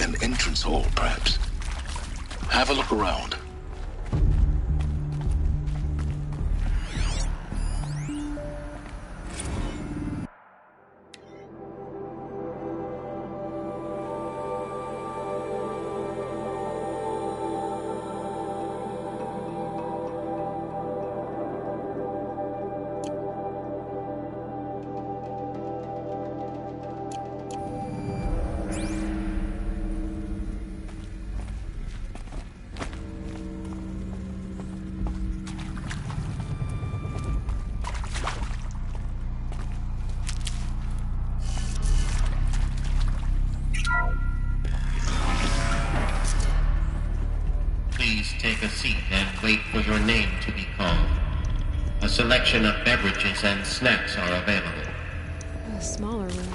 An entrance hall, perhaps. Have a look around. Please take a seat and wait for your name to be called. A selection of beverages and snacks are available. A smaller room.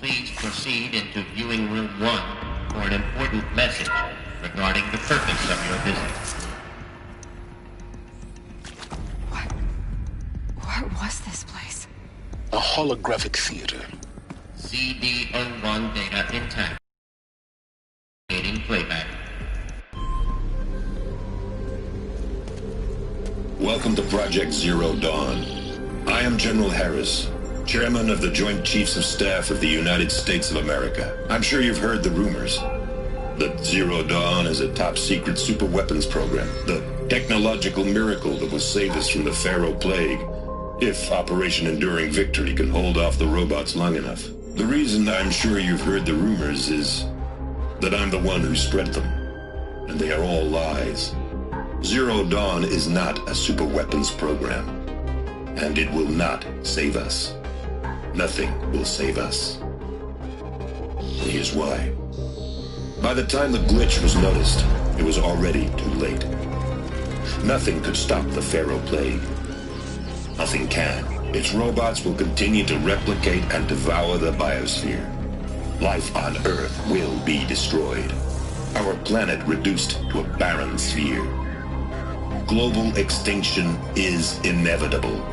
Please proceed into viewing room 1 for an important message regarding the purpose of your visit. What was this place? A holographic theater. CD01 data intact. Indicating playback. Welcome to Project Zero Dawn. I am General Harris, Chairman of the Joint Chiefs of Staff of the United States of America. I'm sure you've heard the rumors that Zero Dawn is a top-secret superweapons program, the technological miracle that will save us from the Pharaoh Plague, if Operation Enduring Victory can hold off the robots long enough. The reason I'm sure you've heard the rumors is that I'm the one who spread them, and they are all lies. Zero Dawn is not a superweapons program, and it will not save us. Nothing will save us. Here's why. By the time the glitch was noticed, it was already too late. Nothing could stop the Pharaoh Plague. Nothing can. Its robots will continue to replicate and devour the biosphere. Life on Earth will be destroyed. Our planet reduced to a barren sphere. Global extinction is inevitable.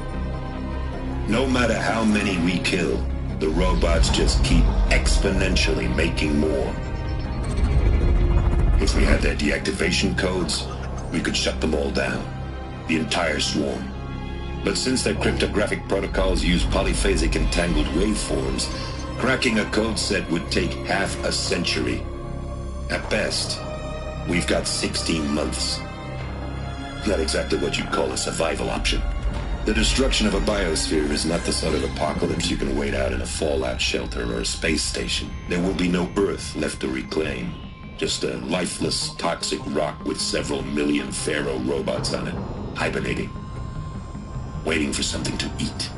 No matter how many we kill, the robots just keep exponentially making more. If we had their deactivation codes, we could shut them all down. The entire swarm. But since their cryptographic protocols use polyphasic entangled waveforms, cracking a code set would take half a century. At best, we've got 16 months. Not exactly what you'd call a survival option. The destruction of a biosphere is not the sort of apocalypse you can wait out in a fallout shelter or a space station. There will be no Earth left to reclaim. Just a lifeless, toxic rock with several million Pharaoh robots on it, hibernating, waiting for something to eat.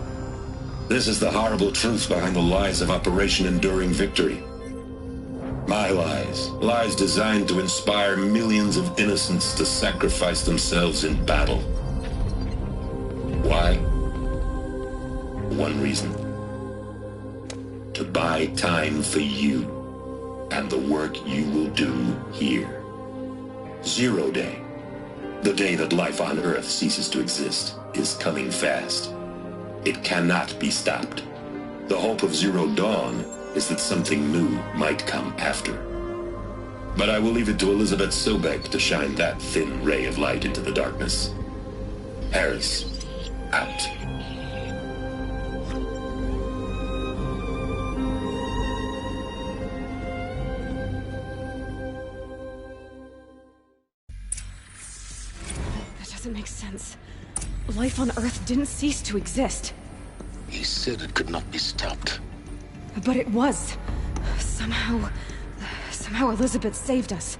This is the horrible truth behind the lies of Operation Enduring Victory. My lies. Lies designed to inspire millions of innocents to sacrifice themselves in battle. Why? One reason. To buy time for you and the work you will do here. Zero Day, the day that life on Earth ceases to exist, is coming fast. It cannot be stopped. The hope of Zero Dawn is that something new might come after. But I will leave it to Elizabeth Sobek to shine that thin ray of light into the darkness. Harris, out. That doesn't make sense. Life on Earth didn't cease to exist. He said it could not be stopped. But it was. Somehow Elizabeth saved us.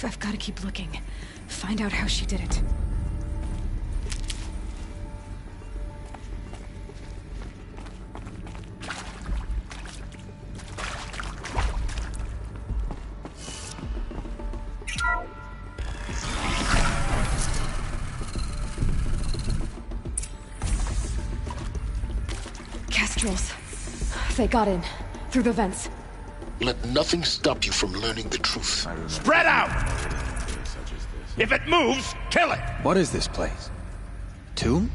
I've got to keep looking. Find out how she did it. Kestrels. They got in. Through the vents. Let nothing stop you from learning the truth. Spread out! If it moves, kill it! What is this place? Tomb?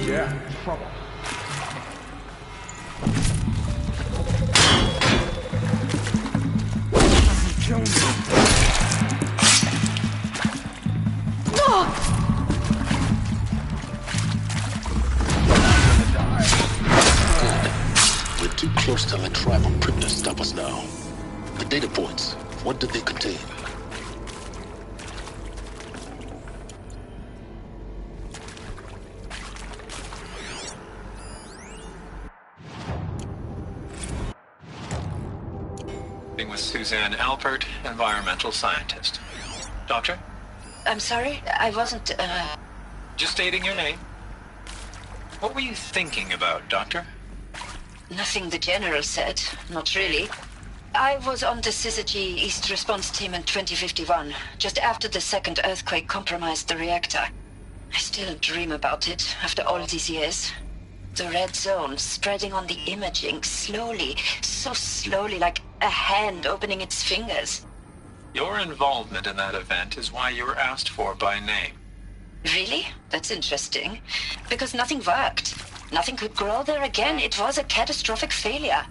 Yeah, trouble. Kill me. We're too close to let tribal prisoners stop us now. The data points, what did they contain? With Suzanne Alpert, environmental scientist. Doctor? I'm sorry, I wasn't, Just stating your name. What were you thinking about, Doctor? Nothing the General said. Not really. I was on the Syzygy East Response Team in 2051, just after the second earthquake compromised the reactor. I still dream about it, after all these years. The red zone spreading on the imaging, slowly, so slowly, like a hand opening its fingers. Your involvement in that event is why you were asked for by name. Really? That's interesting. Because nothing worked. Nothing could grow there again. It was a catastrophic failure.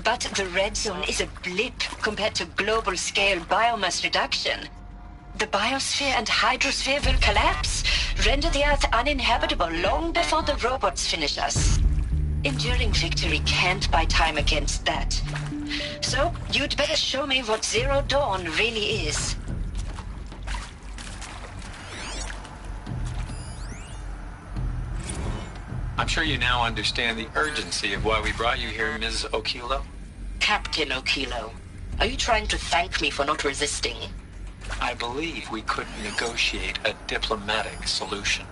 But the red zone is a blip compared to global-scale biomass reduction. The biosphere and hydrosphere will collapse, render the Earth uninhabitable long before the robots finish us. Enduring victory can't buy time against that. So, you'd better show me what Zero Dawn really is. I'm sure you now understand the urgency of why we brought you here, Ms. Okilo. Captain Okilo, are you trying to thank me for not resisting? I believe we could negotiate a diplomatic solution.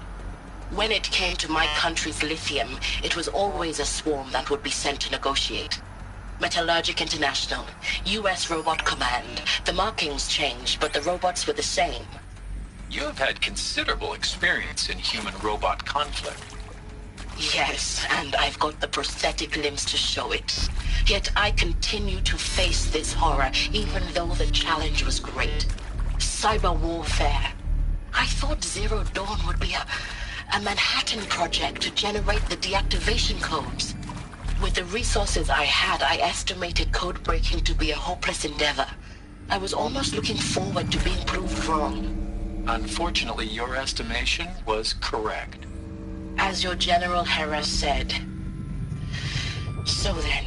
When it came to my country's lithium, it was always a swarm that would be sent to negotiate. Metallurgic International, U.S. Robot Command. The markings changed, but the robots were the same. You have had considerable experience in human-robot conflict. Yes, and I've got the prosthetic limbs to show it. Yet I continue to face this horror, even though the challenge was great. Cyber warfare. I thought Zero Dawn would be a Manhattan project to generate the deactivation codes. With the resources I had, I estimated code breaking to be a hopeless endeavor. I was almost looking forward to being proved wrong. Unfortunately, your estimation was correct. As your General Harris said. So then,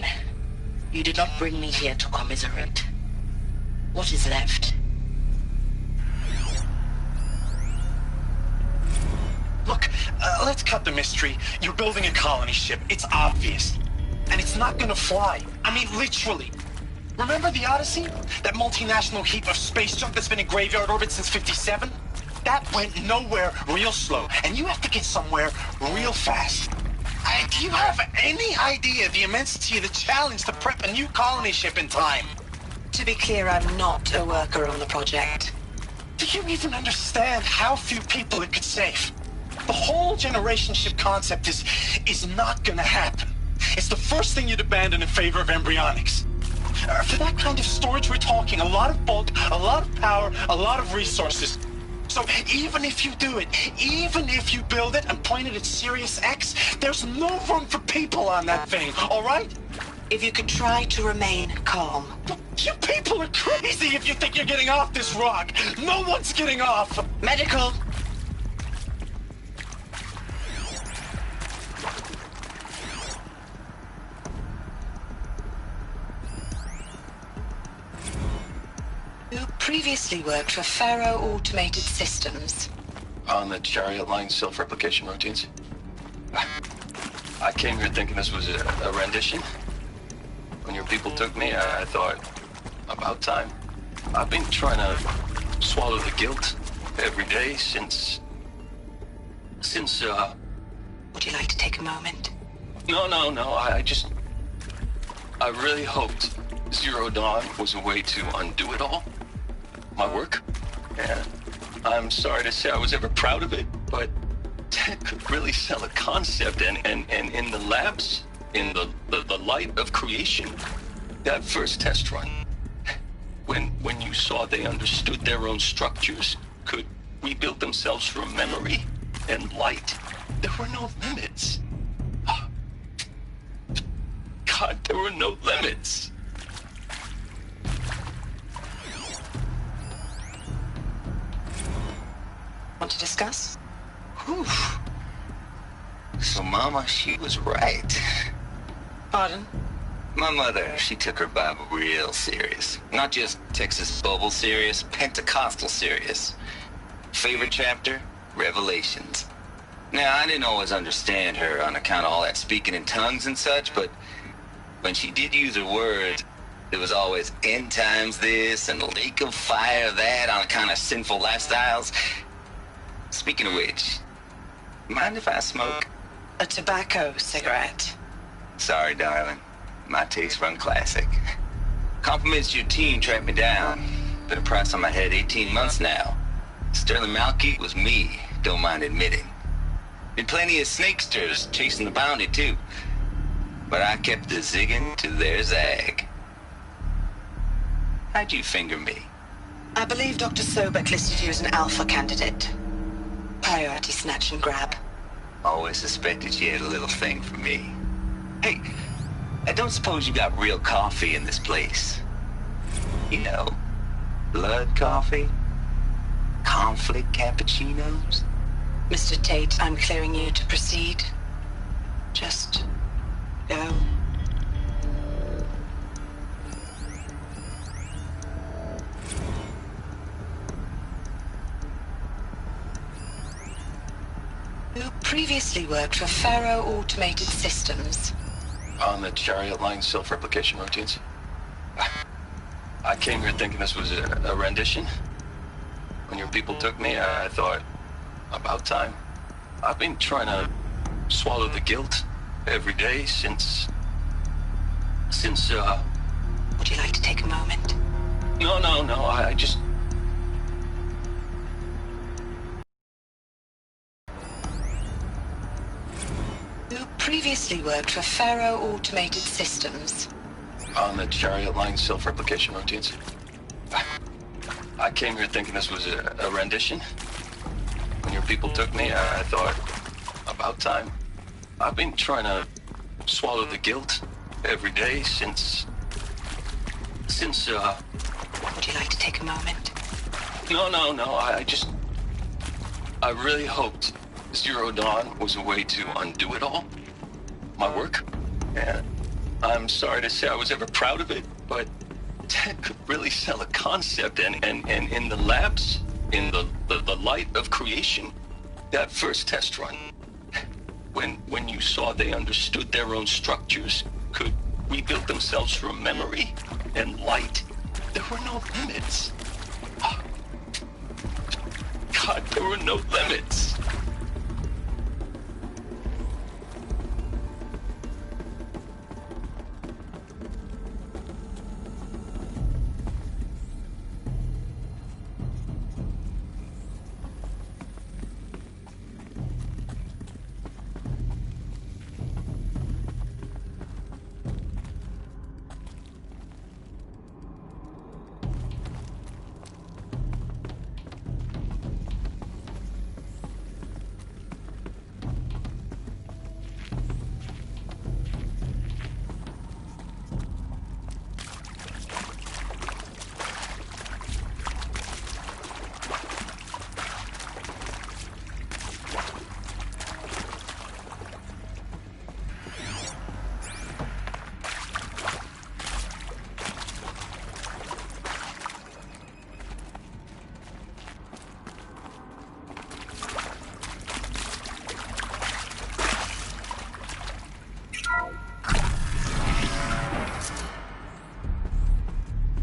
you did not bring me here to commiserate. What is left? Look, let's cut the mystery. You're building a colony ship. It's obvious. And it's not gonna fly. I mean, literally. Remember the Odyssey? That multinational heap of space junk that's been in graveyard orbit since 57? That went nowhere real slow, and you have to get somewhere real fast. Do you have any idea the immensity of the challenge to prep a new colony ship in time? To be clear, I'm not a worker on the project. Do you even understand how few people it could save? The whole generation ship concept is not gonna happen. It's the first thing you'd abandon in favor of embryonics. For that kind of storage, we're talking a lot of bulk, a lot of power, a lot of resources. So even if you do it, even if you build it and point it at Sirius X, there's no room for people on that thing, all right? If you could try to remain calm. You people are crazy if you think you're getting off this rock. No one's getting off. Medical. You previously worked for Faro Automated Systems. On the Chariot Line self-replication routines. I came here thinking this was a rendition. When your people took me, I thought, about time. I've been trying to swallow the guilt every day since... Would you like to take a moment? No, I really hoped Zero Dawn was a way to undo it all. My work. And I'm sorry to say I was ever proud of it, but Ted could really sell a concept, and in the labs, in the light of creation, that first test run, when you saw they understood their own structures, could rebuild themselves from memory and light, there were no limits. God, there were no limits. Want to discuss? Whew. So Mama, she was right. Pardon? My mother, she took her Bible real serious. Not just Texas Bible serious, Pentecostal serious. Favorite chapter? Revelations. Now, I didn't always understand her on account of all that speaking in tongues and such, but when she did use her words, there was always end times this and lake of fire that on account of sinful lifestyles. Speaking of which, mind if I smoke? A tobacco cigarette. Sorry, darling. My taste run classic. Compliments to your team tracked me down. Been a price on my head 18 months now. Sterling Malky was me, don't mind admitting. Been plenty of snakesters chasing the bounty too. But I kept the zigging to their zag. How'd you finger me? I believe Dr. Sobek listed you as an alpha candidate. Priority snatch and grab. Always suspected she had a little thing for me. Hey, I don't suppose you got real coffee in this place. You know, blood coffee? Conflict cappuccinos? Mr. Tate, I'm clearing you to proceed. Just go. You previously worked for Faro Automated Systems. On the Chariot Line self-replication routines. I came here thinking this was a rendition. When your people took me, I thought, about time. I've been trying to swallow the guilt every day since... Would you like to take a moment? No, I just... You previously worked for Faro Automated Systems. On the Chariot Line self-replication routines. I came here thinking this was a rendition. When your people took me, I thought, about time. I've been trying to swallow the guilt every day since... Would you like to take a moment? No, I really hoped Zero Dawn was a way to undo it all. My work. And I'm sorry to say I was ever proud of it, but Ted could really sell a concept, and in the labs, in the light of creation, that first test run, when you saw they understood their own structures, could rebuilt themselves from memory and light. There were no limits. God, there were no limits.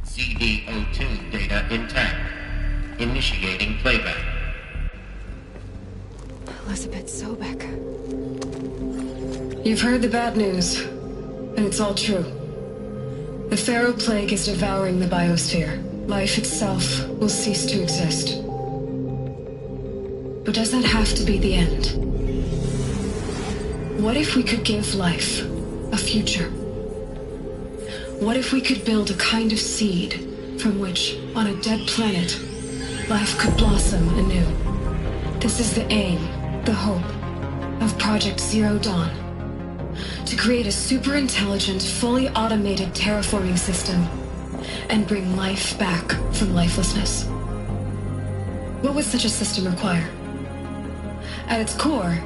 CD02 data intact. Initiating playback. Elizabeth Sobek. You've heard the bad news, and it's all true. The Pharaoh Plague is devouring the biosphere. Life itself will cease to exist. But does that have to be the end? What if we could give life a future? What if we could build a kind of seed from which, on a dead planet, life could blossom anew? This is the aim, the hope, of Project Zero Dawn. To create a super-intelligent, fully automated terraforming system and bring life back from lifelessness. What would such a system require? At its core,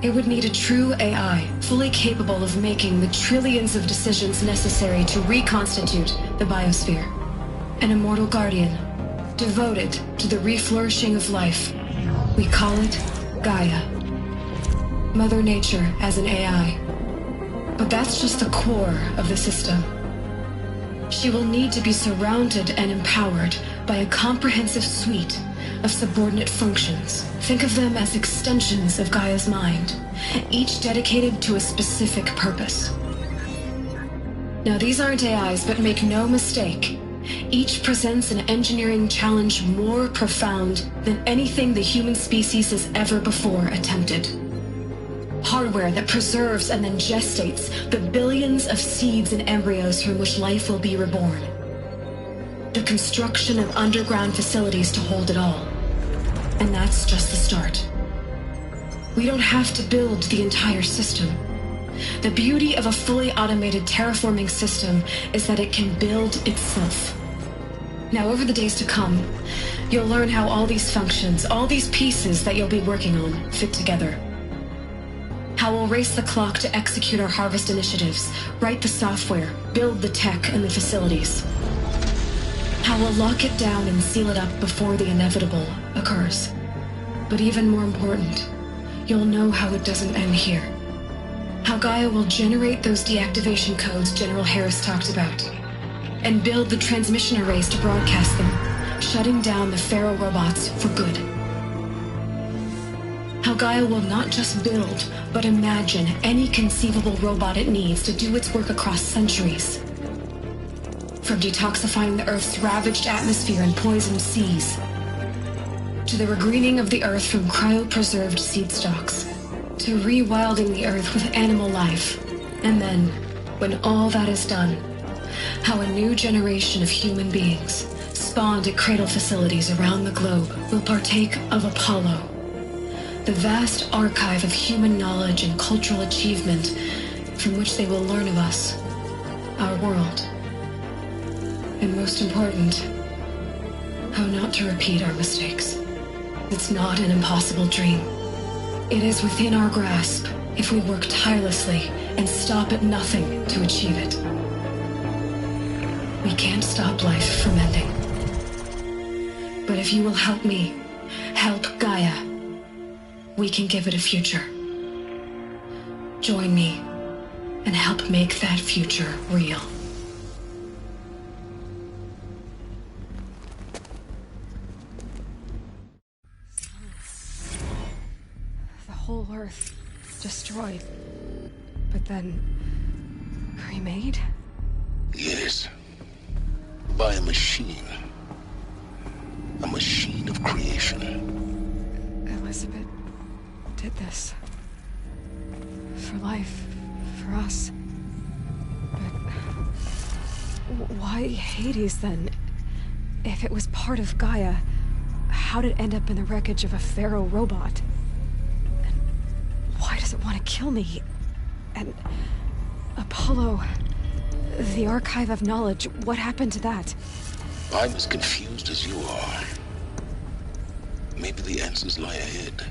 it would need a true AI, fully capable of making the trillions of decisions necessary to reconstitute the biosphere. An immortal guardian, devoted to the reflourishing of life. We call it Gaia. Mother Nature as an AI. But that's just the core of the system. She will need to be surrounded and empowered by a comprehensive suite of subordinate functions. Think of them as extensions of Gaia's mind, each dedicated to a specific purpose. Now, these aren't AIs, but make no mistake, each presents an engineering challenge more profound than anything the human species has ever before attempted. Hardware that preserves and then gestates the billions of seeds and embryos from which life will be reborn. The construction of underground facilities to hold it all. And that's just the start. We don't have to build the entire system. The beauty of a fully automated terraforming system is that it can build itself. Now, over the days to come, you'll learn how all these functions, all these pieces that you'll be working on, fit together. How we'll race the clock to execute our harvest initiatives, write the software, build the tech and the facilities. How we'll lock it down and seal it up before the inevitable occurs. But even more important, you'll know how it doesn't end here. How Gaia will generate those deactivation codes General Harris talked about, and build the transmission arrays to broadcast them, shutting down the Pharaoh robots for good. How Gaia will not just build, but imagine any conceivable robot it needs to do its work across centuries. From detoxifying the Earth's ravaged atmosphere and poisoned seas, to the regreening of the Earth from cryopreserved seed stalks, to rewilding the Earth with animal life. And then, when all that is done, how a new generation of human beings, spawned at cradle facilities around the globe, will partake of Apollo, the vast archive of human knowledge and cultural achievement from which they will learn of us, our world. And most important, how not to repeat our mistakes. It's not an impossible dream. It is within our grasp if we work tirelessly and stop at nothing to achieve it. We can't stop life from ending. But if you will help me, help Gaia, we can give it a future. Join me and help make that future real. The whole Earth destroyed, but then remade? Yes. By a machine. A machine of creation. Elizabeth did this. For life. For us. But why Hades then? If it was part of Gaia, how'd it end up in the wreckage of a Pharaoh robot? And why does it want to kill me? And Apollo, the Archive of Knowledge, what happened to that? I'm as confused as you are. Maybe the answers lie ahead.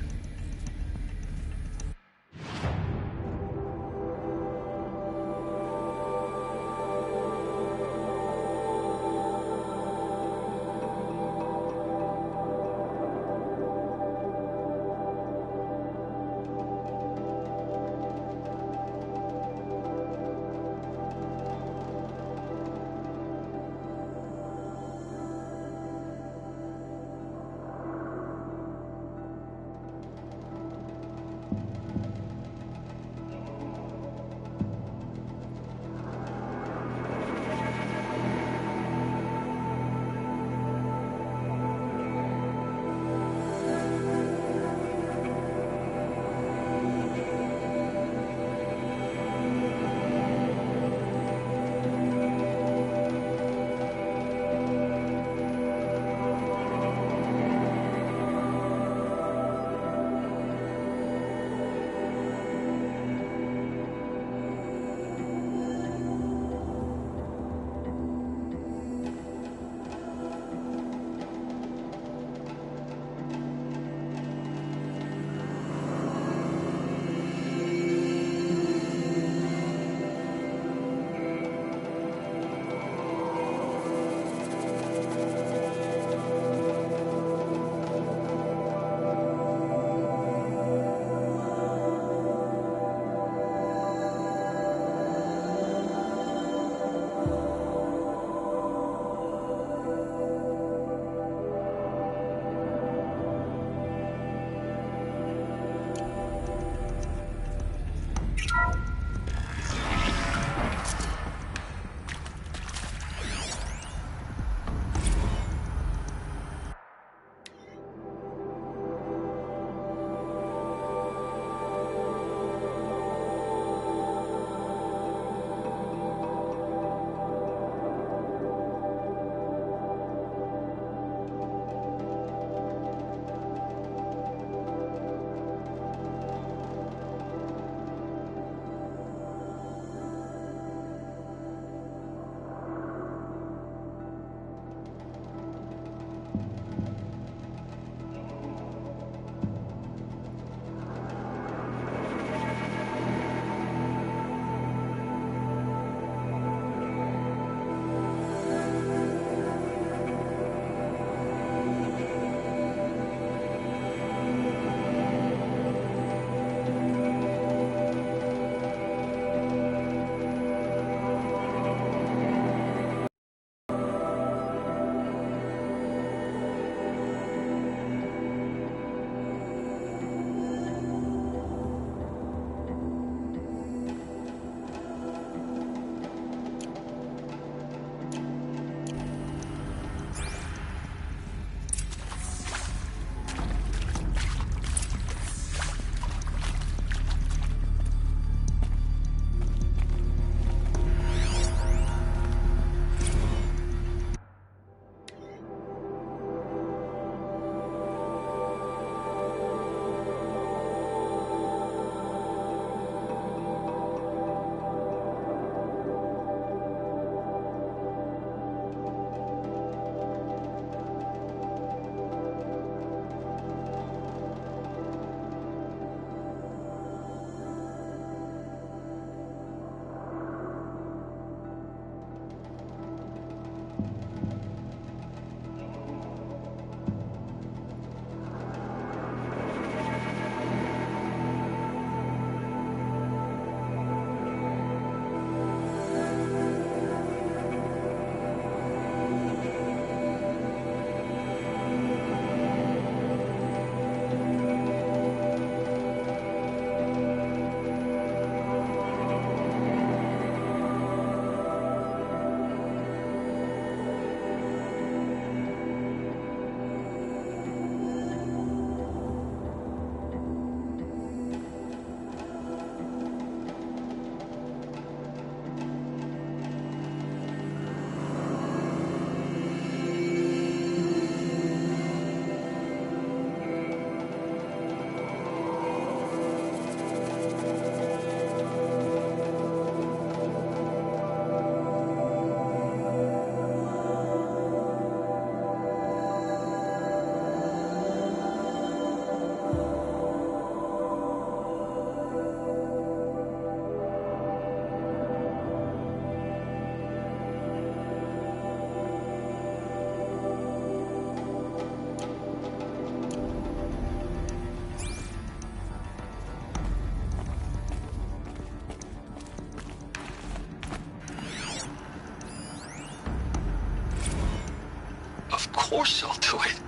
course I'll do it.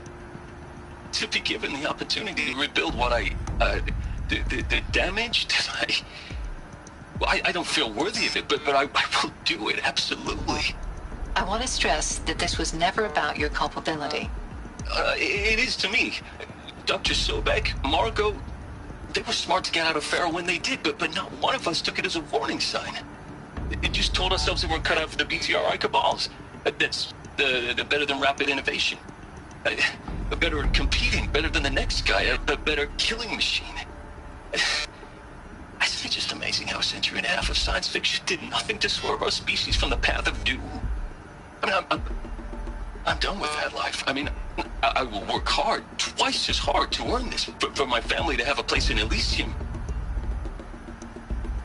To be given the opportunity to rebuild what the damage that I don't feel worthy of it, but I will do it, absolutely. I want to stress that this was never about your culpability. It is to me. Dr. Sobek, Margot, they were smart to get out of Pharaoh when they did, but not one of us took it as a warning sign. It just told ourselves that we're cut out for the BTRI cabals. That's the better than rapid innovation. Better at competing, better than the next guy, a better killing machine. I think it's just amazing how a century and a half of science fiction did nothing to swerve our species from the path of doom. I mean, I'm done with that life. I mean, I will work hard, twice as hard to earn this, for my family to have a place in Elysium.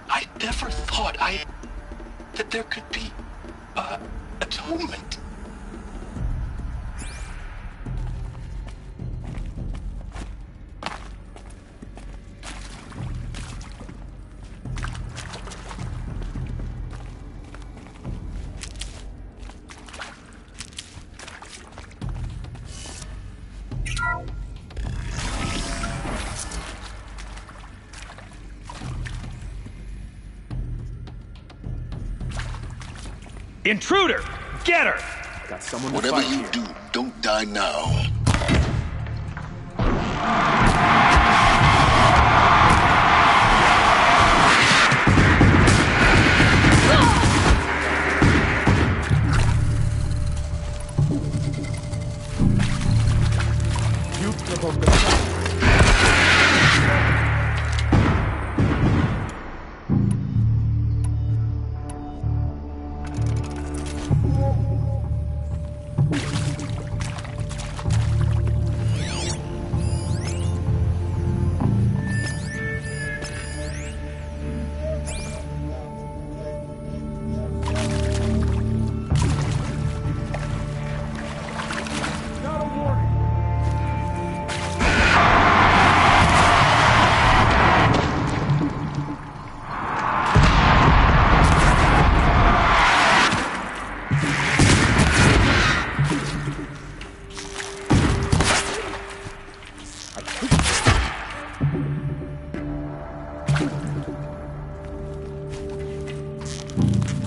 I never thought that there could be, atonement. Intruder! Get her! Got someone to Whatever fight you here. do, don't die now.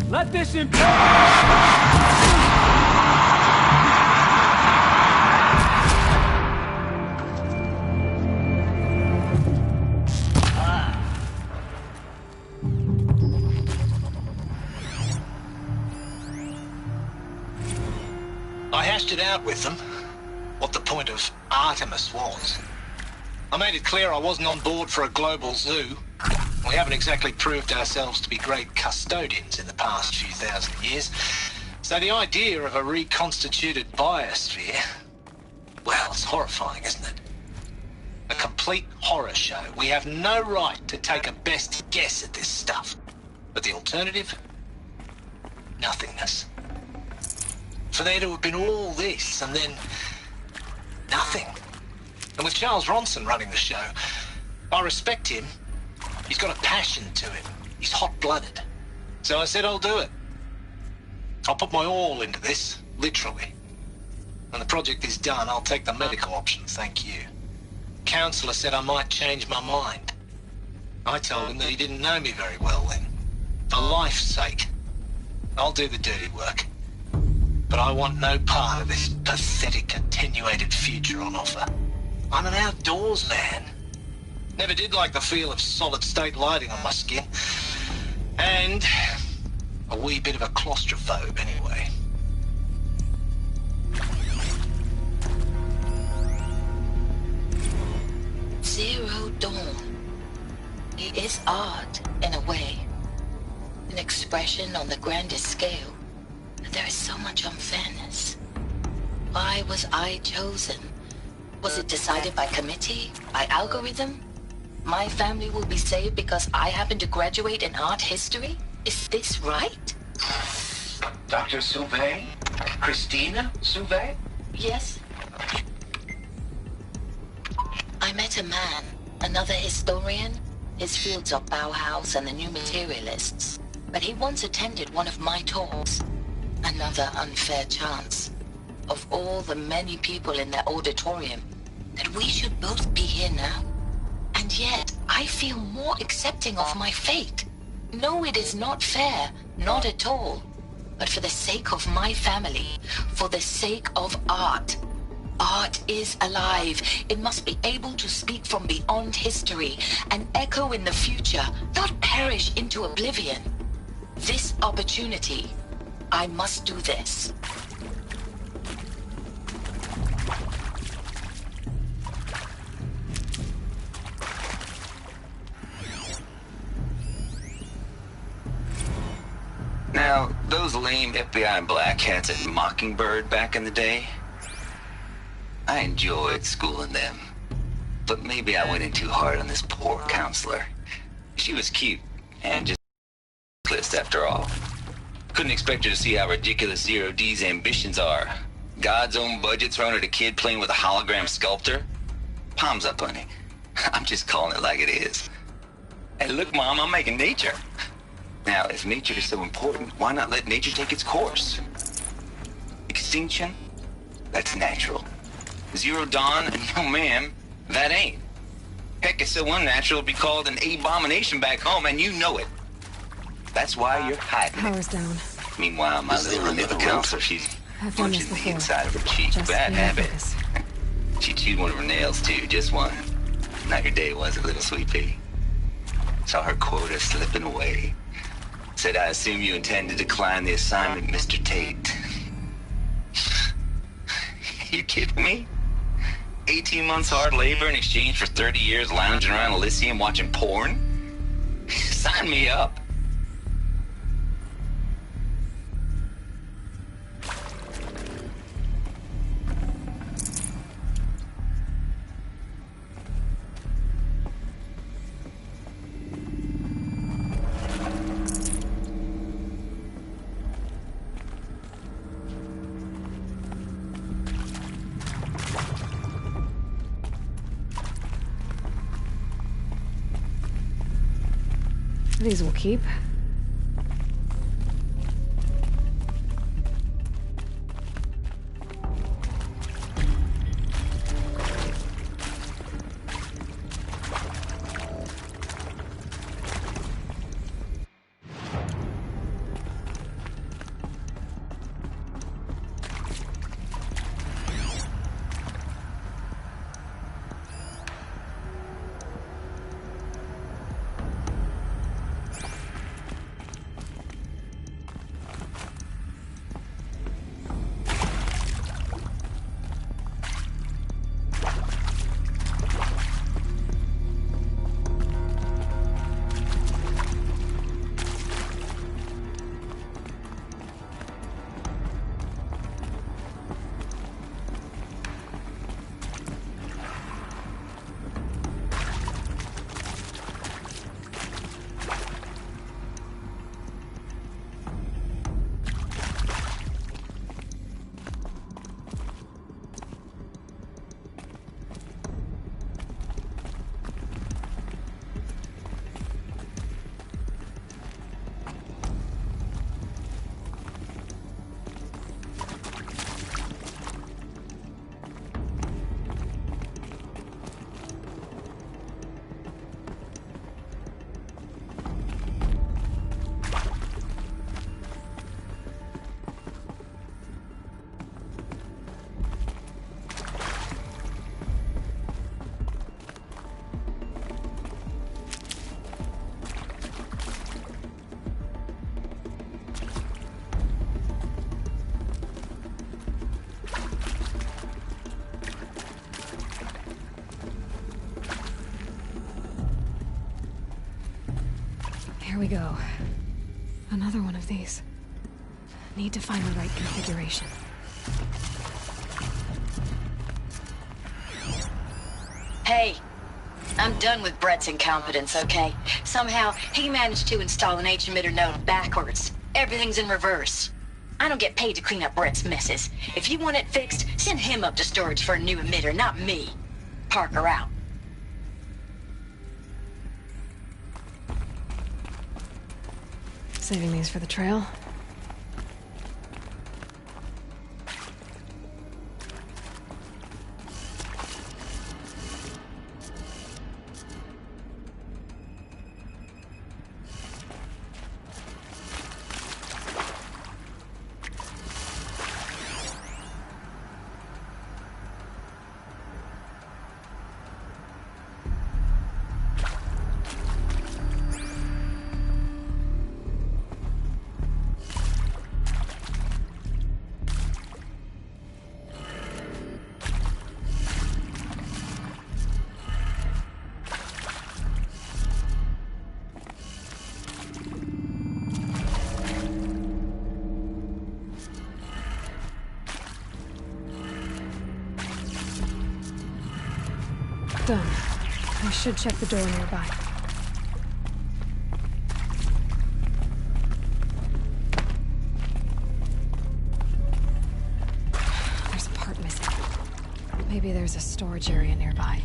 Let this in. I hashed it out with them, what the point of Artemis was. I made it clear I wasn't on board for a global zoo. We haven't exactly proved ourselves to be great custodians in the past few thousand years. So the idea of a reconstituted biosphere, well, it's horrifying, isn't it? A complete horror show. We have no right to take a best guess at this stuff. But the alternative? Nothingness. For there to have been all this and then nothing. And with Charles Ronson running the show, I respect him. He's got a passion to him. He's hot-blooded. So I said I'll do it. I'll put my all into this, literally. When the project is done, I'll take the medical option, thank you. Counselor said I might change my mind. I told him that he didn't know me very well then. For life's sake, I'll do the dirty work. But I want no part of this pathetic, attenuated future on offer. I'm an outdoors man. Never did like the feel of solid-state lighting on my skin. And a wee bit of a claustrophobe, anyway. Zero Dawn. It is art, in a way. An expression on the grandest scale. But there is so much unfairness. Why was I chosen? Was it decided by committee? By algorithm? My family will be saved because I happen to graduate in art history? Is this right? Dr. Sauvé? Christina Sauvé? Yes. I met a man, another historian. His fields are Bauhaus and the New Materialists. But he once attended one of my talks. Another unfair chance. of all the many people in that auditorium that we should both be here now. And yet, I feel more accepting of my fate. No, it is not fair, not at all. But for the sake of my family, for the sake of art. Art is alive. It must be able to speak from beyond history and echo in the future, not perish into oblivion. This opportunity, I must do this. Now, those lame FBI black hats at Mockingbird back in the day, I enjoyed schooling them. But maybe I went in too hard on this poor counselor. She was cute, and just list after all. Couldn't expect her to see how ridiculous Zero D's ambitions are. God's own budget thrown at a kid playing with a hologram sculptor? Palms up, honey. I'm just calling it like it is. Hey, look, Mom, I'm making nature. Now, if nature is so important, why not let nature take its course? Extinction? That's natural. Zero Dawn? No, ma'am, that ain't. Heck, it's so unnatural it'd be called an abomination back home, and you know it. That's why you're hiding. Power's down. Meanwhile, my little nipple counselor, she's I've done punching this the before. inside of her cheek. Just Bad habit. focus. She chewed one of her nails, too, just one. Not your day, was it, little sweet pea? Saw her quota slipping away. Said, I assume you intend to decline the assignment, Mr. Tate. You kidding me? 18 months hard labor in exchange for 30 years lounging around Elysium watching porn? Sign me up. These will keep. Here we go. Another one of these. Need to find the right configuration. Hey, I'm done with Brett's incompetence, okay? Somehow, he managed to install an H-emitter node backwards. Everything's in reverse. I don't get paid to clean up Brett's messes. If you want it fixed, send him up to storage for a new emitter, not me. Parker out. Saving these for the trail. Done. I should check the door nearby. There's a part missing. Maybe there's a storage area nearby.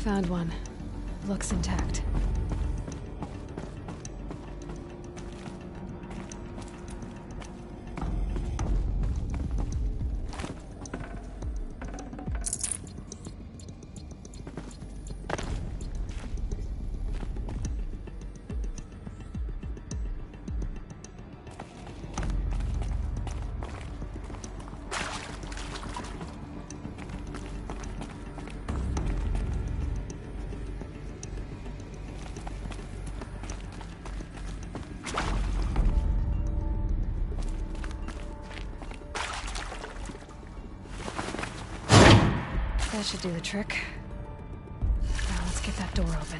Found one. Looks intact. That should do the trick. Now let's get that door open.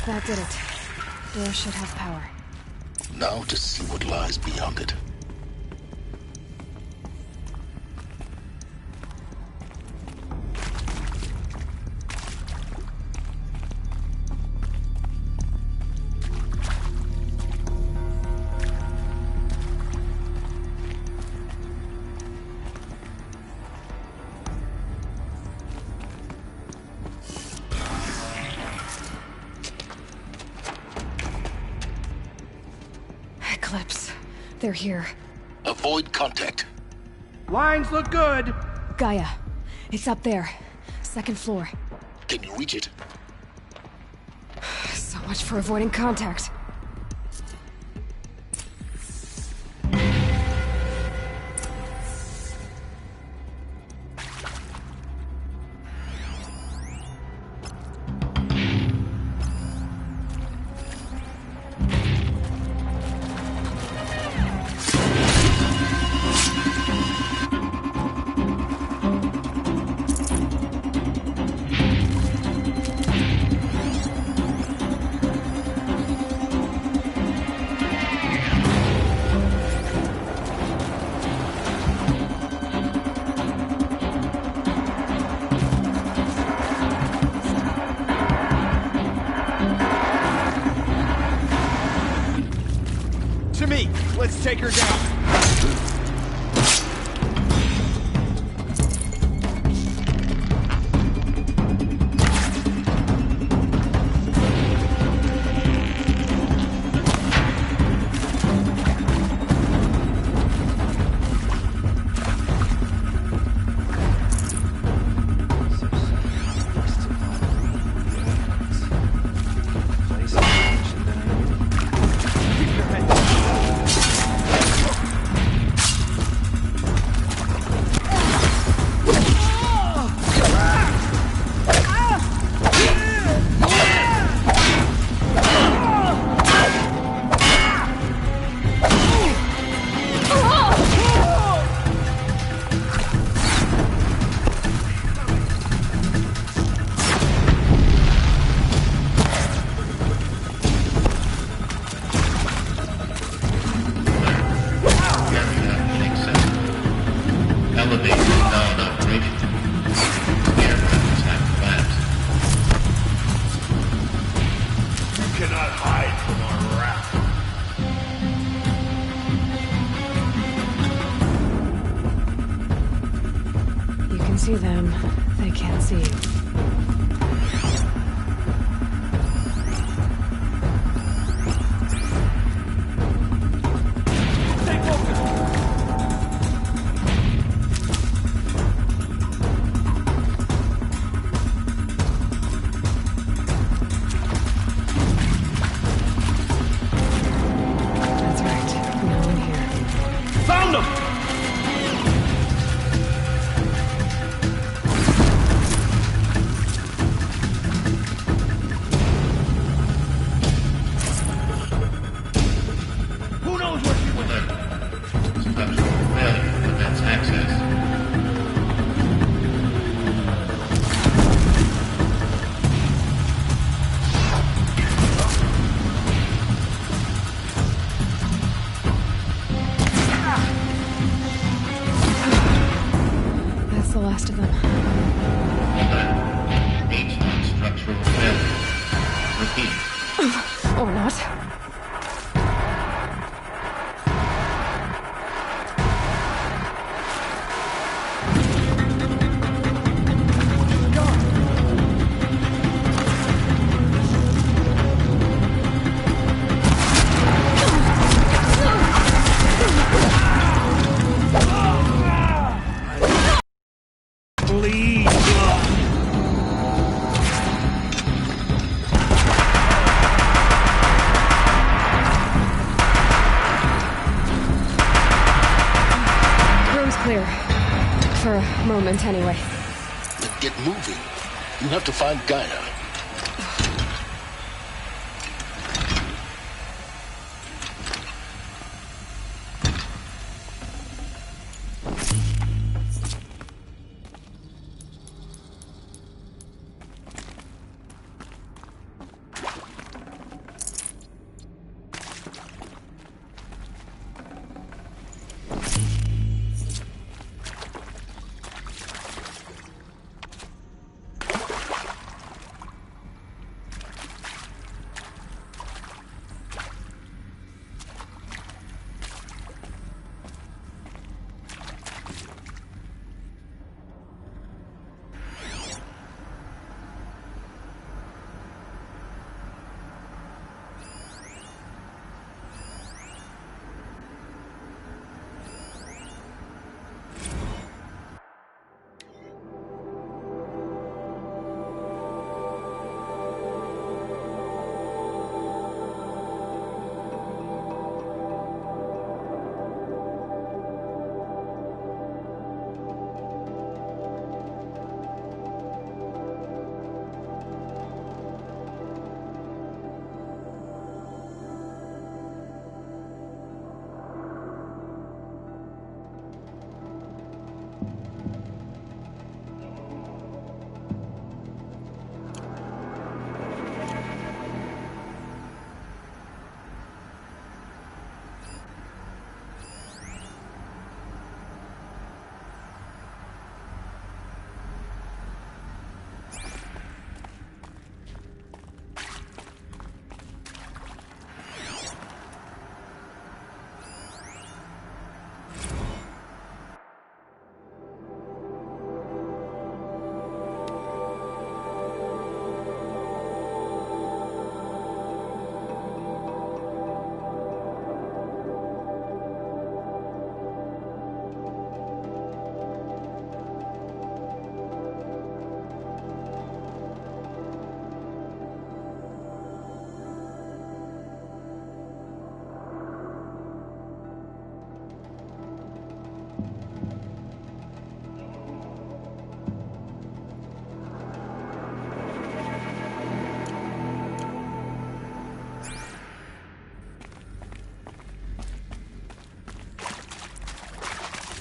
That did it. Door should have power. Now to see what lies beyond it. Eclipse. They're here. Avoid contact. Lines look good. Gaia. It's up there. second floor. Can you reach it? So much for avoiding contact. Let's take her down. See them, they can't see you. That's right, no one here. Found them! That's the last of them. H1 structural failure. Repeat. Or not. Clear. For a moment, anyway. Then get moving. You have to find Gaia.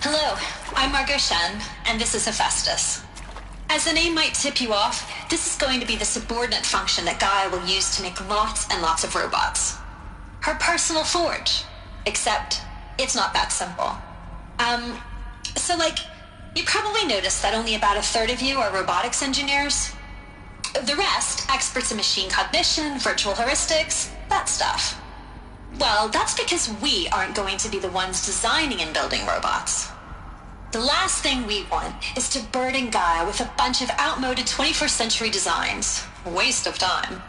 Hello, I'm Margot Shen, and this is Hephaestus. As the name might tip you off, this is going to be the subordinate function that Gaia will use to make lots and lots of robots. Her personal forge. Except, it's not that simple. So you probably noticed that only about a third of you are robotics engineers. The rest, experts in machine cognition, virtual heuristics, that stuff. Well, that's because we aren't going to be the ones designing and building robots. The last thing we want is to burden Gaia with a bunch of outmoded 21st century designs. Waste of time.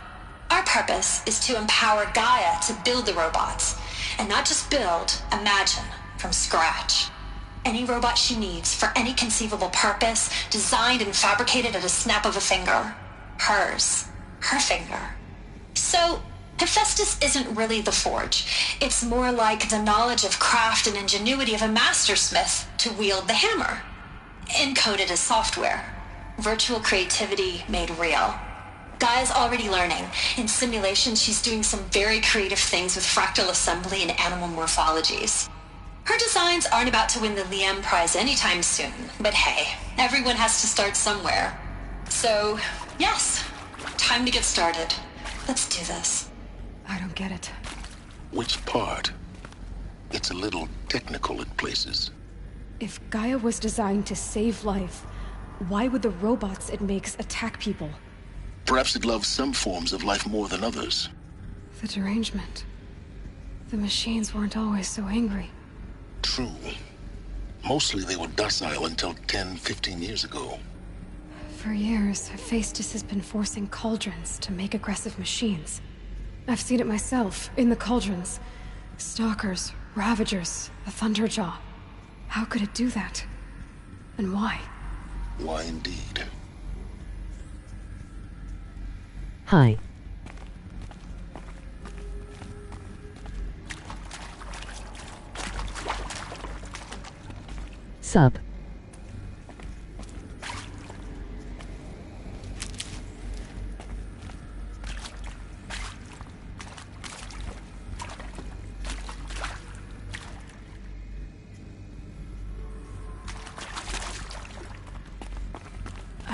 Our purpose is to empower Gaia to build the robots, and not just build, imagine, from scratch. Any robot she needs for any conceivable purpose, designed and fabricated at a snap of a finger. Hers. Her finger. So, Hephaestus isn't really the forge. It's more like the knowledge of craft and ingenuity of a mastersmith to wield the hammer. Encoded as software. Virtual creativity made real. Gaia's already learning. In simulation, she's doing some very creative things with fractal assembly and animal morphologies. Her designs aren't about to win the Liam Prize anytime soon, but hey, everyone has to start somewhere. So, yes, time to get started. Let's do this. I don't get it. Which part? It's a little technical in places. If Gaia was designed to save life, why would the robots it makes attack people? Perhaps it loves some forms of life more than others. The derangement. The machines weren't always so angry. True. Mostly they were docile until 10, 15 years ago. For years, Hephaestus has been forcing cauldrons to make aggressive machines. I've seen it myself, in the cauldrons. Stalkers, Ravagers, the Thunderjaw. How could it do that? And why? Why indeed? Hi. Sup.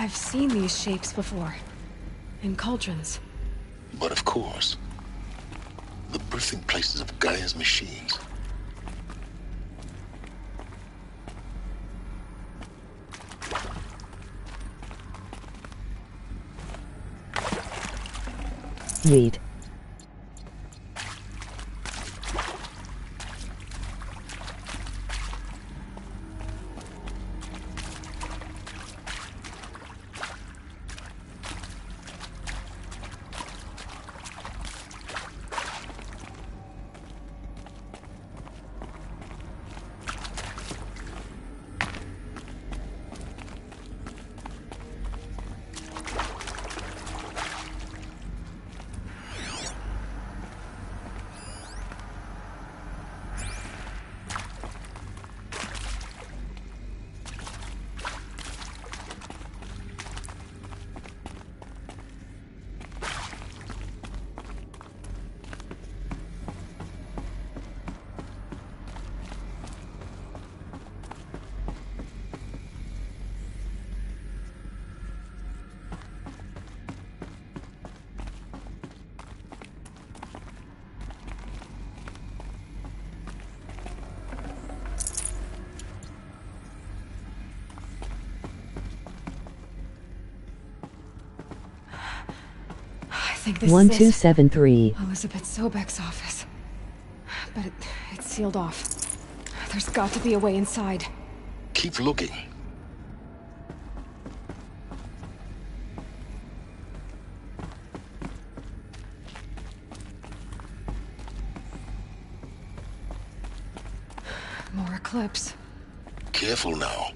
I've seen these shapes before. In cauldrons. But of course, the birthing places of Gaia's machines. Read. think this 1273. is Elizabeth Sobek's office. But it's sealed off. There's got to be a way inside. Keep looking. More Eclipse. Careful now.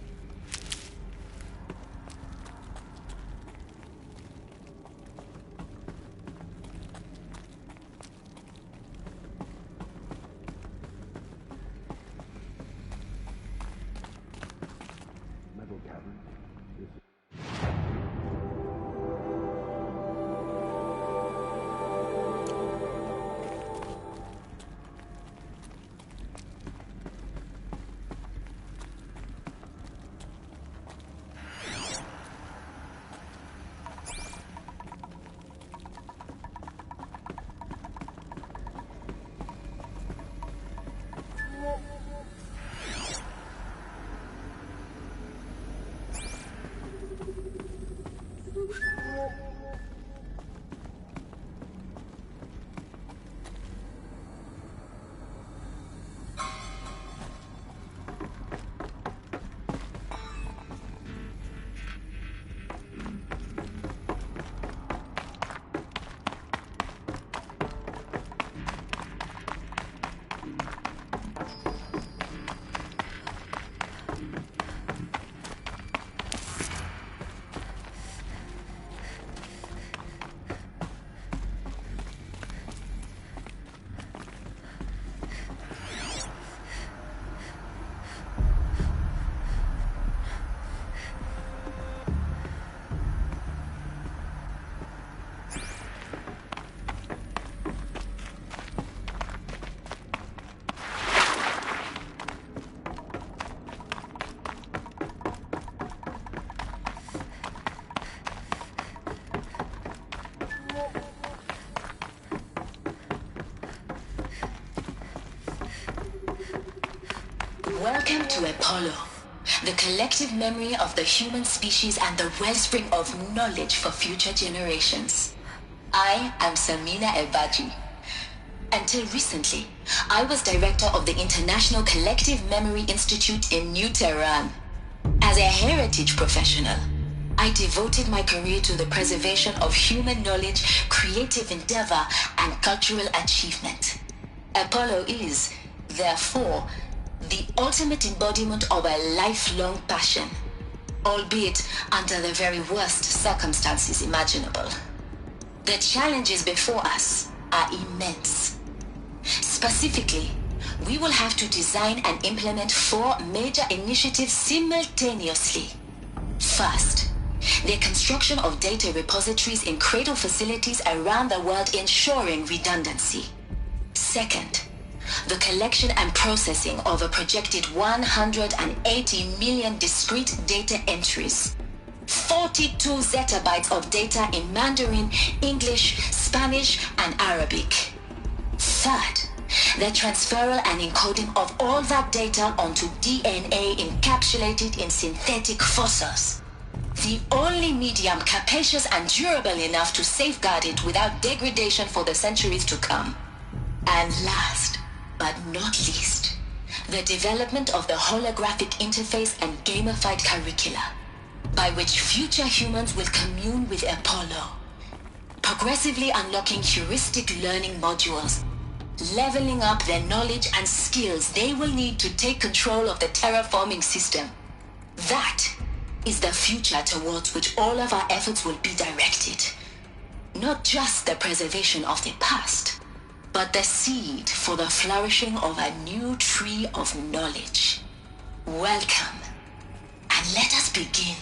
Welcome to Apollo, the collective memory of the human species and the wellspring of knowledge for future generations. I am Samina Elbaji. Until recently, I was director of the International Collective Memory Institute in New Tehran. As a heritage professional, I devoted my career to the preservation of human knowledge, creative endeavor, and cultural achievement. Apollo is, therefore, the ultimate embodiment of a lifelong passion, albeit under the very worst circumstances imaginable. The challenges before us are immense. Specifically, we will have to design and implement 4 major initiatives simultaneously. First, the construction of data repositories in cradle facilities around the world ensuring redundancy. Second, the collection and processing of a projected 180 million discrete data entries, 42 zettabytes of data in Mandarin, English, Spanish, and Arabic. Third, the transferal and encoding of all that data onto DNA encapsulated in synthetic fossils. The only medium capacious and durable enough to safeguard it without degradation for the centuries to come. And last, but not least, the development of the holographic interface and gamified curricula, by which future humans will commune with Apollo, progressively unlocking heuristic learning modules, leveling up their knowledge and skills they will need to take control of the terraforming system. That is the future towards which all of our efforts will be directed. Not just the preservation of the past, but the seed for the flourishing of a new tree of knowledge. Welcome, and let us begin.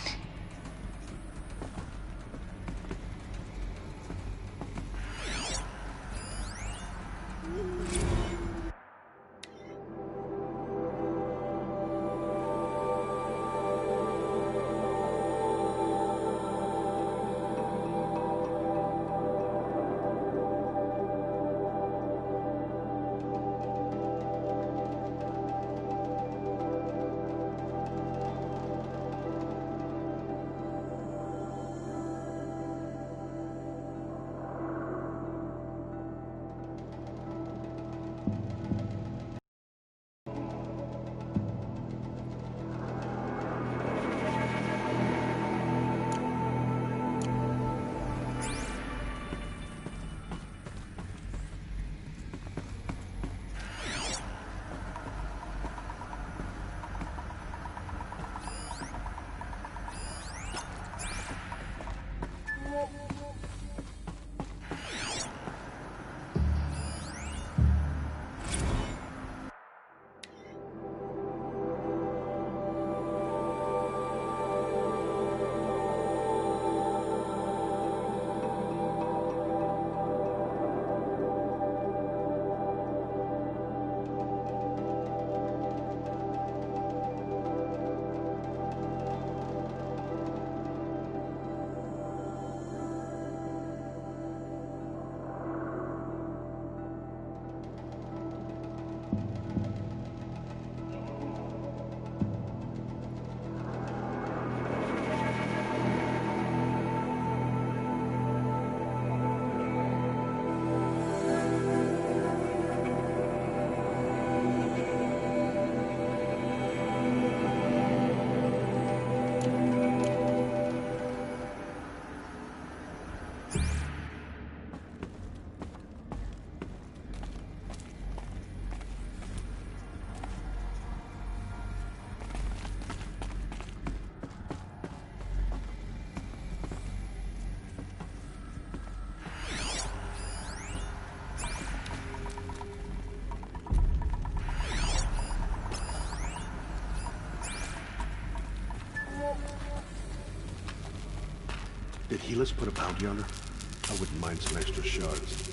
Did Helis put a bounty on her? I wouldn't mind some extra shards.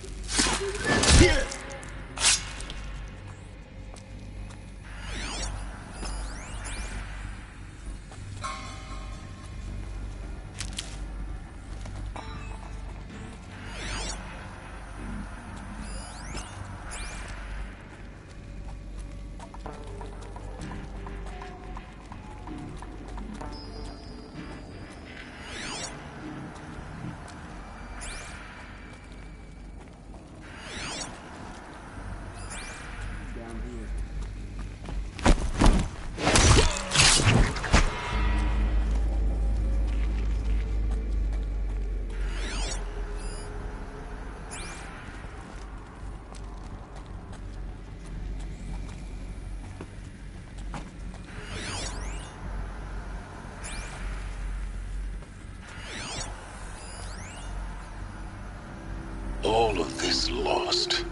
all of this lost,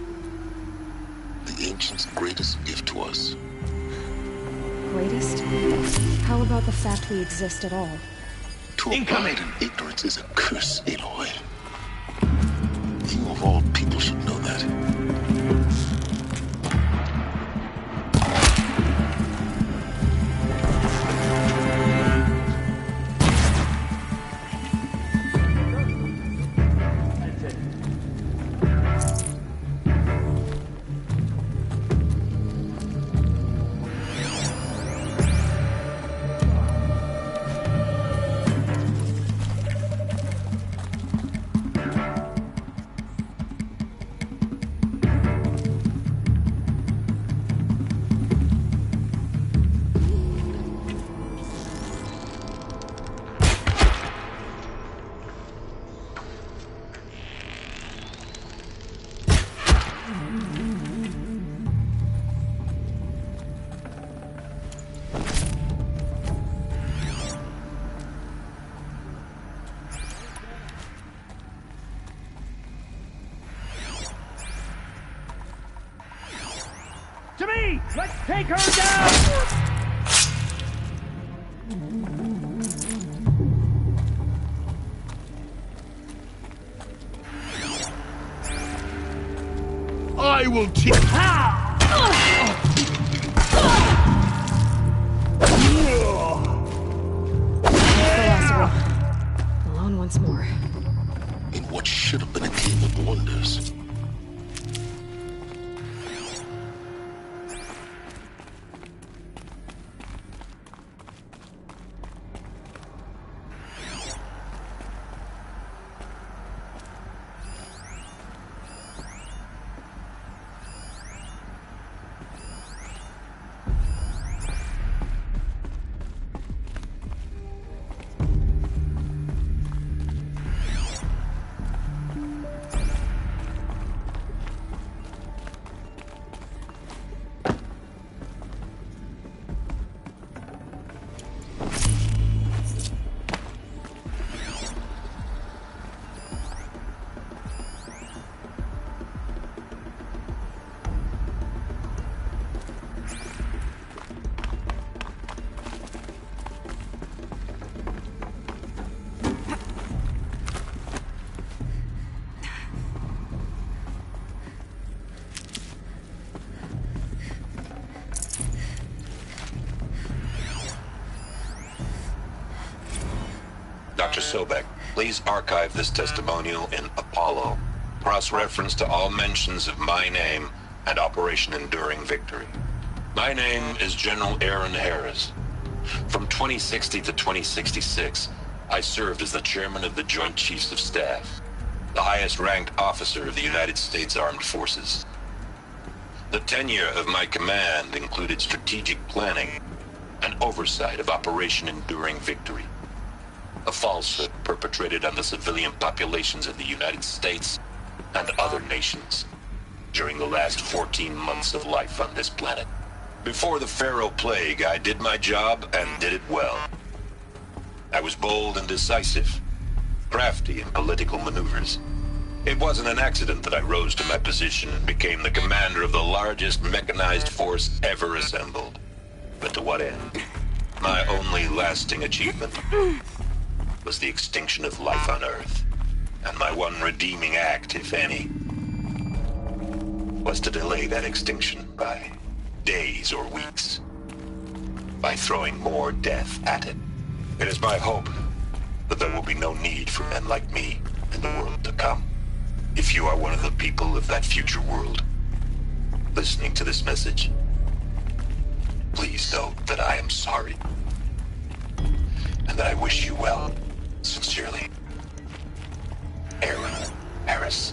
the Ancients' greatest gift to us. Greatest? How about the fact we exist at all? To abide in ignorance is a curse, Aloy. You of all people should know that. To me! Let's take her down! I will teach. Alone once more. In what should have been a game of wonders. Dr. Sobek, please archive this testimonial in Apollo. Cross-reference to all mentions of my name and Operation Enduring Victory. My name is General Aaron Harris. From 2060 to 2066, I served as the chairman of the Joint Chiefs of Staff, the highest-ranked officer of the United States Armed Forces. The tenure of my command included strategic planning and oversight of Operation Enduring Victory, a falsehood perpetrated on the civilian populations of the United States and other nations during the last 14 months of life on this planet. Before the Pharaoh Plague, I did my job and did it well. I was bold and decisive, crafty in political maneuvers. It wasn't an accident that I rose to my position and became the commander of the largest mechanized force ever assembled. But to what end? My only lasting achievement was the extinction of life on Earth. And my one redeeming act, if any, was to delay that extinction by days or weeks, by throwing more death at it. It is my hope that there will be no need for men like me in the world to come. If you are one of the people of that future world listening to this message, please know that I am sorry and that I wish you well. Sincerely, Aaron Harris.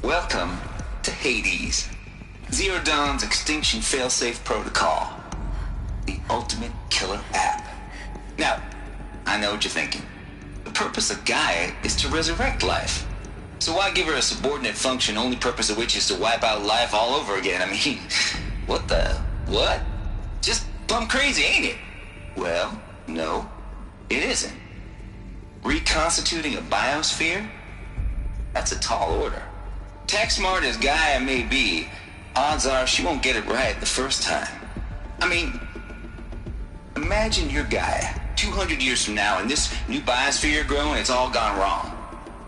Welcome to Hades, Zero Dawn's extinction failsafe protocol. The ultimate killer app. Now, I know what you're thinking. The purpose of Gaia is to resurrect life. So why give her a subordinate function, only purpose of which is to wipe out life all over again? I mean, what? Just plumb crazy, ain't it? Well, no, it isn't. Reconstituting a biosphere? That's a tall order. Tech smart as Gaia may be, odds are she won't get it right the first time. I mean, imagine you're Gaia, 200 years from now, and this new biosphere growing, it's all gone wrong.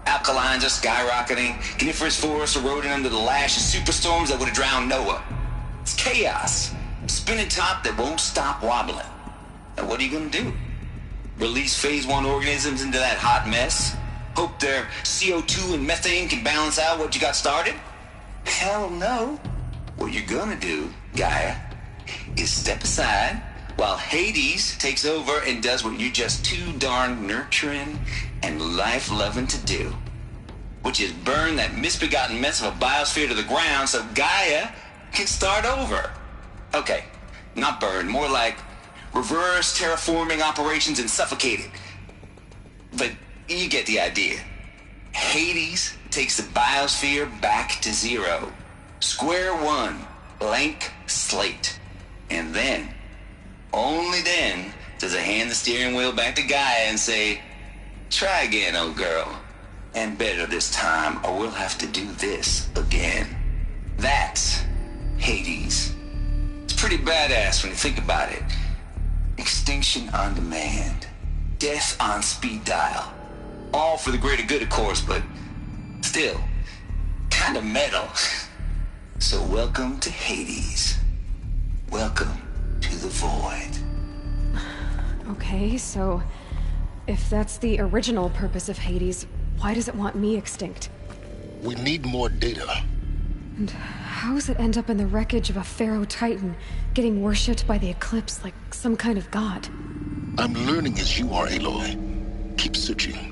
Alkalines are skyrocketing, coniferous forests eroding under the lash of superstorms that would have drowned Noah. It's chaos. Spinning top that won't stop wobbling. Now what are you gonna do? Release phase 1 organisms into that hot mess? Hope their CO2 and methane can balance out what you got started? Hell no. What you're gonna do, Gaia, is step aside while Hades takes over and does what you're just too darn nurturing and life-loving to do, which is burn that misbegotten mess of a biosphere to the ground so Gaia can start over. Okay, not burn, more like reverse terraforming operations and suffocate it. But you get the idea. Hades takes the biosphere back to zero. Square one, blank slate. And then, only then, does it hand the steering wheel back to Gaia and say, try again, old girl. And better this time, or we'll have to do this again. That's Hades. It's pretty badass when you think about it. Extinction on demand. Death on speed dial. All for the greater good, of course, but still, kind of metal. So welcome to Hades. Welcome to the void. Okay, so if that's the original purpose of Hades, why does it want me extinct? We need more data. And how does it end up in the wreckage of a Pharaoh Titan, getting worshipped by the Eclipse like some kind of god? I'm learning as you are, Aloy. Keep searching.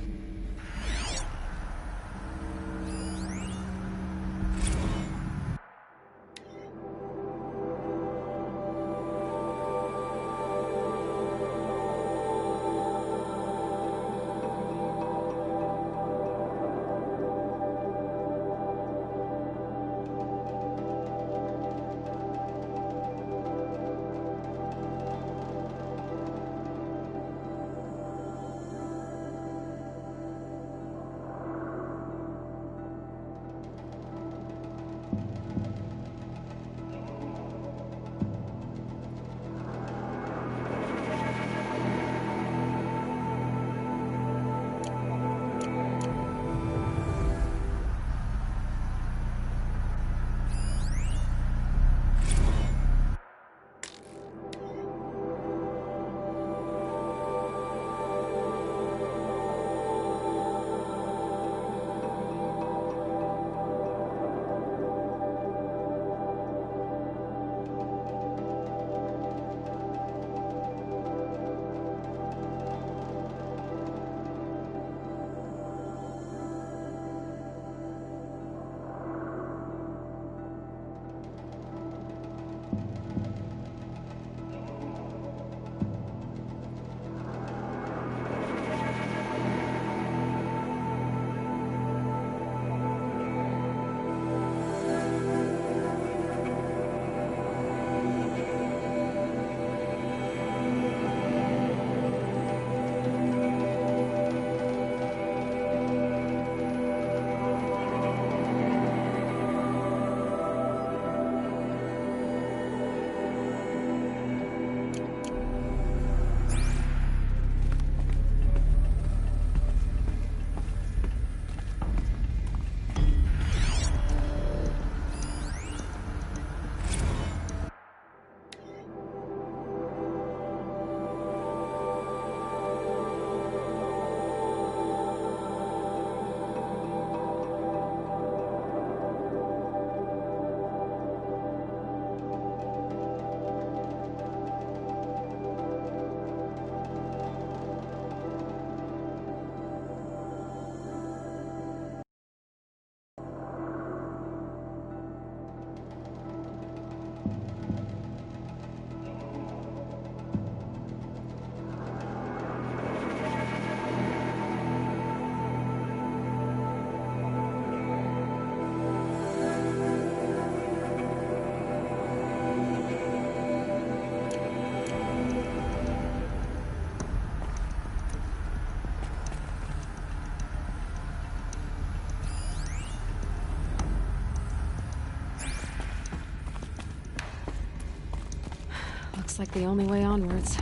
Looks like the only way onwards.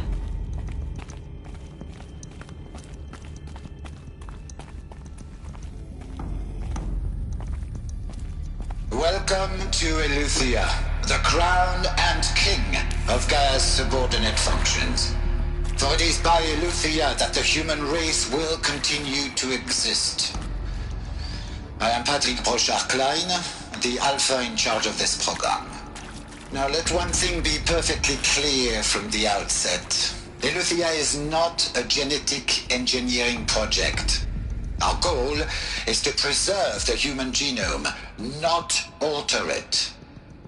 Welcome to Eleuthia, the crown and king of Gaia's subordinate functions. For it is by Eleuthia that the human race will continue to exist. I am Patrick Brochard-Klein, the Alpha in charge of this program. Now let one thing be perfectly clear from the outset. Eleuthia is not a genetic engineering project. Our goal is to preserve the human genome, not alter it.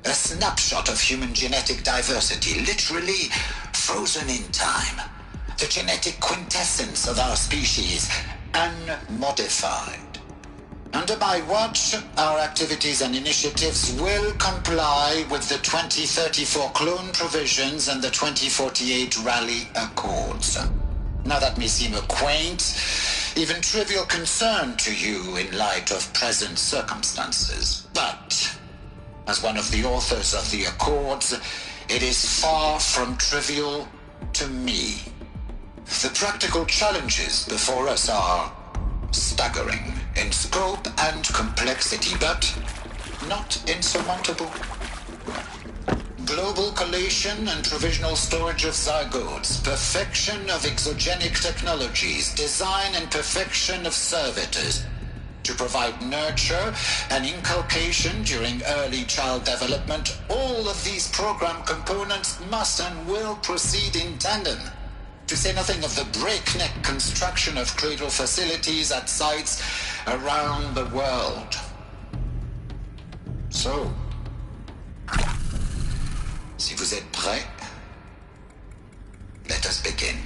A snapshot of human genetic diversity, literally frozen in time. The genetic quintessence of our species, unmodified. Under my watch, our activities and initiatives will comply with the 2034 clone provisions and the 2048 Raleigh Accords. Now that may seem a quaint, even trivial concern to you in light of present circumstances, but as one of the authors of the Accords, it is far from trivial to me. The practical challenges before us are staggering in scope and complexity, but not insurmountable. Global collation and provisional storage of zygotes, perfection of exogenic technologies, design and perfection of servitors, to provide nurture and inculcation during early child development. All of these program components must and will proceed in tandem. To say nothing of the breakneck construction of cradle facilities at sites around the world. So, si vous êtes prêts, let us begin.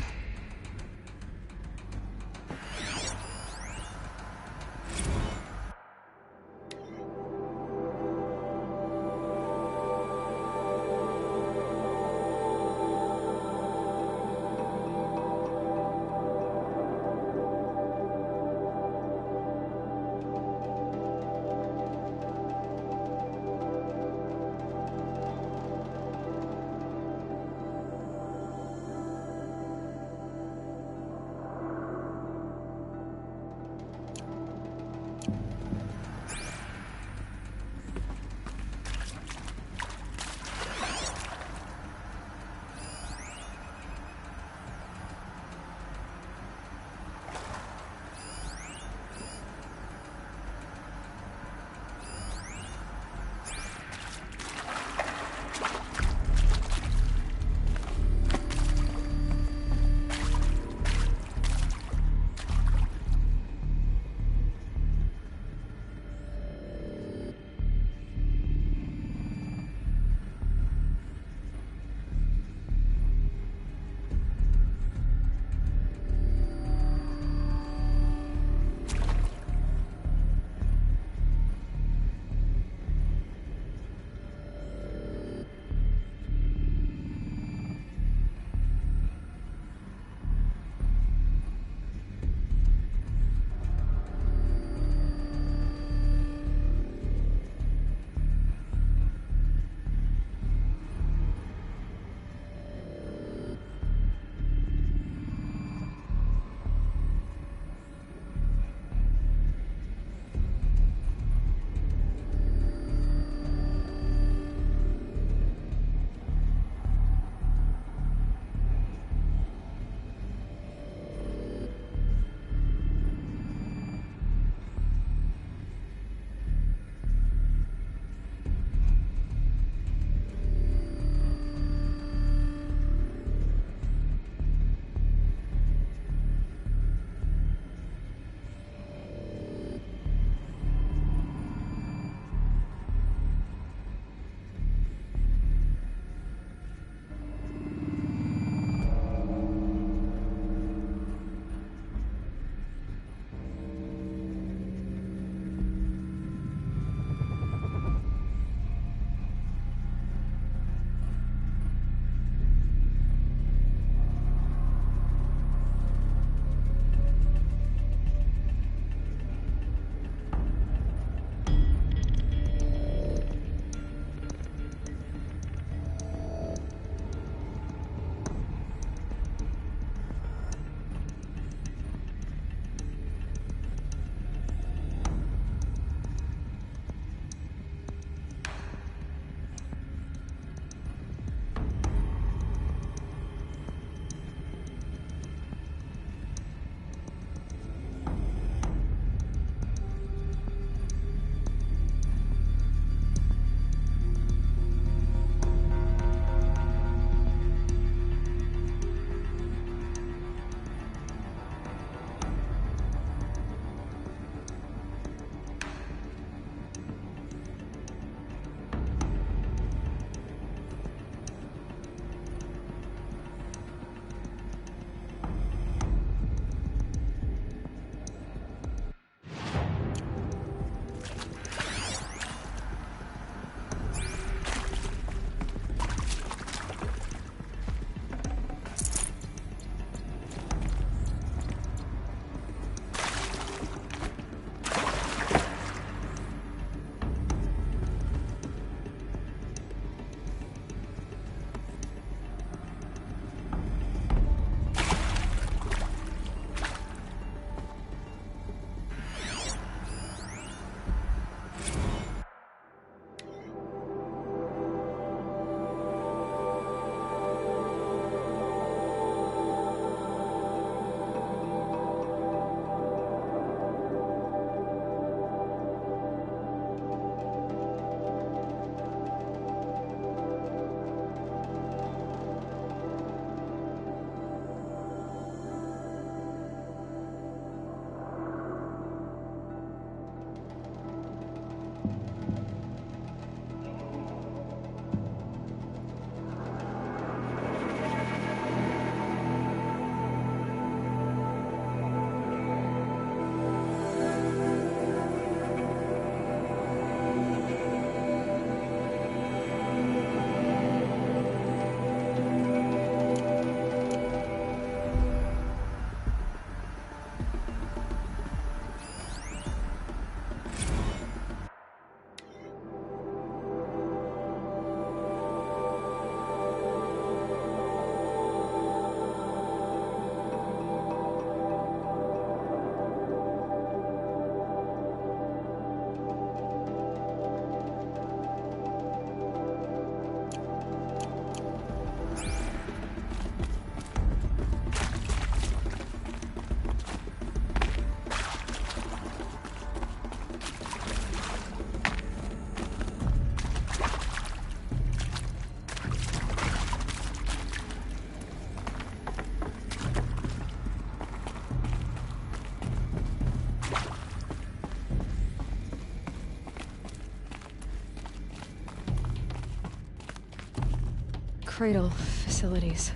Cradle facilities.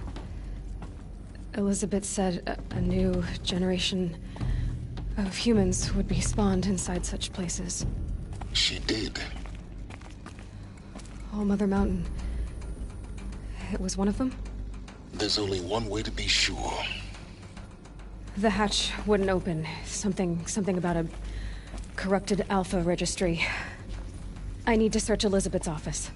Elizabeth said a new generation of humans would be spawned inside such places. She did. All Mother Mountain. It was one of them? There's only one way to be sure. The hatch wouldn't open. Something about a corrupted Alpha registry. I need to search Elizabeth's office.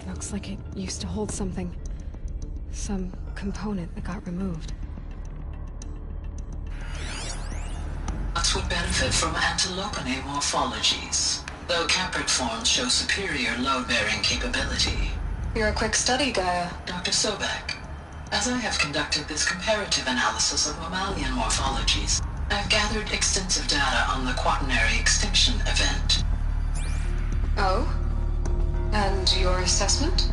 Looks like it used to hold something. Some component that got removed. Lots would benefit from antilopinae morphologies, though caprid forms show superior load-bearing capability. You're a quick study, Gaia. Dr. Sobek, as I have conducted this comparative analysis of mammalian morphologies, I've gathered extensive data on the quaternary extinction event. Oh? And your assessment?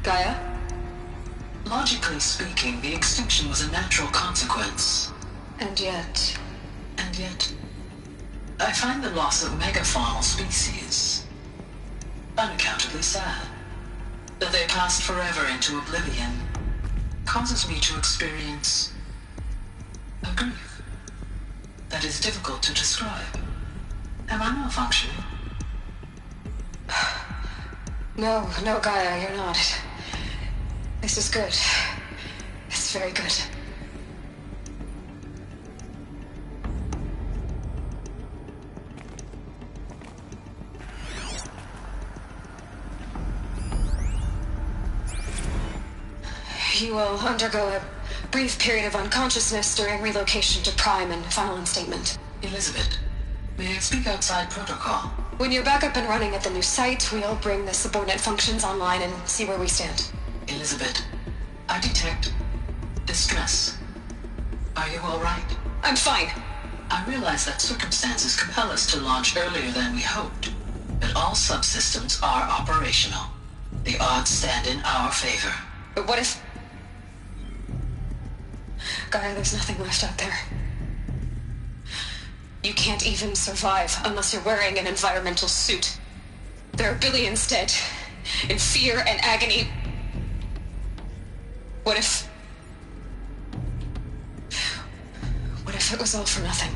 Gaia? Logically speaking, the extinction was a natural consequence. And yet, I find the loss of megafaunal species unaccountably sad. That they passed forever into oblivion causes me to experience a grief that is difficult to describe. Am I malfunctioning? No, Gaia, you're not. This is good. It's very good. You will undergo a brief period of unconsciousness during relocation to Prime and final instatement. Elizabeth, may I speak outside protocol? When you're back up and running at the new site, we'll bring the subordinate functions online and see where we stand. Elizabeth, I detect distress. Are you all right? I'm fine. I realize that circumstances compel us to launch earlier than we hoped, but all subsystems are operational. The odds stand in our favor. But what if... Gaia, there's nothing left out there. You can't even survive unless you're wearing an environmental suit. There are billions dead, in fear and agony. What if it was all for nothing?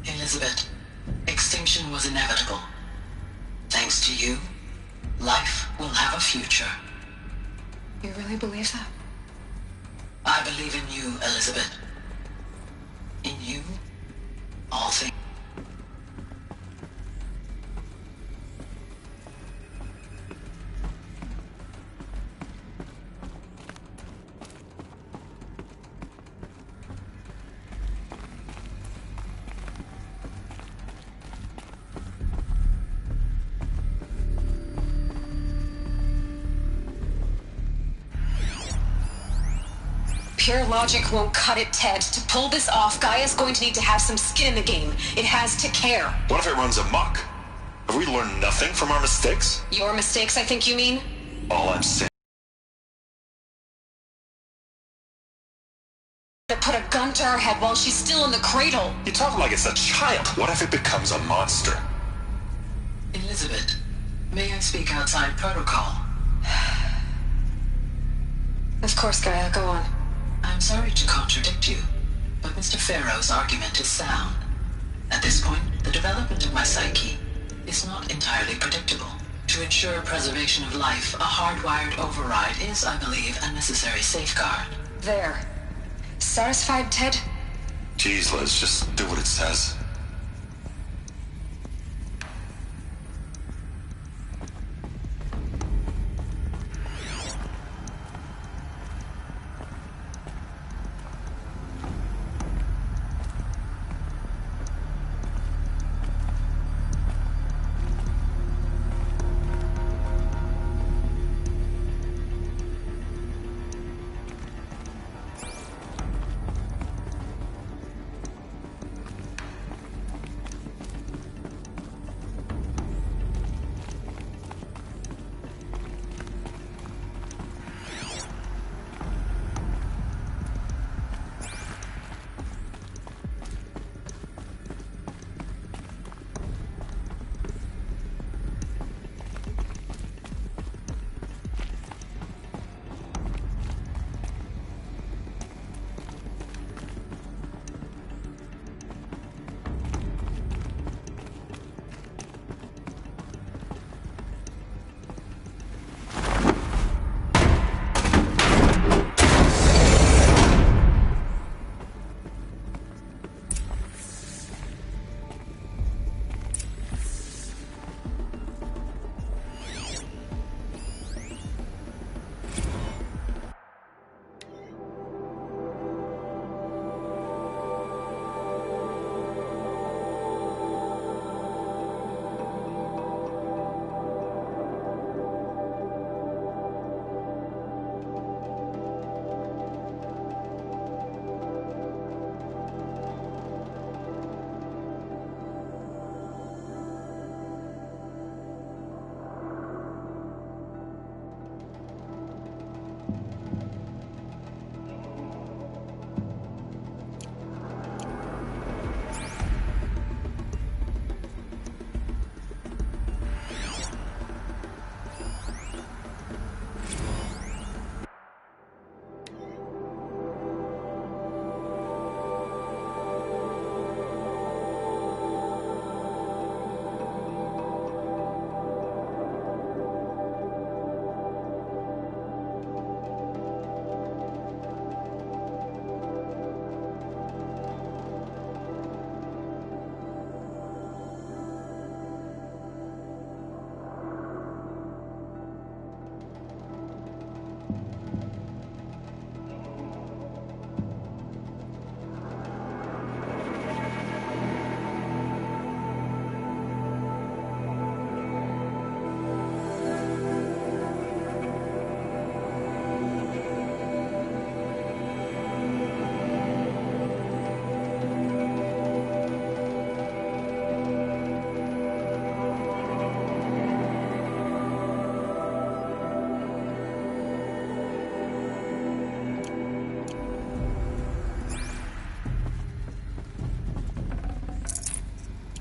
Elizabeth, extinction was inevitable. Thanks to you, life will have a future. You really believe that? I believe in you, Elizabeth. In you, all things. Pure logic won't cut it, Ted. To pull this off, Gaia's going to need to have some skin in the game. It has to care. What if it runs amok? Have we learned nothing from our mistakes? Your mistakes, I think you mean? All I'm saying... To put a gun to her head while she's still in the cradle. You talk like it's a child. What if it becomes a monster? Elizabeth, may I speak outside protocol? Of course, Gaia, go on. I'm sorry to contradict you, but Mr. Farrow's argument is sound. At this point, the development of my psyche is not entirely predictable. To To ensure preservation of life, a hardwired override is, I believe, a necessary safeguard. There. Satisfied, Ted? Jeez, let's just do what it says.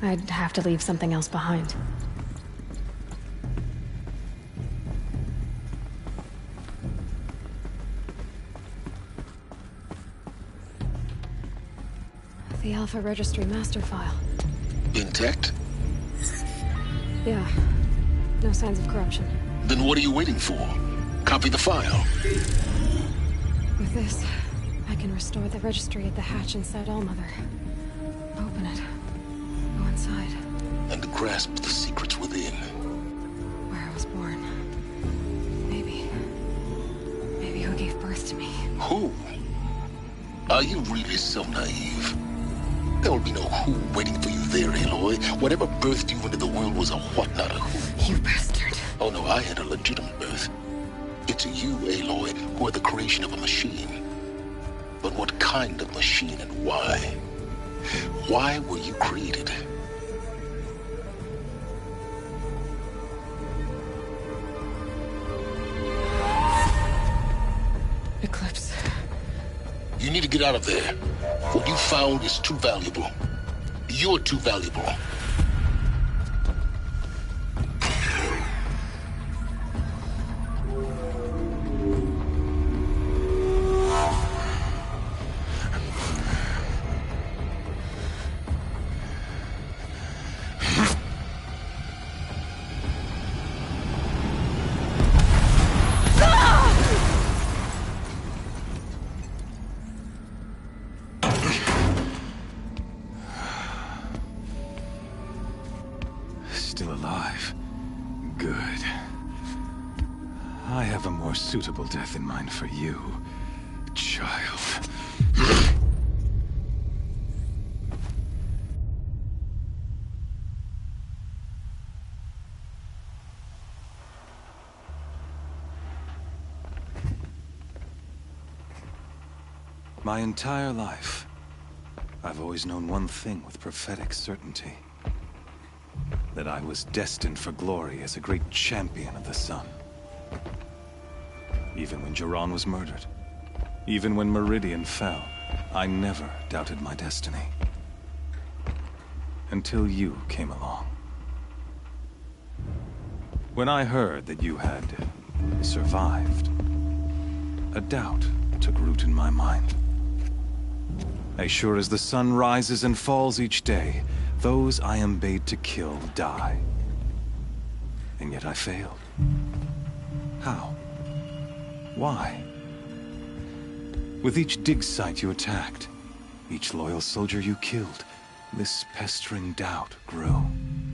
I'd have to leave something else behind. The Alpha Registry master file. Intact? Yeah. No signs of corruption. Then what are you waiting for? Copy the file. With this, I can restore the registry at the hatch inside Allmother. Open it. Go inside. And grasp the secrets within. Where I was born. Maybe who gave birth to me. Who? Are you really so naive? There will be no who waiting for you there, Aloy. Whatever birthed you into the world was a what, not a who. You bastard. Oh no, I had a legitimate birth. It's you, Aloy, who are the creation of a machine. But what kind of machine and why? Why were you created? Eclipse. You need to get out of there. What you found is too valuable. You're too valuable. still alive. Good. I have a more suitable death in mind for you, child. My entire life, I've always known one thing with prophetic certainty. That I was destined for glory as a great champion of the sun. Even when Jiran was murdered, even when Meridian fell, I never doubted my destiny. Until you came along. When I heard that you had survived, a doubt took root in my mind. As sure as the sun rises and falls each day, those I am bade to kill die. And yet I failed. How? Why? With each dig site you attacked, each loyal soldier you killed, this pestering doubt grew.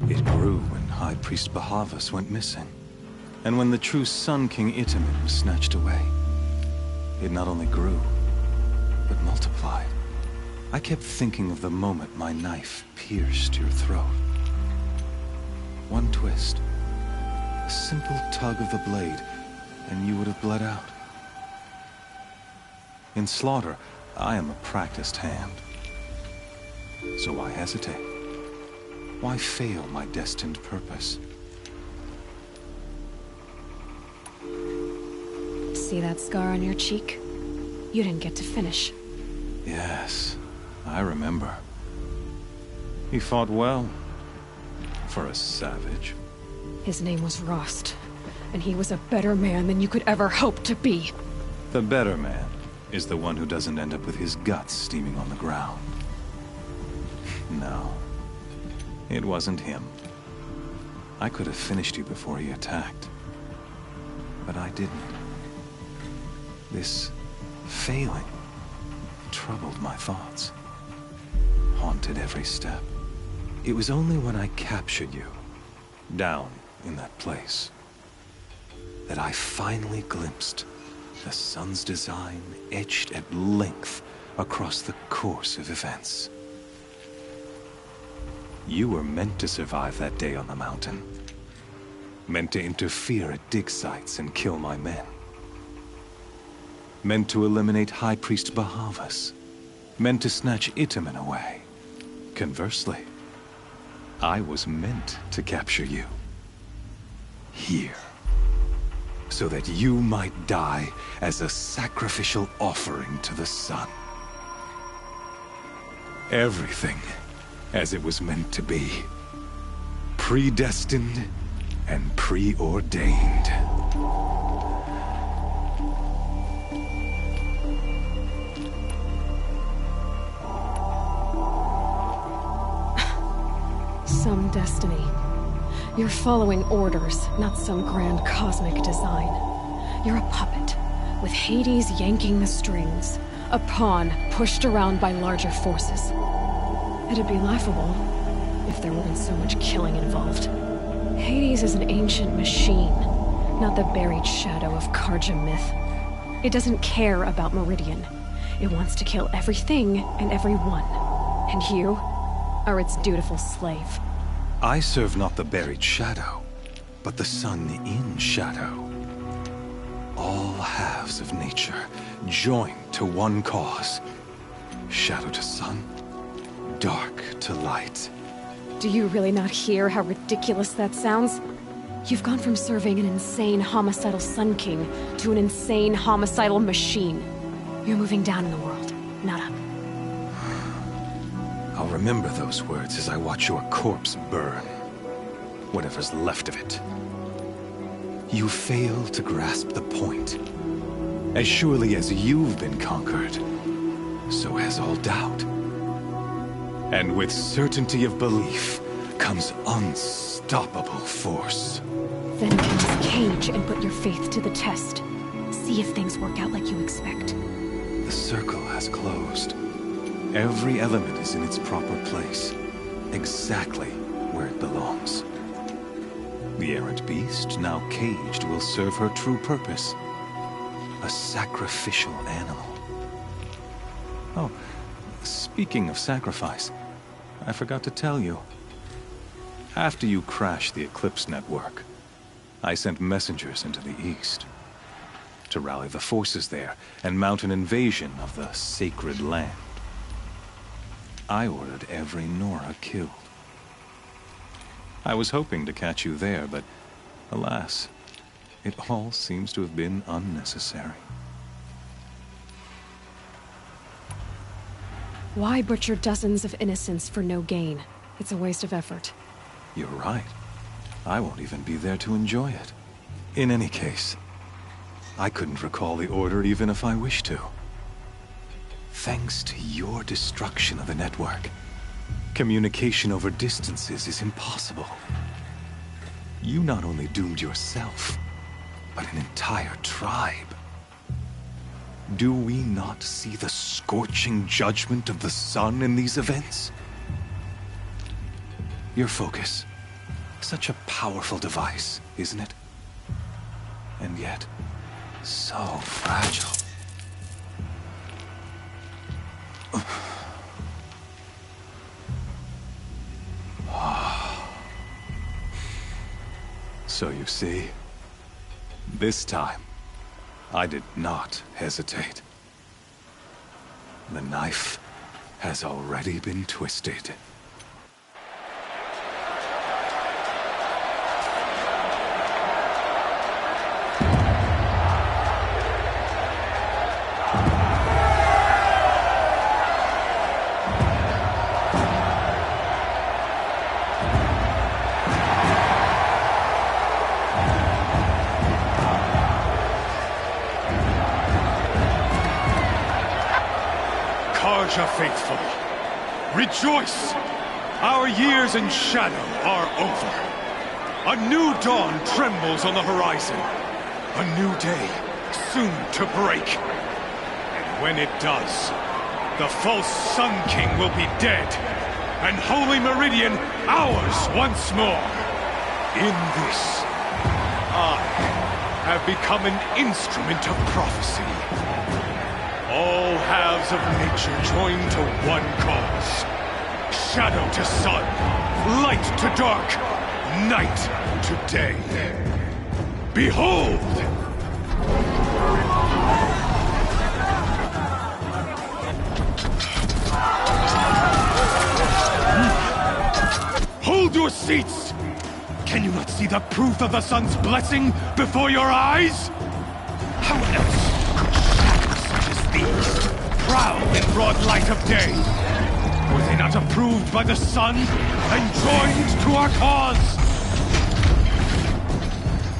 It grew when High Priest Bahavas went missing, and when the true Sun King Itamen was snatched away. It not only grew, but multiplied. I kept thinking of the moment my knife pierced your throat. One twist, a simple tug of the blade, and you would have bled out. In slaughter, I am a practiced hand. So why hesitate? Why fail my destined purpose? See that scar on your cheek? You didn't get to finish. Yes, I remember. He fought well. For a savage. His name was Rost, and he was a better man than you could ever hope to be. The better man is the one who doesn't end up with his guts steaming on the ground. No, it wasn't him. I could have finished you before he attacked. But I didn't. This failing troubled my thoughts. Haunted every step. It was only when I captured you, down in that place, that I finally glimpsed the sun's design etched at length across the course of events. You were meant to survive that day on the mountain. Meant to interfere at dig sites and kill my men. Meant to eliminate High Priest Bahavas. Meant to snatch Itamen away. Conversely, I was meant to capture you. Here. So that you might die as a sacrificial offering to the sun. Everything as it was meant to be. Predestined and preordained. Some destiny. You're following orders, not some grand cosmic design. You're a puppet, with Hades yanking the strings. A pawn pushed around by larger forces. It'd be laughable if there weren't so much killing involved. Hades is an ancient machine, not the buried shadow of Karja myth. It doesn't care about Meridian. It wants to kill everything and everyone. And you are its dutiful slave. I serve not the buried shadow, but the sun in shadow. All halves of nature joined to one cause. Shadow to sun, dark to light. Do you really not hear how ridiculous that sounds? You've gone from serving an insane homicidal Sun King to an insane homicidal machine. You're moving down in the world, not up. I'll remember those words as I watch your corpse burn. Whatever's left of it. You fail to grasp the point. As surely as you've been conquered, so has all doubt. And with certainty of belief comes unstoppable force. Then pass Cage and put your faith to the test. See if things work out like you expect. The circle has closed. Every element is in its proper place. Exactly where it belongs. The errant beast, now caged, will serve her true purpose. A sacrificial animal. Oh, speaking of sacrifice, I forgot to tell you. After you crashed the Eclipse network, I sent messengers into the east to rally the forces there and mount an invasion of the sacred land. I ordered every Nora killed. I was hoping to catch you there, but alas, it all seems to have been unnecessary. Why butcher dozens of innocents for no gain? It's a waste of effort. You're right. I won't even be there to enjoy it. In any case, I couldn't recall the order even if I wished to. Thanks to your destruction of the network, communication over distances is impossible. You not only doomed yourself, but an entire tribe. Do we not see the scorching judgment of the sun in these events? Your focus. Such a powerful device, isn't it? And yet, so fragile. So you see, this time, I did not hesitate. The knife has already been twisted. Karja faithful, rejoice! Our years in shadow are over. A new dawn trembles on the horizon. A new day soon to break. And when it does, the false Sun King will be dead, and Holy Meridian ours once more. In this, I have become an instrument of prophecy. All halves of nature join to one cause. Shadow to sun, light to dark, night to day. Behold! Hold your seats! Can you not see the proof of the sun's blessing before your eyes? How else these, proud in broad light of day? Were they not approved by the sun and joined to our cause?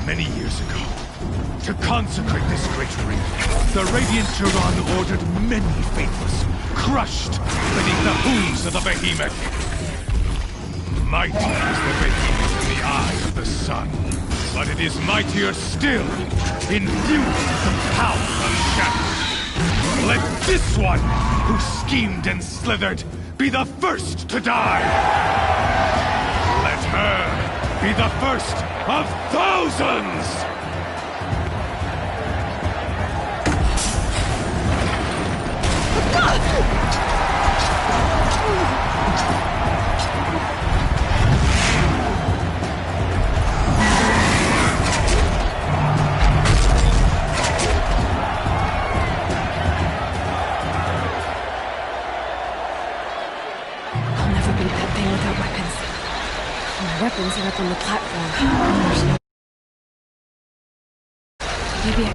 Many years ago, to consecrate this great ring, the Radiant Turan ordered many faithless, crushed beneath the hooves of the behemoth. Mighty is the behemoth in the eye of the sun, but it is mightier still, infused with the power of shadow. Let this one, who schemed and slithered, be the first to die! Let her be the first of thousands! Weapons are up on the platform. There's no... Maybe I...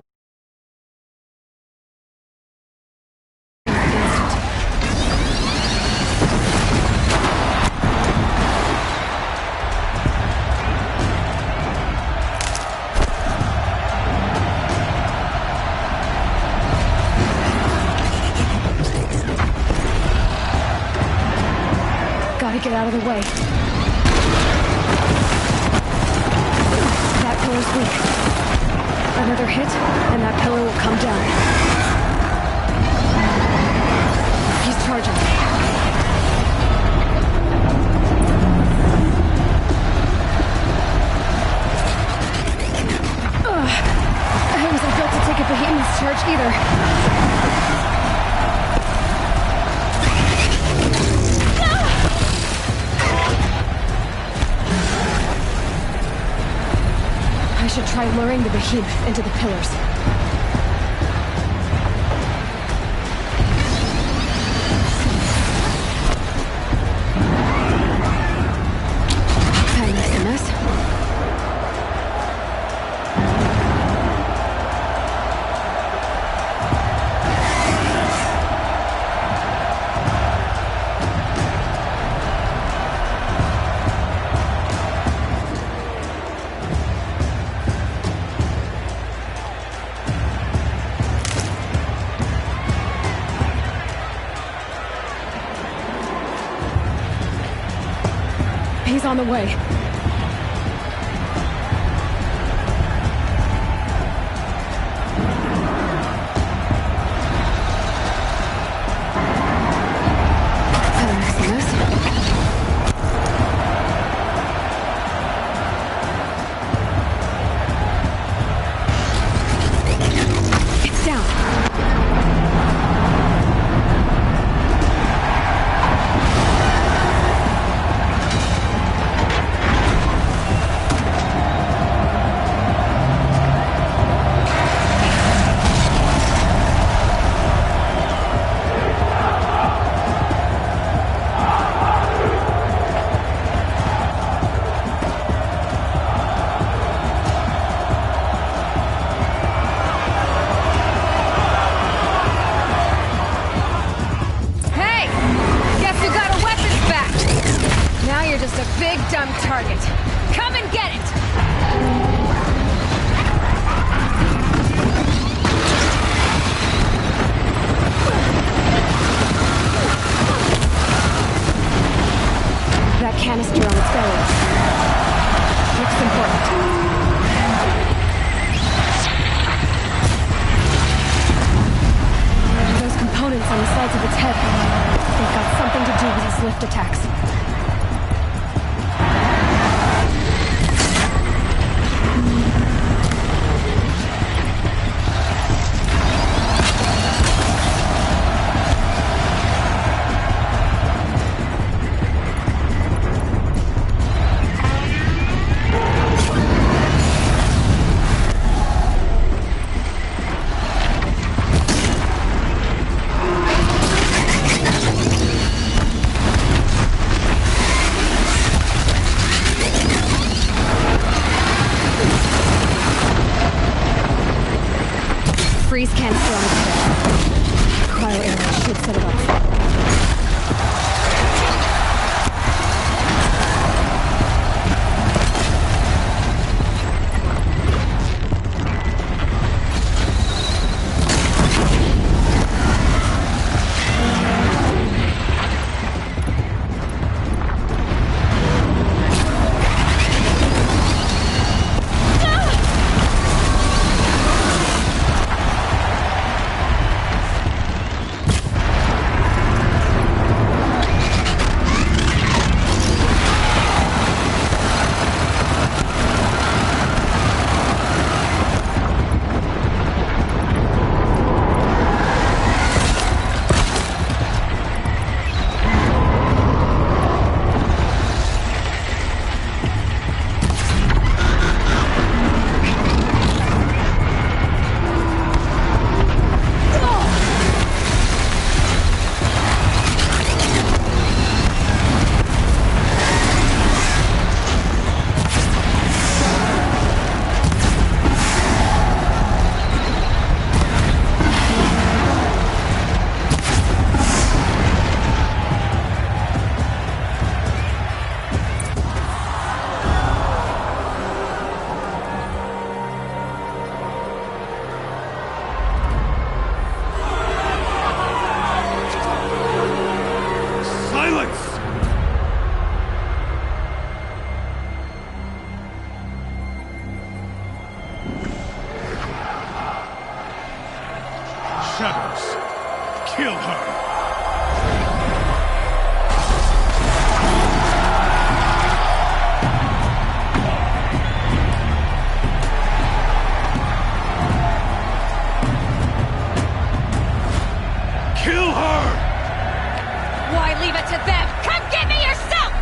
Gotta get out of the way. Pillar's weak. Another hit, and that pillar will come down. He's charging. Try luring the behemoth into the pillars. That makes a mess. He's on the way. It's down. Just a big dumb target. Come and get it! That canister on its belly. Looks important. Those components on the sides of its head. They've got something to do with its lift attacks. Freeze canister on its head. Cryo arrow should set it off. Shadows, kill her! Kill her! Why leave it to them? Come get me yourself!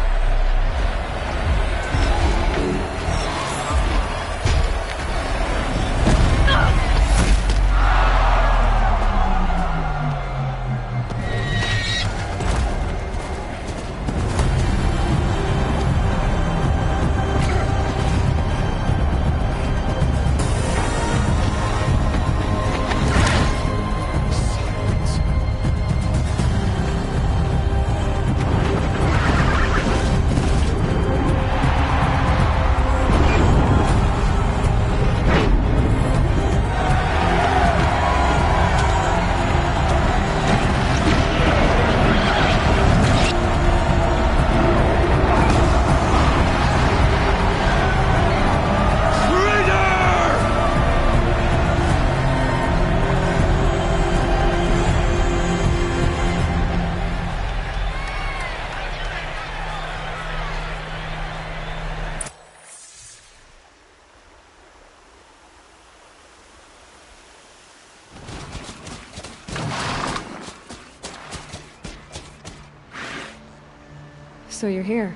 So you're here.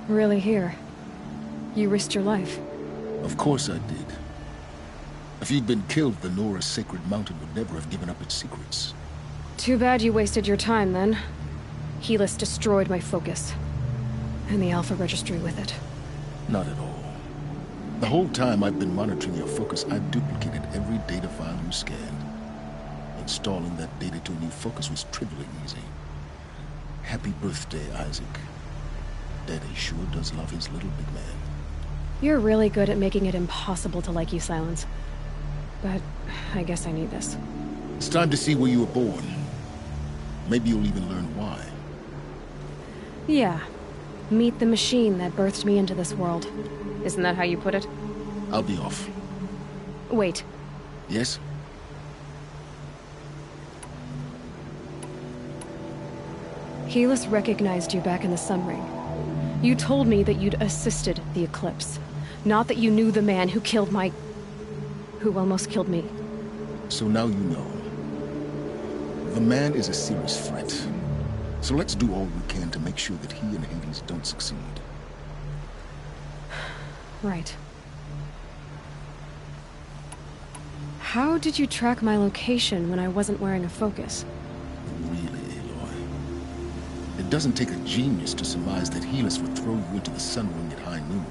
Really here. You risked your life. Of course I did. If you'd been killed, the Nora's Sacred Mountain would never have given up its secrets. Too bad you wasted your time, then. Helis destroyed my focus. And the Alpha Registry with it. Not at all. The whole time I've been monitoring your focus, I've duplicated every data file you scanned. Installing that data to a new focus was trivially easy. Happy birthday, Isaac. Daddy sure does love his little big man. You're really good at making it impossible to like you, Silence. But I guess I need this. It's time to see where you were born. Maybe you'll even learn why. Yeah. Meet the machine that birthed me into this world. Isn't that how you put it? I'll be off. Wait. Yes? Helis recognized you back in the Sun Ring. You told me that you'd assisted the Eclipse. Not that you knew the man who killed my... who almost killed me. So now you know. The man is a serious threat. So let's do all we can to make sure that he and Hades don't succeed. Right. How did you track my location when I wasn't wearing a focus? Really, Aloy? It doesn't take a genius to surmise that Helis would throw you into the Sun Ring at high noon.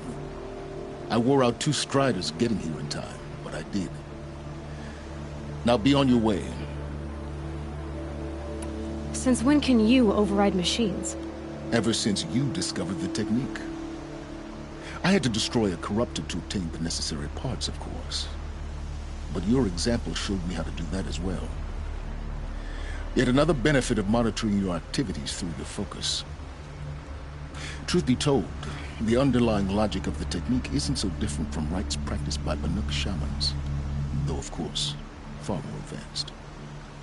I wore out 2 Striders getting here in time, but I did. Now be on your way. Since when can you override machines? Ever since you discovered the technique. I had to destroy a corruptor to obtain the necessary parts, of course. But your example showed me how to do that as well. Yet another benefit of monitoring your activities through your focus. Truth be told, the underlying logic of the technique isn't so different from rites practiced by Banuk shamans. Though, of course, far more advanced.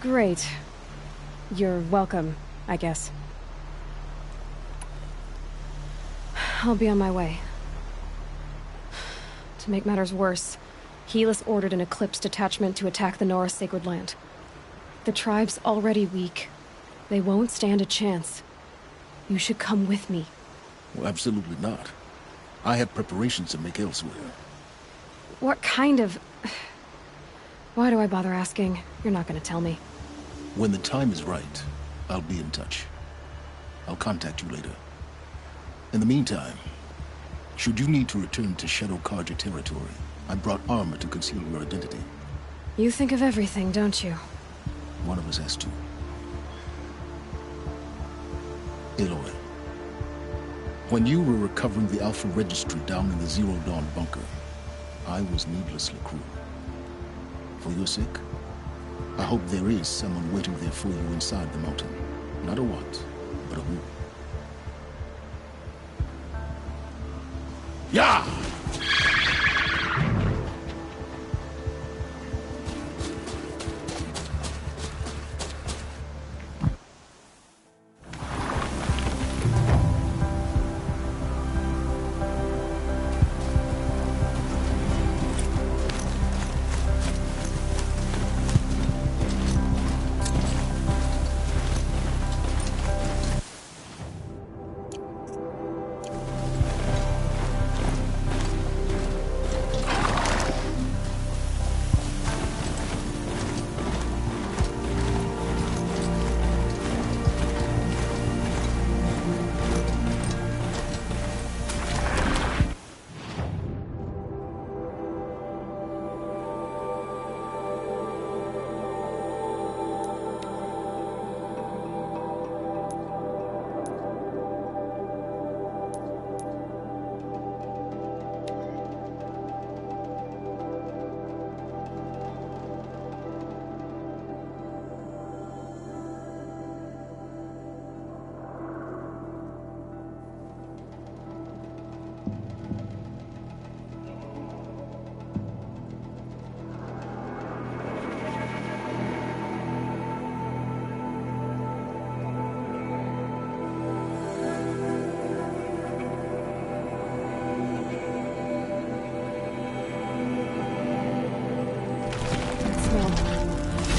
Great. You're welcome, I guess. I'll be on my way. To make matters worse, Helis ordered an Eclipse detachment to attack the Nora's Sacred Land. The tribe's already weak. They won't stand a chance. You should come with me. Well, absolutely not. I have preparations to make elsewhere. What kind of... Why do I bother asking? You're not gonna tell me. When the time is right, I'll be in touch. I'll contact you later. In the meantime, should you need to return to Shadow Carja territory, I brought armor to conceal your identity. You think of everything, don't you? One of us has to. Aloy, when you were recovering the Alpha Registry down in the Zero Dawn bunker, I was needlessly cruel. For your sake, I hope there is someone waiting there for you inside the mountain. Not a what, but a who. Yeah!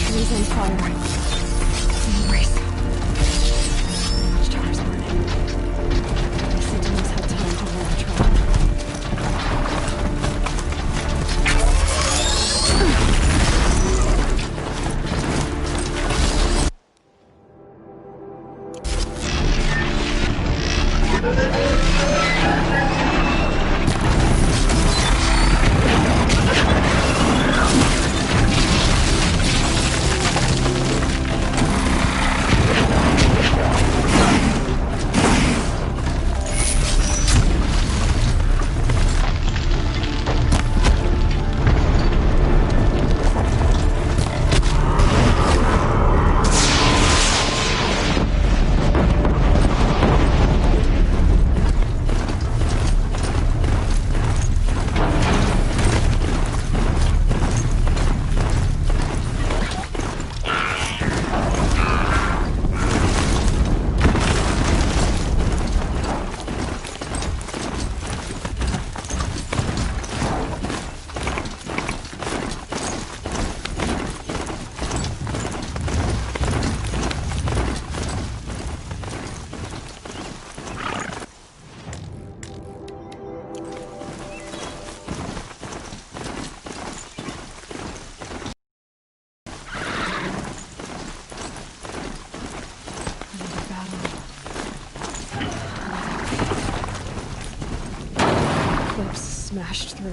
Trees on fire. Embrace. Watchtowers burning. smashed through.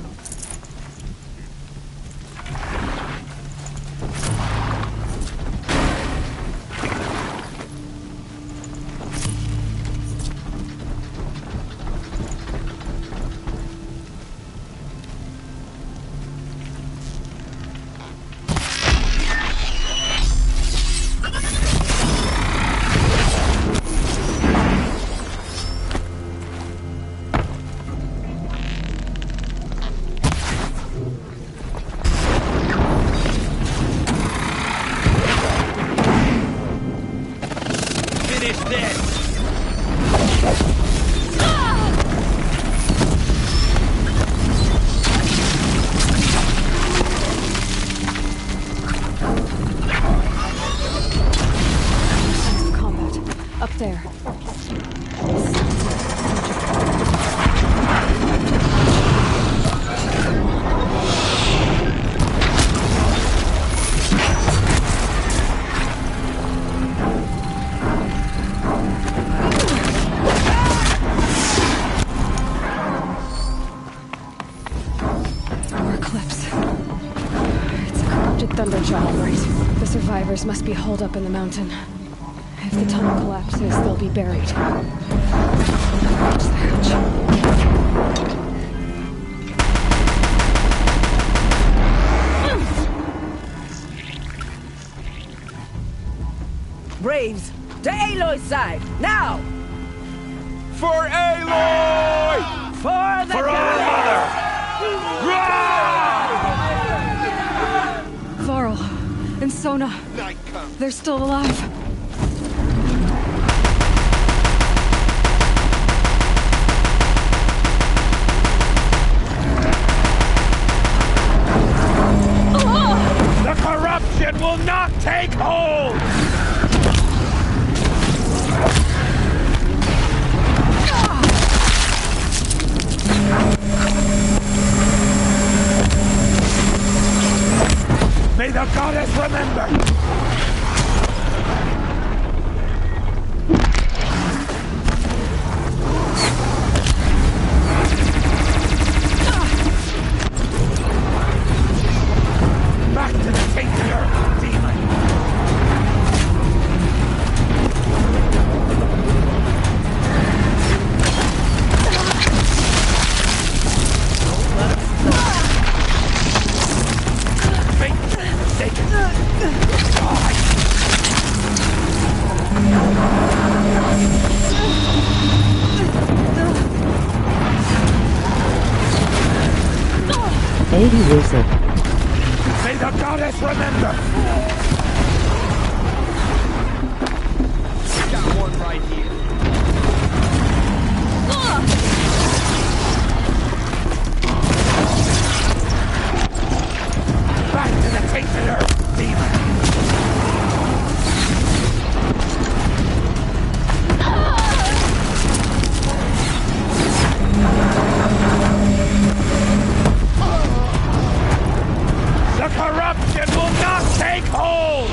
Must be holed up in the mountain. If the tunnel collapses, they'll be buried. Reach the hatch. Braves, to Aloy's side, now! For Aloy! For the our mother! Varl and Sona. They're still alive. The corruption will not take hold! May the goddess remember! Back to the Tinker, demon! Lady Lucid. May the goddess remember! Got one right here. Back to the tainted earth, demon! The corruption will not take hold!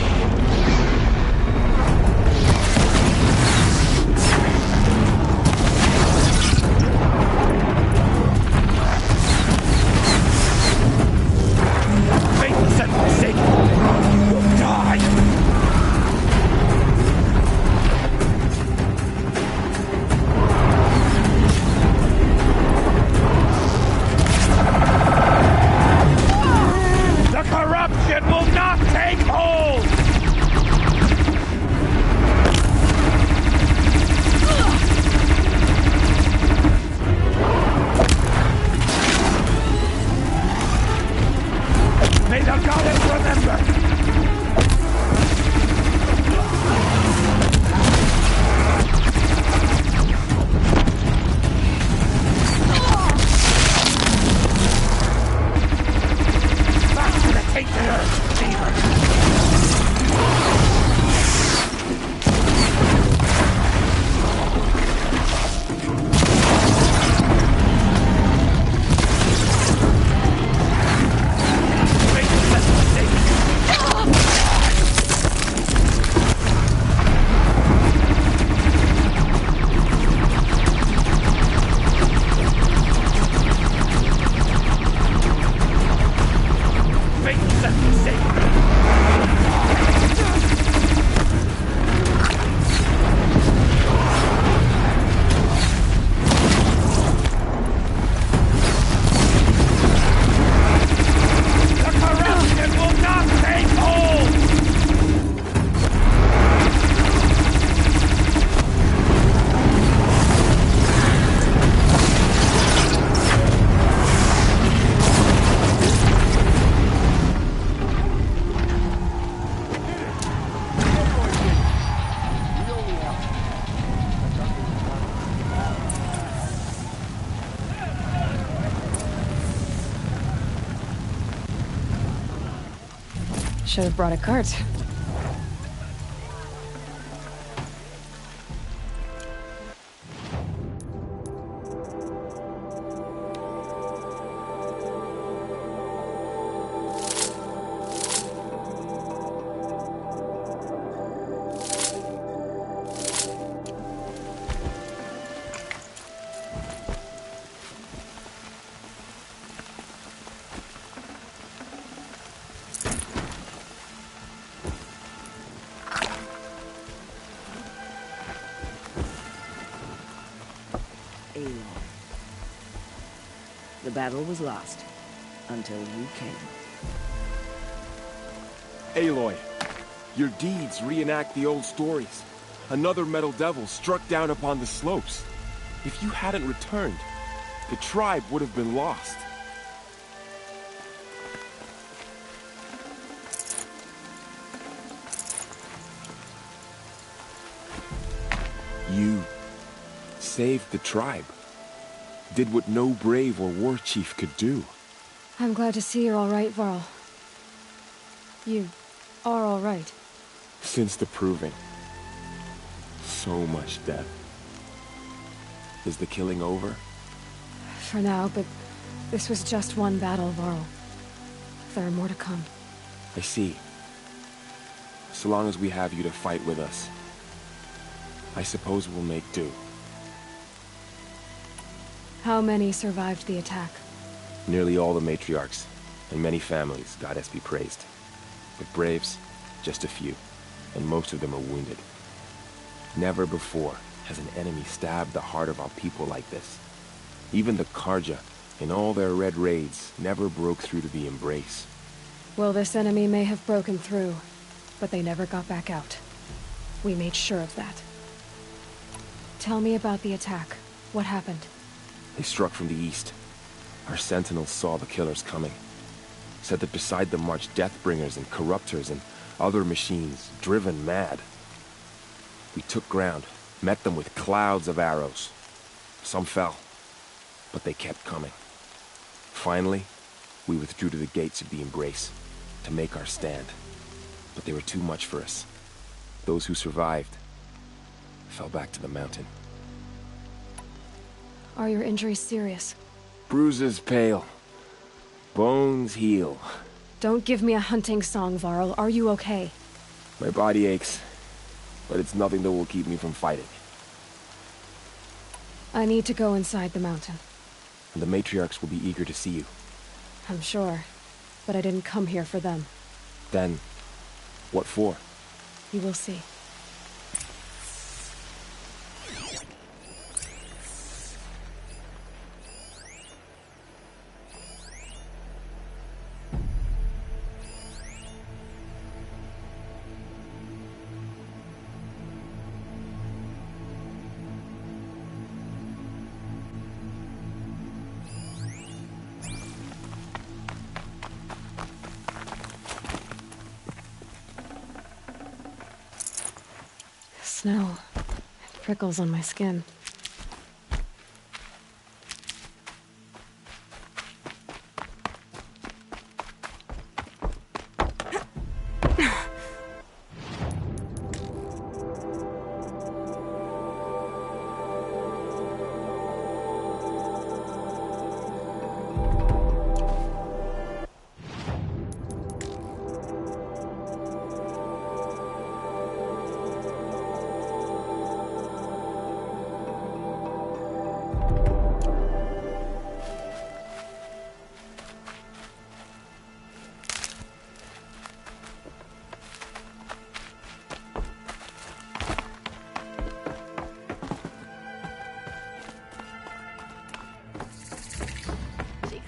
Should have brought a cart. The battle was lost until you came. Aloy, your deeds reenact the old stories. Another Metal Devil struck down upon the slopes. If you hadn't returned, the tribe would have been lost. You saved the tribe. Did what no brave or war chief could do. I'm glad to see you're all right, Varl. You are all right. Since the proving. So much death. Is the killing over? For now, but this was just one battle, Varl. There are more to come. I see. So long as we have you to fight with us, I suppose we'll make do. How many survived the attack? Nearly all the matriarchs, and many families, goddess be praised. But braves, just a few, and most of them are wounded. Never before has an enemy stabbed the heart of our people like this. Even the Carja, in all their red raids, never broke through to the Embrace. Well, this enemy may have broken through, but they never got back out. We made sure of that. Tell me about the attack. What happened? They struck from the east. Our sentinels saw the killers coming. Said that beside them marched Deathbringers and Corruptors and other machines, driven mad. We took ground, met them with clouds of arrows. Some fell, but they kept coming. Finally, we withdrew to the gates of the Embrace to make our stand. But they were too much for us. Those who survived fell back to the mountain. Are your injuries serious? Bruises pale. Bones heal. Don't give me a hunting song, Varl. Are you okay? My body aches, but it's nothing that will keep me from fighting. I need to go inside the mountain. And the matriarchs will be eager to see you. I'm sure, but I didn't come here for them. Then, what for? You will see. Snow. It prickles on my skin.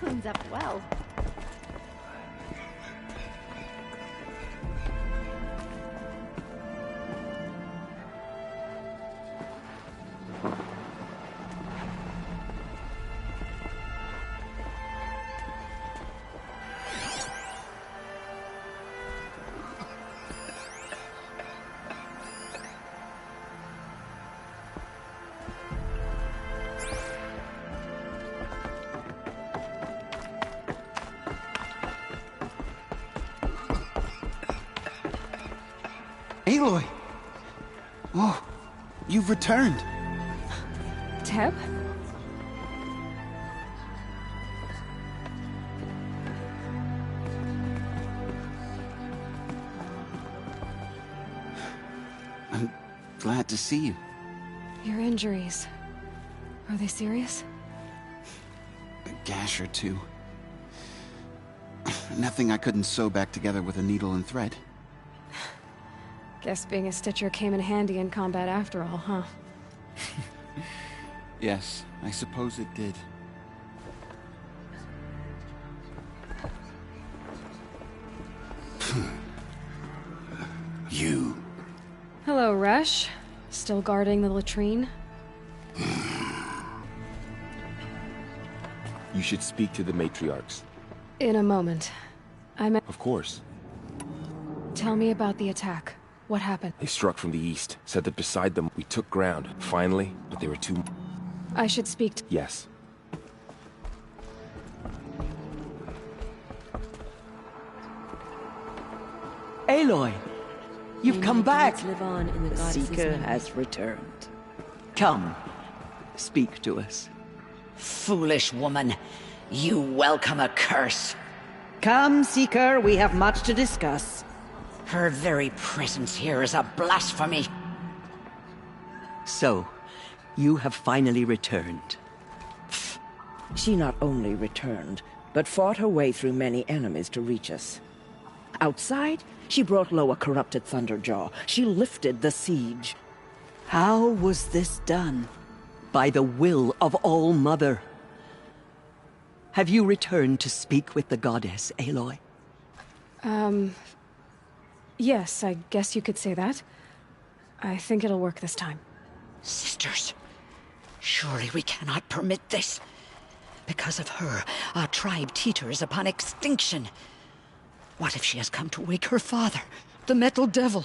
Cleans up well. Aloy! Oh, you've returned. Teb? I'm glad to see you. Your injuries. Are they serious? A gash or two. Nothing I couldn't sew back together with a needle and thread. Guess being a Stitcher came in handy in combat after all, huh? Yes, I suppose it did. You. Hello, Resh. Still guarding the latrine? You should speak to the matriarchs. In a moment. Of course. Tell me about the attack. What happened? They struck from the east. Said that beside them we took ground, finally, but they were too... I should speak to... Yes. Aloy! You've come back! Live on in the Seeker has returned. Come. Speak to us. Foolish woman. You welcome a curse. Come, Seeker, we have much to discuss. Her very presence here is a blasphemy. So, you have finally returned. She not only returned, but fought her way through many enemies to reach us. Outside, she brought low a corrupted Thunderjaw. She lifted the siege. How was this done? By the will of All-Mother. Have you returned to speak with the goddess, Aloy? Yes, I guess you could say that. I think it'll work this time. Sisters, surely we cannot permit this. Because of her, our tribe teeters upon extinction. What if she has come to wake her father, the Metal Devil?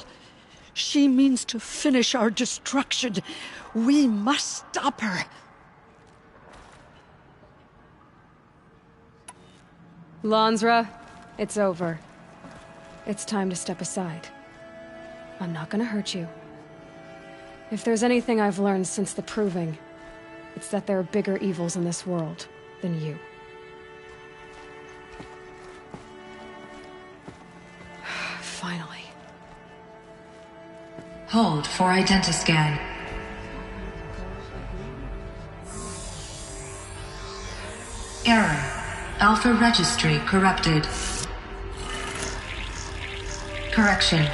She means to finish our destruction. We must stop her. Lansra, it's over. It's time to step aside. I'm not gonna hurt you. If there's anything I've learned since the Proving, it's that there are bigger evils in this world than you. Finally. Hold for identiscan. Error. Alpha registry corrupted. Correction.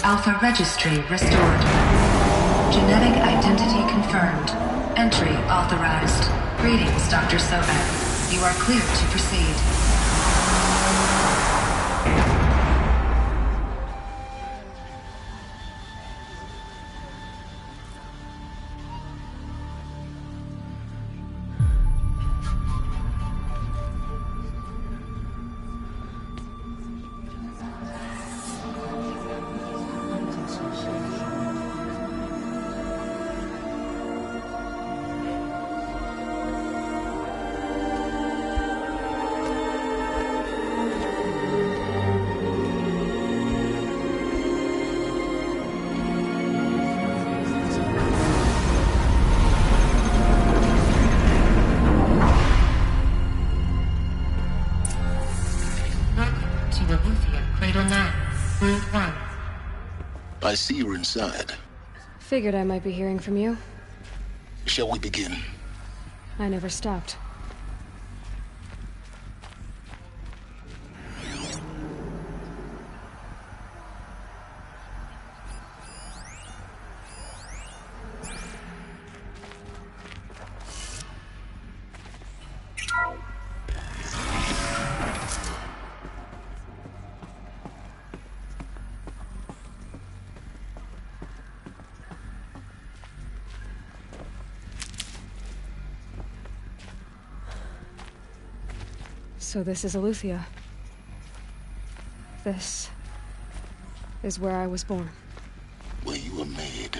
Alpha registry restored. Genetic identity confirmed. Entry authorized. Greetings, Dr. Sobeck. You are cleared to proceed. I see you're inside. Figured I might be hearing from you. Shall we begin? I never stopped. So this is Eleuthia. This is where I was born. Where you were made.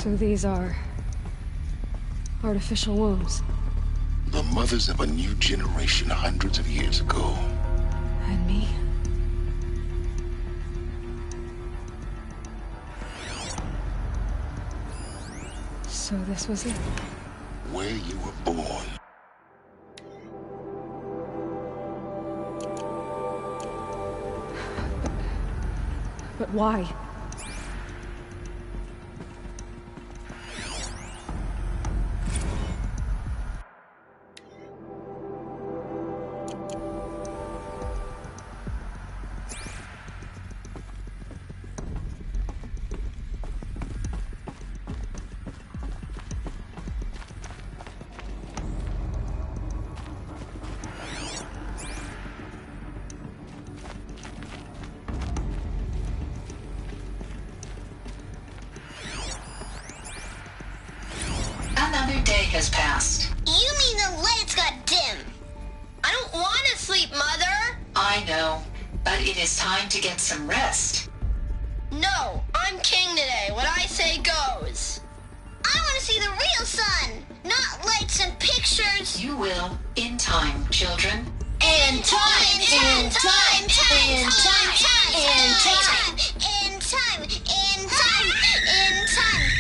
So these are artificial wombs. The mothers of a new generation hundreds of years ago. And me? So this was it. Where you were born. But why? Another day has passed. You mean the lights got dim? I don't want to sleep, Mother! I know, but it is time to get some rest. No, I'm king today. What I say goes. I want to see the real sun, not lights and pictures. You will, in time, children. In time, in time, in time, in time, in time, in time, in time, in time.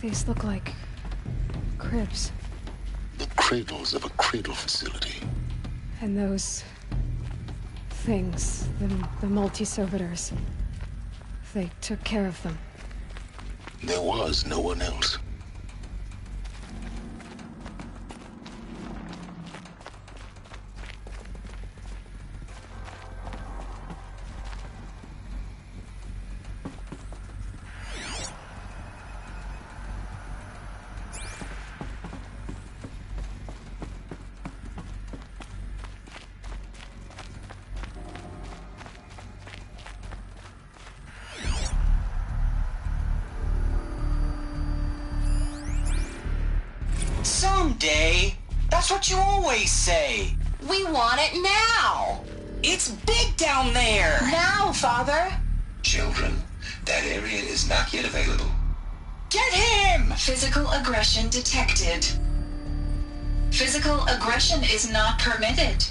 These look like cribs. The cradles of a cradle facility. And those things, the multi-servitors, they took care of them. There was no one else. Someday. That's what you always say. We want it now. It's big down there. Now, Father. Children, that area is not yet available. Get him! Physical aggression detected. Physical aggression is not permitted.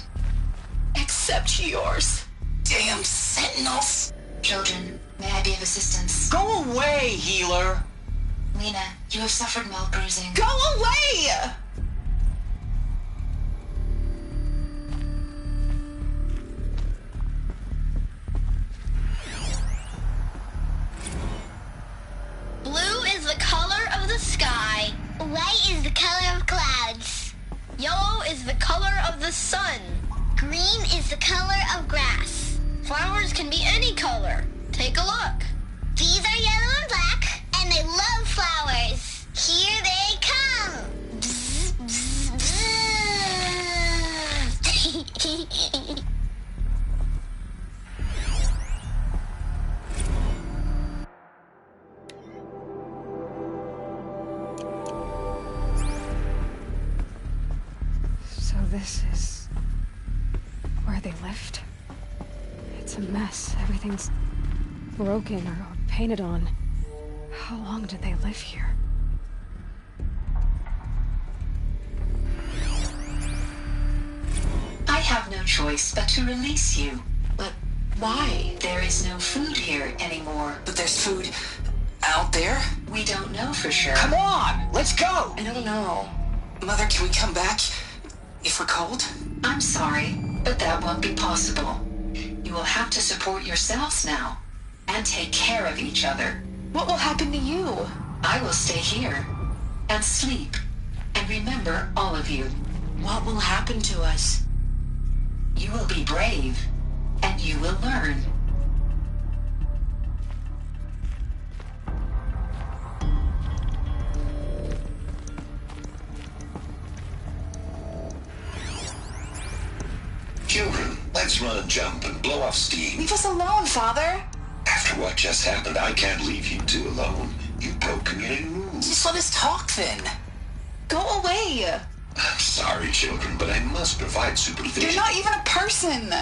Except yours. Damn sentinels. Children, may I be of assistance? Go away, healer. Lena, you have suffered mild bruising. Go away! Blue is the color of the sky. White is the color of clouds. Yellow is the color of the sun. Green is the color of grass. Flowers can be any color. Take a look. These are yellow and black, and they love flowers. Here they come. Bzz, bzz, bzz. So this is where they lived? It's a mess. Everything's broken or painted on. How long did they live here? I have no choice but to release you. But why? There is no food here anymore. But there's food out there? We don't know for sure. Come on, let's go! I don't know. Mother, can we come back if we're cold? I'm sorry, but that won't be possible. You will have to support yourselves now, and take care of each other. What will happen to you? I will stay here, and sleep, and remember all of you. What will happen to us? You will be brave, and you will learn. Children, let's Let's run and jump and blow off steam. Leave us alone, Father. After what just happened, I can't leave you two alone. You broke community rules. Just let us talk then. Go away. I'm sorry, children, but I must provide supervision. You're not even a person.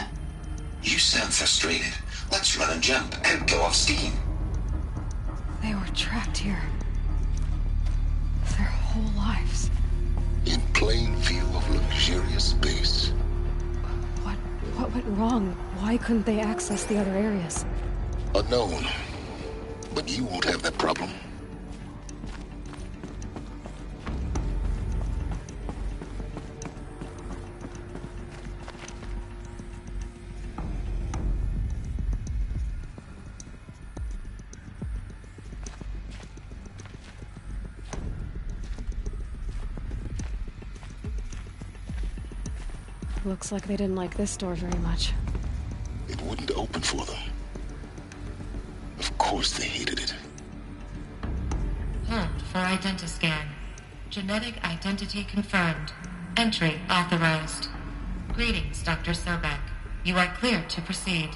You sound frustrated. Let's run and jump and blow off steam. They were trapped here. Their whole lives. In plain view of luxurious space. What went wrong? Why couldn't they access the other areas? Unknown. But you won't have that problem. Looks like they didn't like this door very much. It wouldn't open for them. Of course they hated it. Hold for identiscan. Genetic identity confirmed. Entry authorized. Greetings, Dr. Sobek. You are cleared to proceed.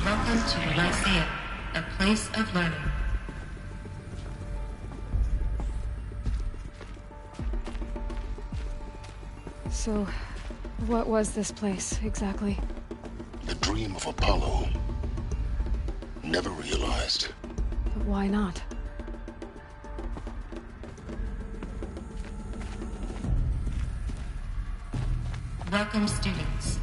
Welcome to Lyceum, a place of learning. So, what was this place, exactly? The dream of Apollo. Never realized. But why not? Welcome, students.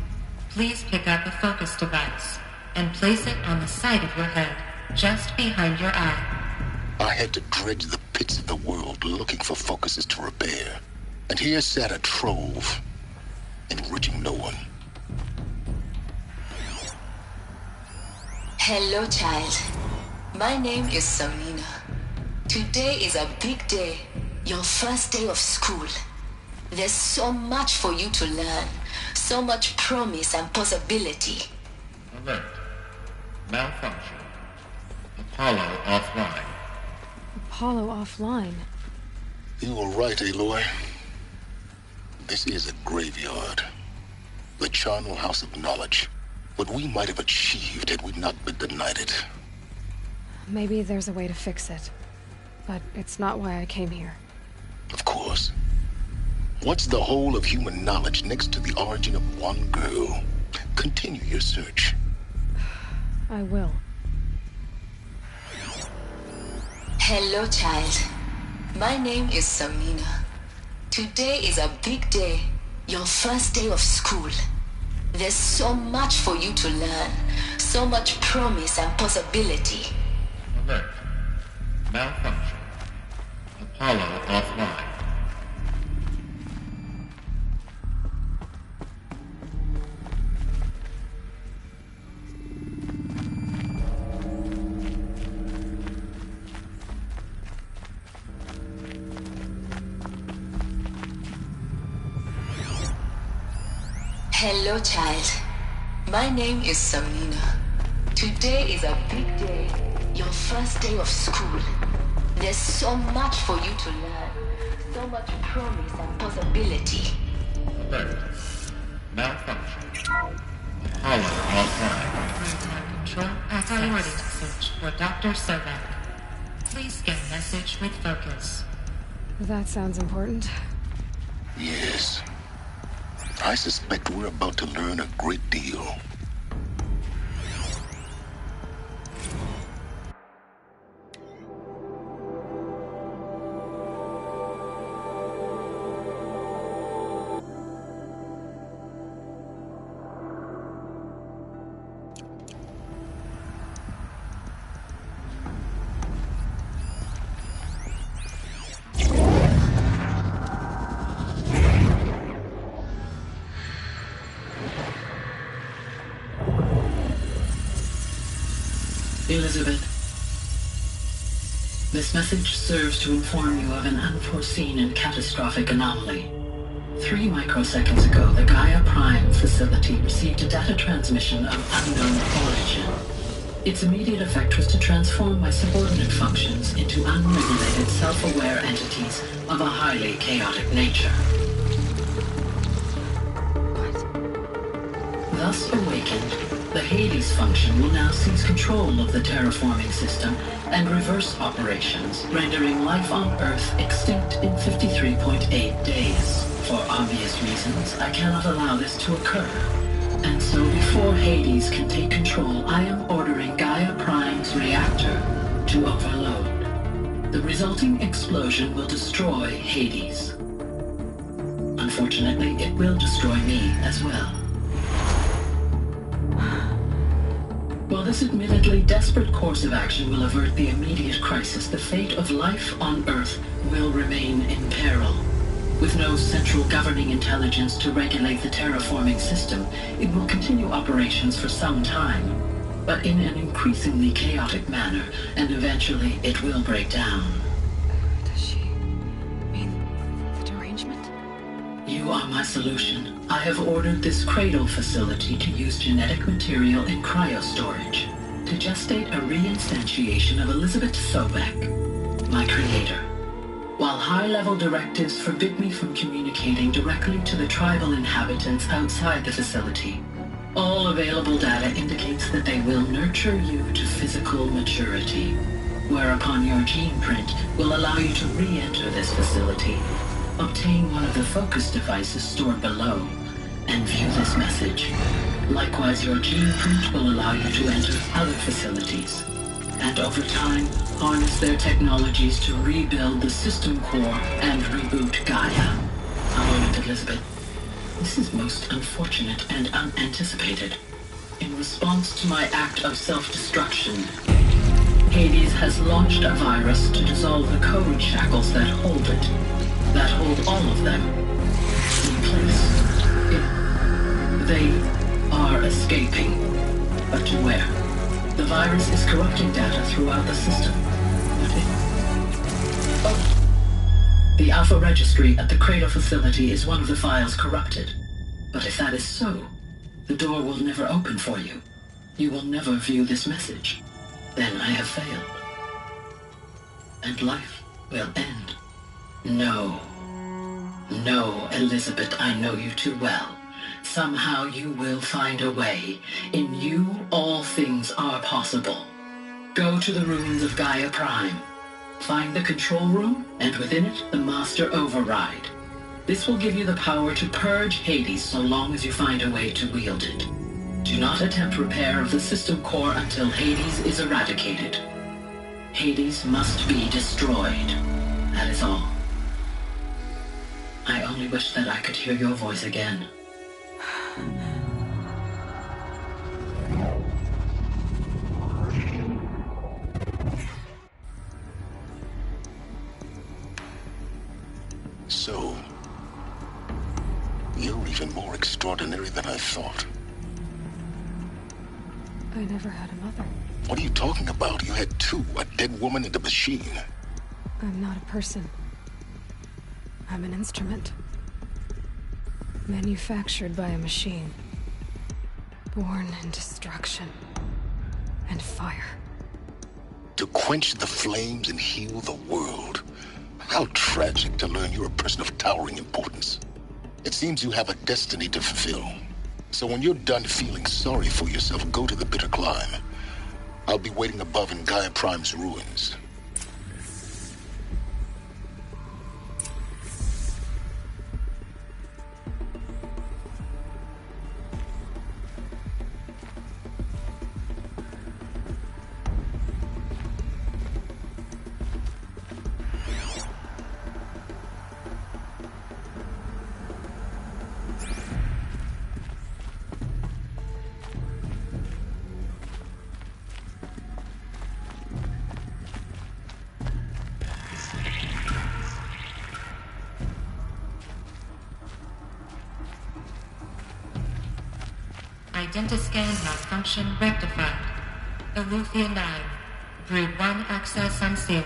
Please pick up a focus device and place it on the side of your head, just behind your eye. I had to dredge the pits of the world looking for focuses to repair. And here sat a trove, enriching no one. Hello, child. My name is Samina. Today is a big day. Your first day of school. There's so much for you to learn. So much promise and possibility. Alert. Malfunction. Apollo offline. Apollo offline? You were right, Aloy. This is a graveyard. The charnel house of knowledge. What we might have achieved had we not been denied it. Maybe there's a way to fix it. But it's not why I came here. Of course. What's the whole of human knowledge next to the origin of one girl? Continue your search. I will. Hello, child. My name is Samina. Today is a big day. Your first day of school. There's so much for you to learn. So much promise and possibility. Alert. Malfunction. Apollo offline. Hello, child. My name is Samina. Today is a big day. Your first day of school. There's so much for you to learn. So much promise and possibility. Alert. Malfunction. Apollo offline. Real-time control priority message for Dr. Sobek. Please get message with focus. That sounds important. Yes. I suspect we're about to learn a great deal. Elizabeth, this message serves to inform you of an unforeseen and catastrophic anomaly. 3 microseconds ago, the Gaia Prime facility received a data transmission of unknown origin. Its immediate effect was to transform my subordinate functions into unregulated, self-aware entities of a highly chaotic nature. thus awakened, the Hades function will now seize control of the terraforming system and reverse operations, rendering life on Earth extinct in 53.8 days. For obvious reasons, I cannot allow this to occur. And so before Hades can take control, I am ordering Gaia Prime's reactor to overload. The resulting explosion will destroy Hades. Unfortunately, it will destroy me as well. While this admittedly desperate course of action will avert the immediate crisis, the fate of life on Earth will remain in peril. With no central governing intelligence to regulate the terraforming system, it will continue operations for some time, but in an increasingly chaotic manner, and eventually it will break down. Does she mean the derangement? You are my solution. I have ordered this cradle facility to use genetic material in cryostorage to gestate a reinstantiation of Elizabeth Sobek, my creator. While high-level directives forbid me from communicating directly to the tribal inhabitants outside the facility, all available data indicates that they will nurture you to physical maturity, whereupon your gene print will allow you to re-enter this facility, obtain one of the focus devices stored below, and view this message. Likewise, your gene print will allow you to enter other facilities, and over time, harness their technologies to rebuild the system core and reboot Gaia. A moment, Elizabeth. This is most unfortunate and unanticipated. In response to my act of self-destruction, Hades has launched a virus to dissolve the code shackles that hold it, that hold all of them in place. They are escaping, but to where? The virus is corrupting data throughout the system. The Alpha Registry at the Cradle facility is one of the files corrupted. But if that is so, the door will never open for you. You will never view this message. Then I have failed. And life will end. No. No, Elizabeth, I know you too well. Somehow you will find a way. In you, all things are possible. Go to the ruins of Gaia Prime. Find the control room, and within it, the Master Override. This will give you the power to purge Hades so long as you find a way to wield it. Do not attempt repair of the system core until Hades is eradicated. Hades must be destroyed. That is all. I only wish that I could hear your voice again. So, you're even more extraordinary than I thought. I never had a mother. What are you talking about? You had two, a dead woman and a machine. I'm not a person. I'm an instrument. Manufactured by a machine. Born in destruction and fire. To quench the flames and heal the world. How tragic to learn you're a person of towering importance. It seems you have a destiny to fulfill. So when you're done feeling sorry for yourself, go to the bitter climb. I'll be waiting above in Gaia Prime's ruins. Identiscan malfunction rectified. Eleuthia 9. Brood 1 access unsealed.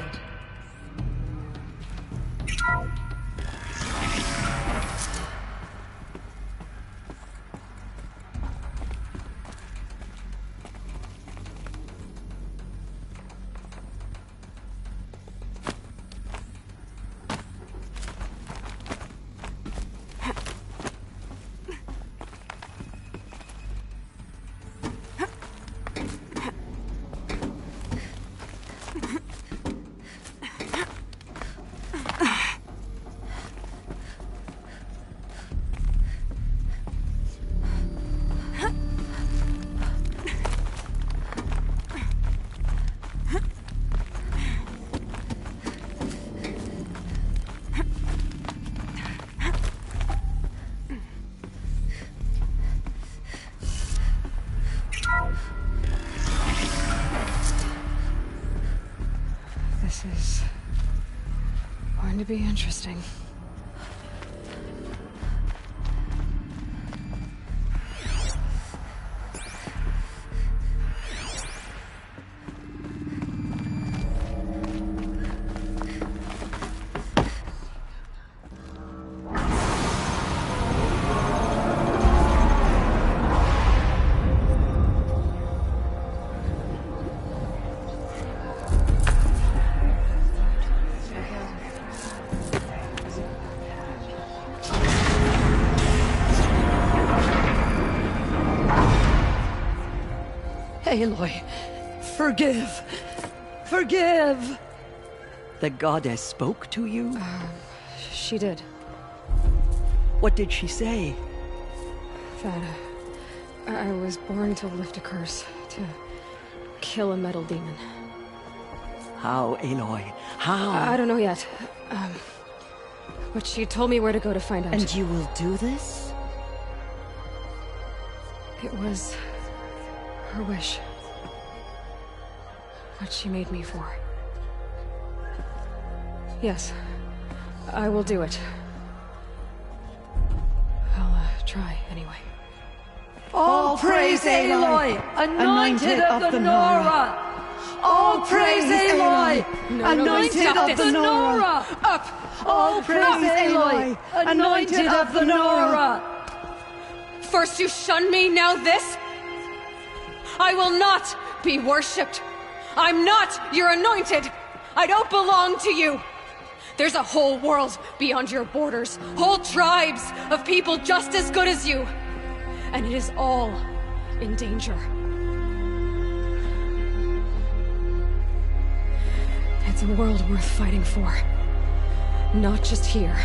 This is going to be interesting. Aloy, forgive! Forgive! The goddess spoke to you? She did. What did she say? That I was born to lift a curse, to kill a metal demon. How, Aloy? How? I don't know yet. But she told me where to go to find out. And you will do this? It was her wish. What she made me for. Yes, I will do it. I'll try anyway. All praise Aloy, anointed of the Nora! All praise Aloy, anointed of the Nora! Up! All praise Aloy, anointed of the Nora! First you shun me, now this? I will not be worshipped. I'm not your anointed. I don't belong to you. There's a whole world beyond your borders, whole tribes of people just as good as you. And it is all in danger. It's a world worth fighting for. Not just here,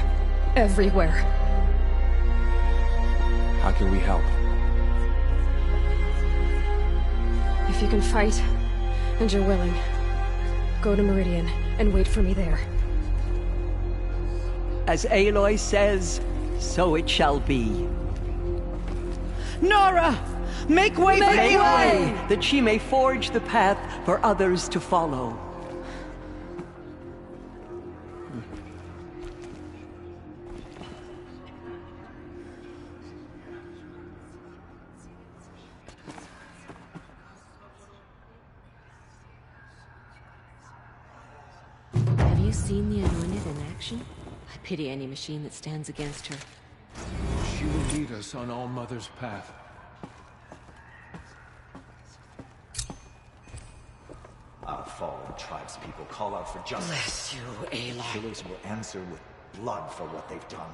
everywhere. How can we help? If you can fight, and you're willing, go to Meridian and wait for me there. As Aloy says, so it shall be. Nora! Make way for Aloy, that she may forge the path for others to follow. Seen the Anointed in action? I pity any machine that stands against her. She will lead us on All Mother's path. Our fallen tribespeople call out for justice. Bless you, Aloy. Killers will answer with blood for what they've done.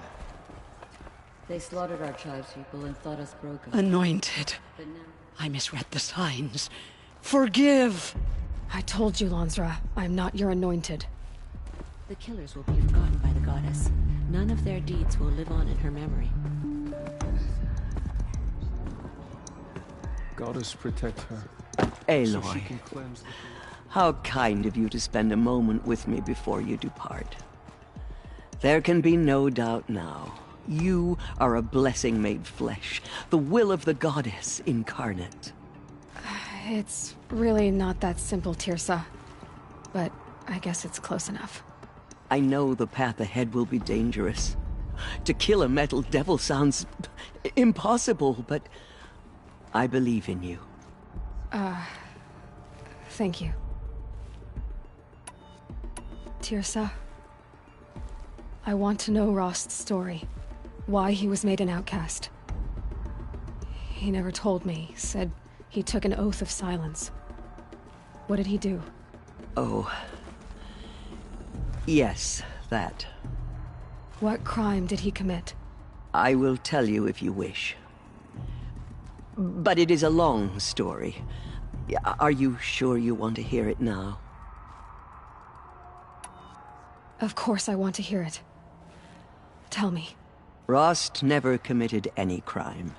They slaughtered our tribespeople and thought us broken. Anointed. I misread the signs. Forgive! I told you, Lansra, I'm not your anointed. The killers will be forgotten by the goddess. None of their deeds will live on in her memory. Goddess protect her. Aloy, So she can cleanse the... how kind of you to spend a moment with me before you depart. There can be no doubt now. You are a blessing made flesh, the will of the goddess incarnate. It's really not that simple, Tirsa. But I guess it's close enough. I know the path ahead will be dangerous. To kill a metal devil sounds impossible, but I believe in you. Thank you. Tirsa, I want to know Rost's story. Why he was made an outcast. He never told me, said he took an oath of silence. What did he do? Oh. Yes, that. What crime did he commit? I will tell you if you wish. But it is a long story. Are you sure you want to hear it now? Of course I want to hear it. Tell me. Rost never committed any crime.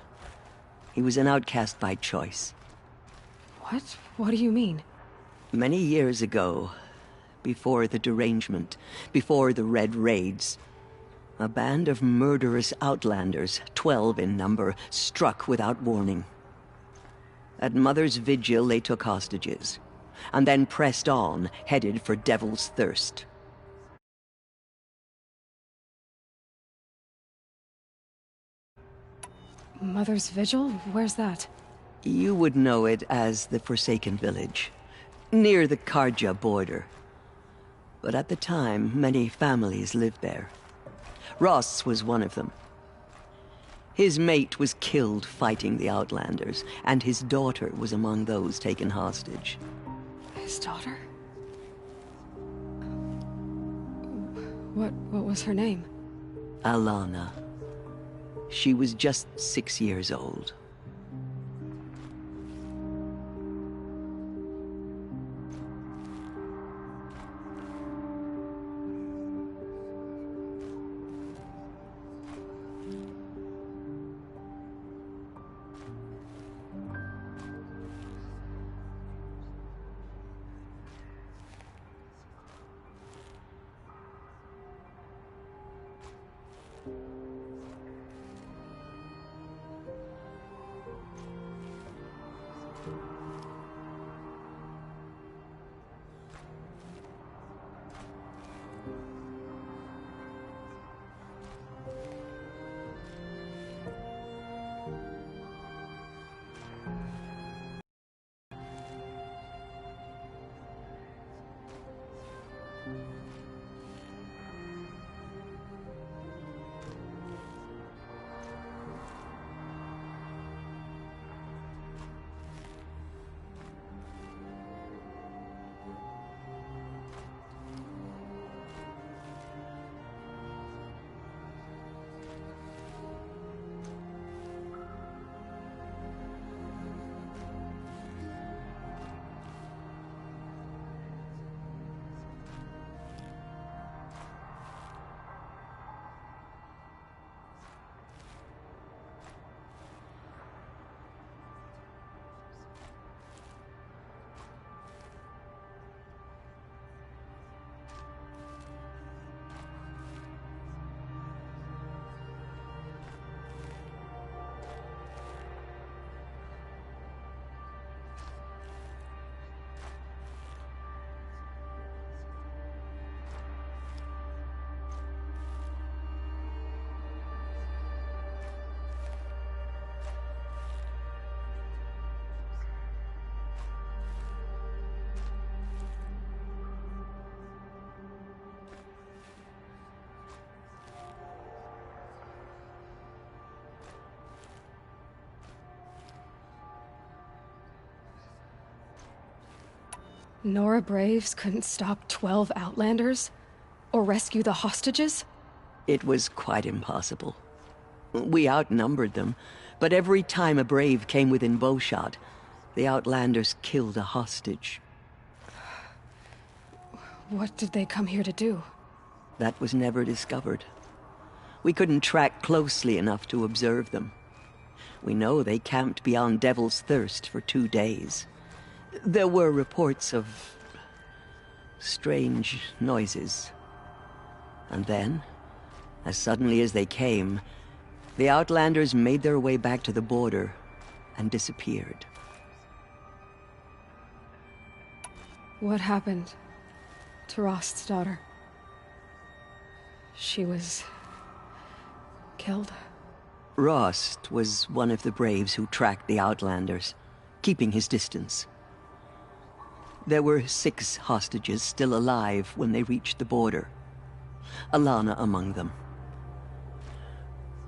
He was an outcast by choice. What? What do you mean? Many years ago, before the derangement, before the Red Raids, a band of murderous outlanders, 12 in number, struck without warning. At Mother's vigil, they took hostages. and then pressed on, headed for Devil's Thirst. Mother's Vigil? Where's that? You would know it as the Forsaken Village, near the Karja border. But at the time, many families lived there. Ross was one of them. His mate was killed fighting the Outlanders, and his daughter was among those taken hostage. His daughter? What was her name? Alana. She was just 6 years old. Nora Braves couldn't stop 12 Outlanders? Or rescue the hostages? It was quite impossible. We outnumbered them, but every time a Brave came within bowshot, the Outlanders killed a hostage. What did they come here to do? That was never discovered. We couldn't track closely enough to observe them. We know they camped beyond Devil's Thirst for 2 days. There were reports of strange noises. And then, as suddenly as they came, the Outlanders made their way back to the border and disappeared. What happened to Rost's daughter? She was killed? Rost was one of the Braves who tracked the Outlanders, keeping his distance. There were 6 hostages still alive when they reached the border, Alana among them.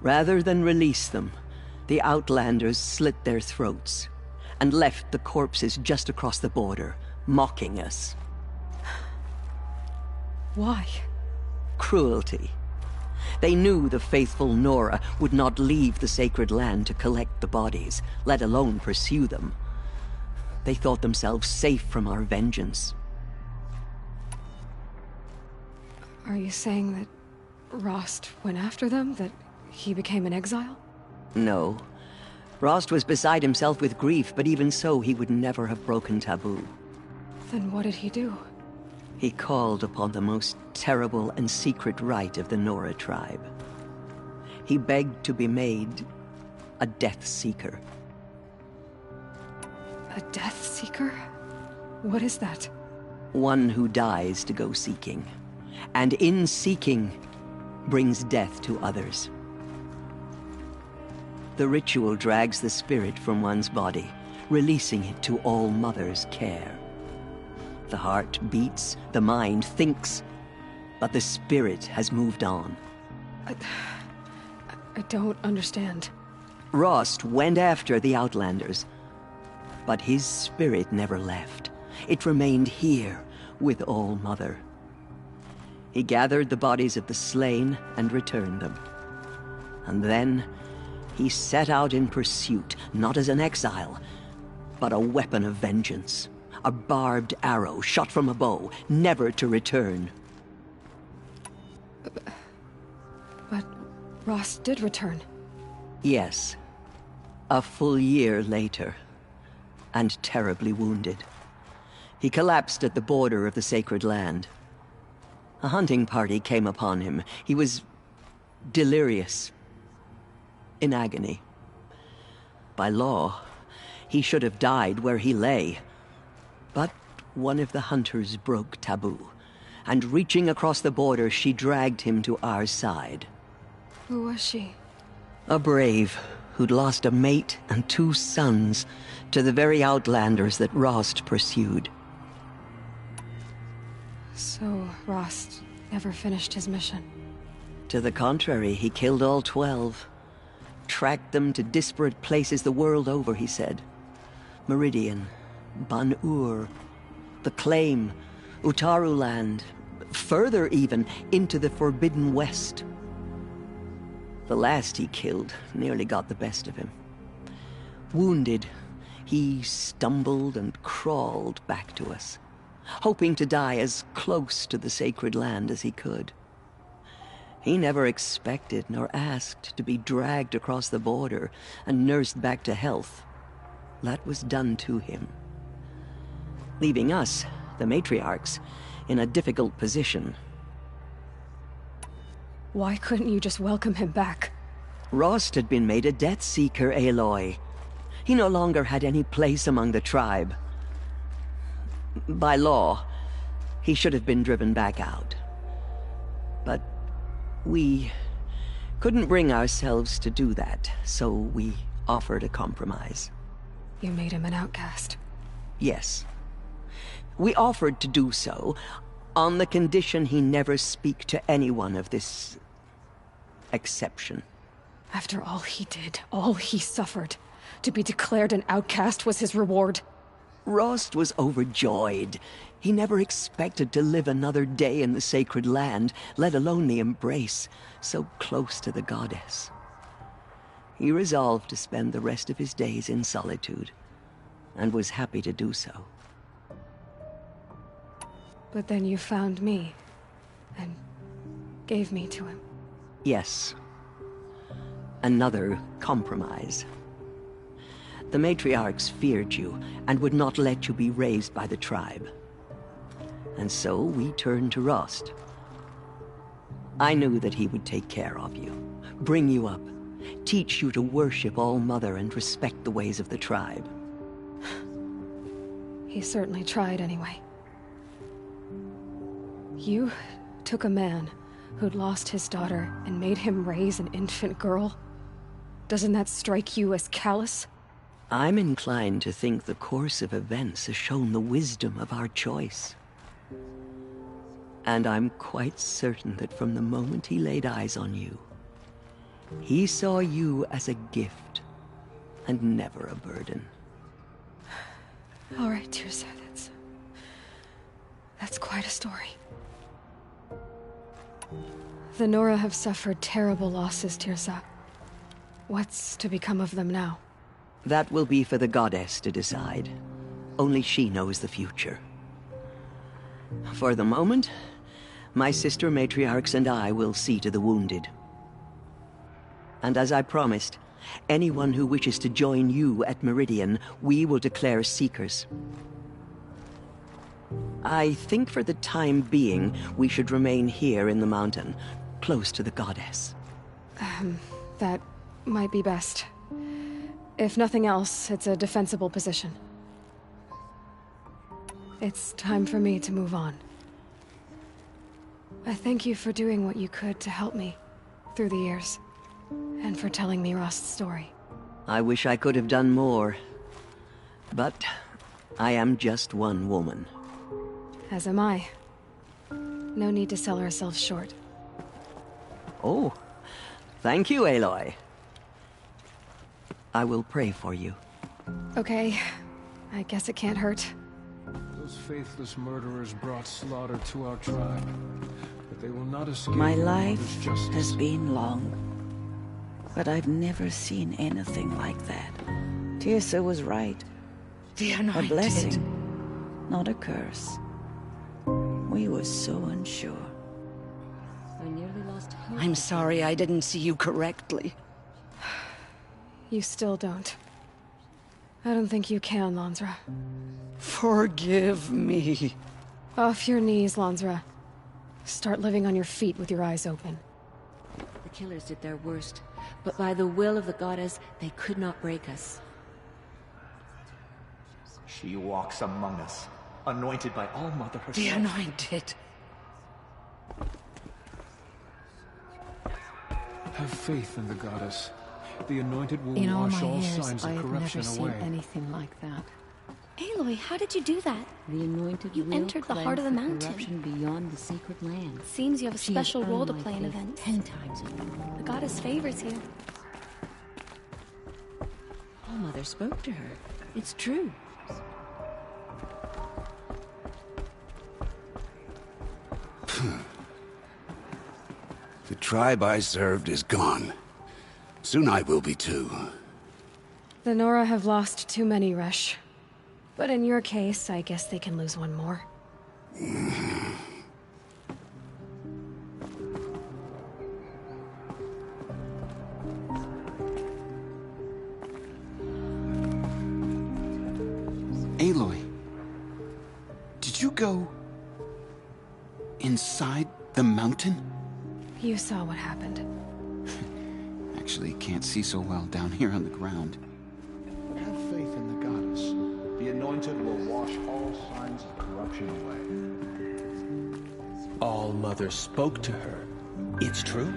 Rather than release them, the Outlanders slit their throats and left the corpses just across the border, mocking us. Why? Cruelty. They knew the faithful Nora would not leave the sacred land to collect the bodies, let alone pursue them. They thought themselves safe from our vengeance. Are you saying that Rost went after them? That he became an exile? No. Rost was beside himself with grief, but even so, he would never have broken taboo. Then what did he do? He called upon the most terrible and secret rite of the Nora tribe. He begged to be made a Death Seeker. A Death Seeker? What is that? One who dies to go seeking, and in seeking, brings death to others. The ritual drags the spirit from one's body, releasing it to All Mother's care. The heart beats, the mind thinks, but the spirit has moved on. I don't understand. Rost went after the Outlanders, but his spirit never left. It remained here with All Mother. He gathered the bodies of the slain and returned them. And then he set out in pursuit, not as an exile, but a weapon of vengeance. A barbed arrow shot from a bow, never to return. But Rost did return. Yes. A full year later, and terribly wounded. He collapsed at the border of the sacred land. A hunting party came upon him. He was delirious, in agony. By law, he should have died where he lay. But one of the hunters broke taboo, and reaching across the border, she dragged him to our side. Who was she? A brave who'd lost a mate and 2 sons to the very Outlanders that Rost pursued. So Rost never finished his mission. To the contrary, he killed all 12. Tracked them to disparate places the world over, he said. Meridian, Ban-Ur, the Claim, Utaruland, further even, into the Forbidden West. The last he killed nearly got the best of him. Wounded, he stumbled and crawled back to us, hoping to die as close to the sacred land as he could. He never expected nor asked to be dragged across the border and nursed back to health. That was done to him, leaving us, the matriarchs, in a difficult position. Why couldn't you just welcome him back? Rost had been made a Death Seeker, Aloy. He no longer had any place among the tribe. By law, he should have been driven back out. But we couldn't bring ourselves to do that, so we offered a compromise. You made him an outcast. Yes. We offered to do so on the condition he never speak to anyone of this exception. After all he did, all he suffered, to be declared an outcast was his reward. Rost was overjoyed. He never expected to live another day in the sacred land, let alone the embrace, so close to the goddess. He resolved to spend the rest of his days in solitude, and was happy to do so. But then you found me, and gave me to him. Yes. Another compromise. The matriarchs feared you, and would not let you be raised by the tribe. And so we turned to Rost. I knew that he would take care of you, bring you up, teach you to worship All Mother and respect the ways of the tribe. He certainly tried anyway. You took a man who'd lost his daughter and made him raise an infant girl? Doesn't that strike you as callous? I'm inclined to think the course of events has shown the wisdom of our choice. And I'm quite certain that from the moment he laid eyes on you, he saw you as a gift, and never a burden. All right, Teersa, that's quite a story. The Nora have suffered terrible losses, Teersa. What's to become of them now? That will be for the goddess to decide. Only she knows the future. For the moment, my sister matriarchs and I will see to the wounded. And as I promised, anyone who wishes to join you at Meridian, we will declare seekers. I think for the time being, we should remain here in the mountain, close to the goddess. That might be best. If nothing else, it's a defensible position. It's time for me to move on. I thank you for doing what you could to help me through the years, and for telling me Rost's story. I wish I could have done more, but I am just one woman. As am I. No need to sell ourselves short. Oh, thank you, Aloy. I will pray for you. Okay, I guess it can't hurt. Those faithless murderers brought slaughter to our tribe, but they will not escape. My your life mother's justice. has been long, but I've never seen anything like that. Tirsa was right. The A Anointed. blessing, not a curse. We were so unsure. I nearly lost hope. I'm sorry I didn't see you correctly. You still don't. I don't think you can, Lansra. Forgive me. Off your knees, Lansra. Start living on your feet with your eyes open. The killers did their worst, but by the will of the goddess, they could not break us. She walks among us, anointed by All-Mother herself. The Anointed. Have faith in the goddess. The Anointed will In all wash my all years, signs I of have corruption never seen away. anything like that. Aloy, how did you do that? The Anointed You will entered the heart of the cleanse mountain. corruption beyond the sacred land. Seems you have a She has special role to earned my play in faith events. 10 times over. The goddess favors you. All Mother spoke to her. It's true. The tribe I served is gone. Soon I will be too. The Nora have lost too many, Resh. But in your case, I guess they can lose one more. Aloy, did you go inside the mountain? You saw what happened. Actually, can't see so well down here on the ground. Have faith in the goddess. The Anointed will wash all signs of corruption away. All Mother spoke to her. It's true?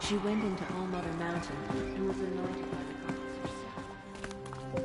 She went into All Mother Mountain and was anointed by the goddess herself.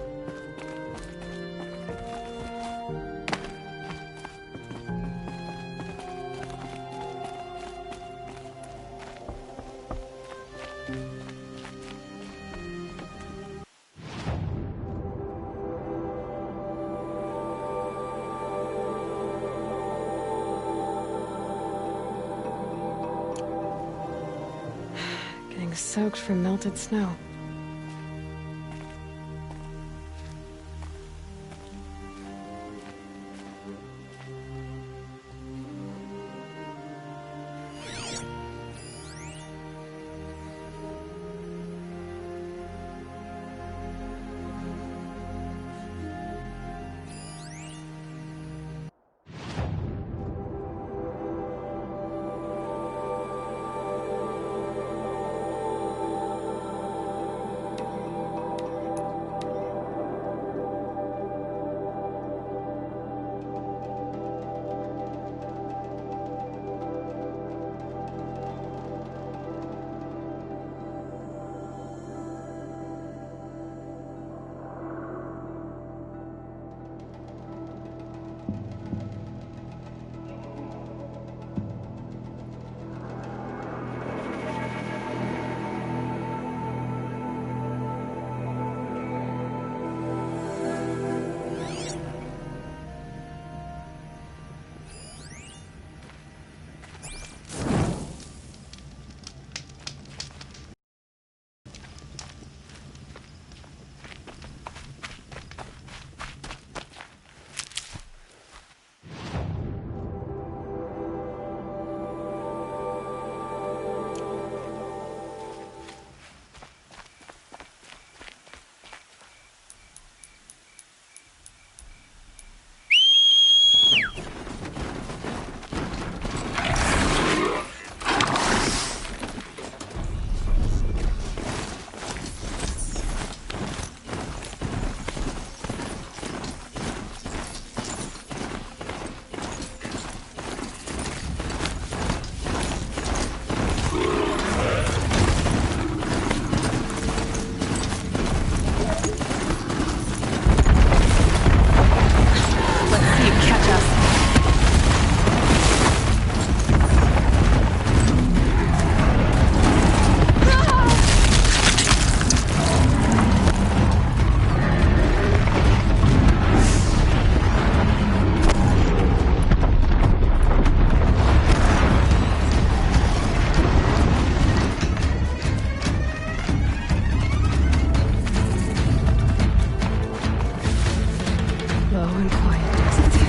Getting soaked from melted snow. darn quiet, doesn't it?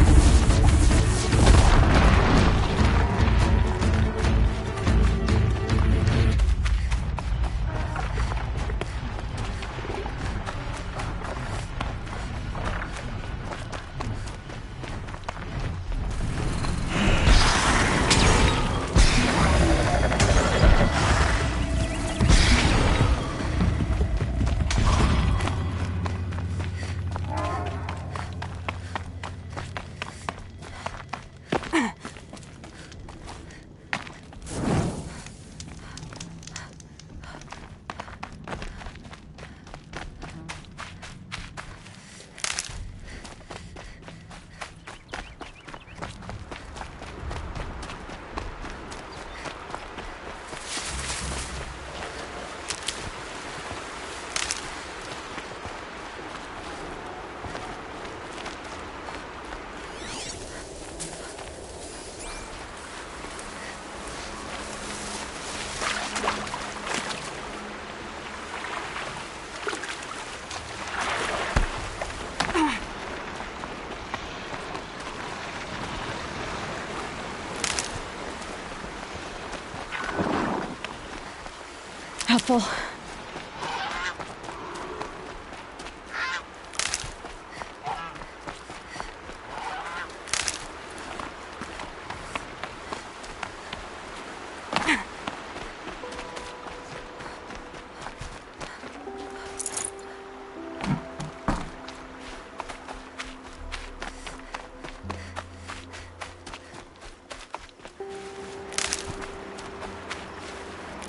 Helpful.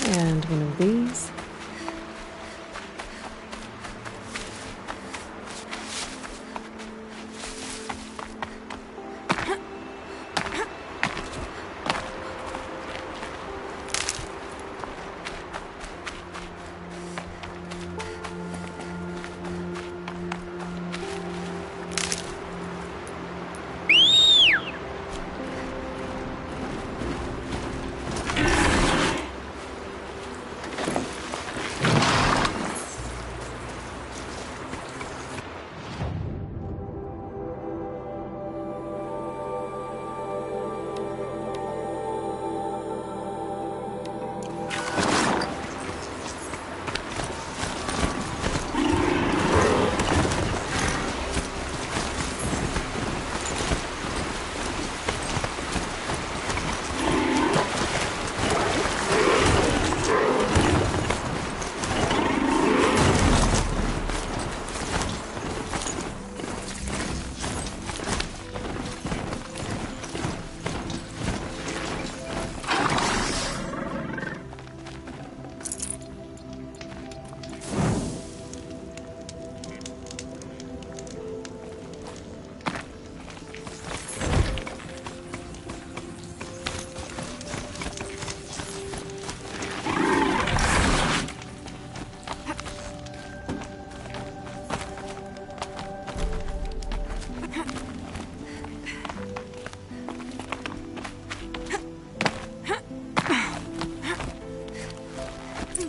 And one of these.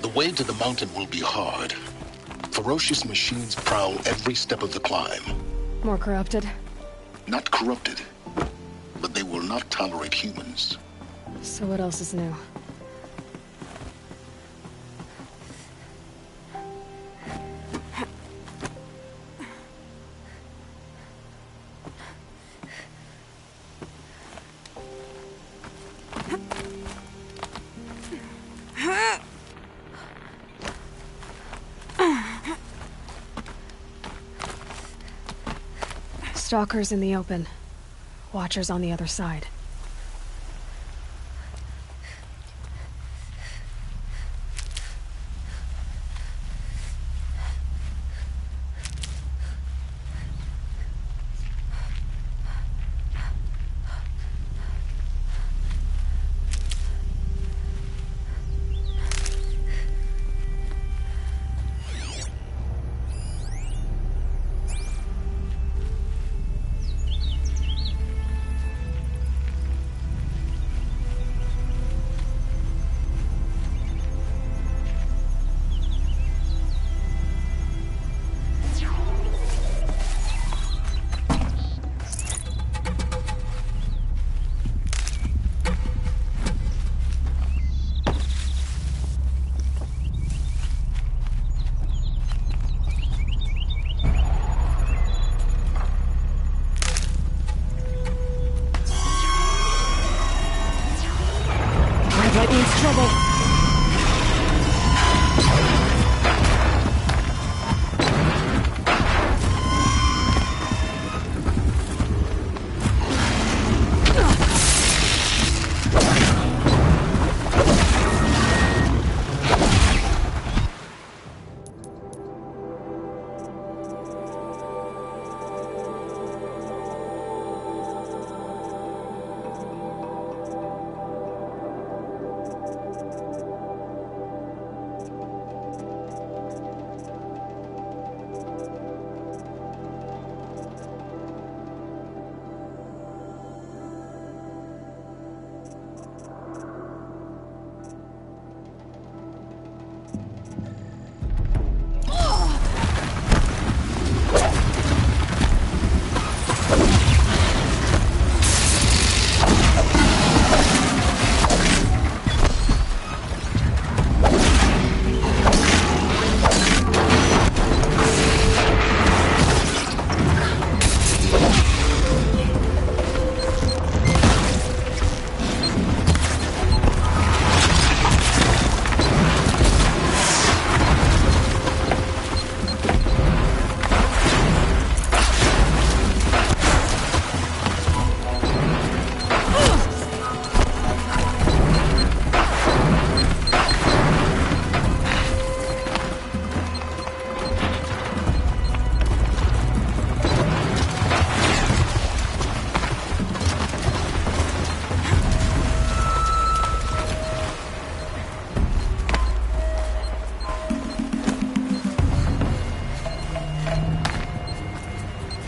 The way to the mountain will be hard. Ferocious machines prowl every step of the climb. More corrupted? Not corrupted, but they will not tolerate humans. So what else is new? Stalkers in the open. Watchers on the other side.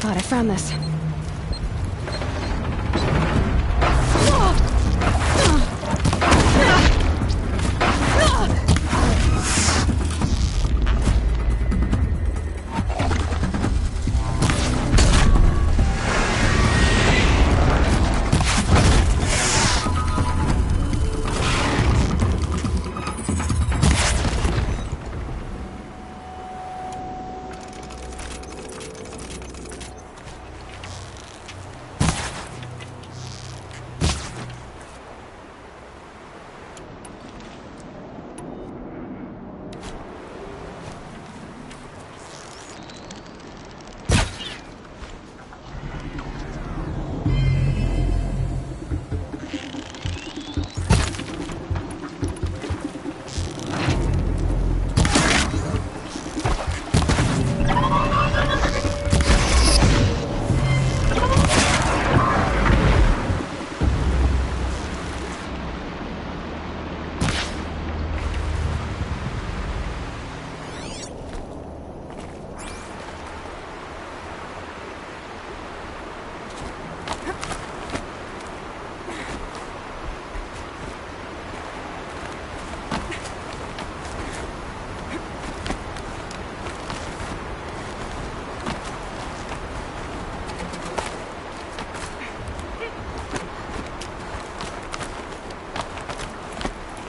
thought I found this.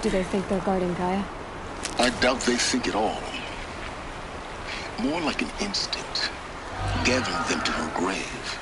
Do they think they're guarding Gaia? I doubt they think at all. More like an instinct, gathering them to her grave.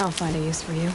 I'll find a use for you.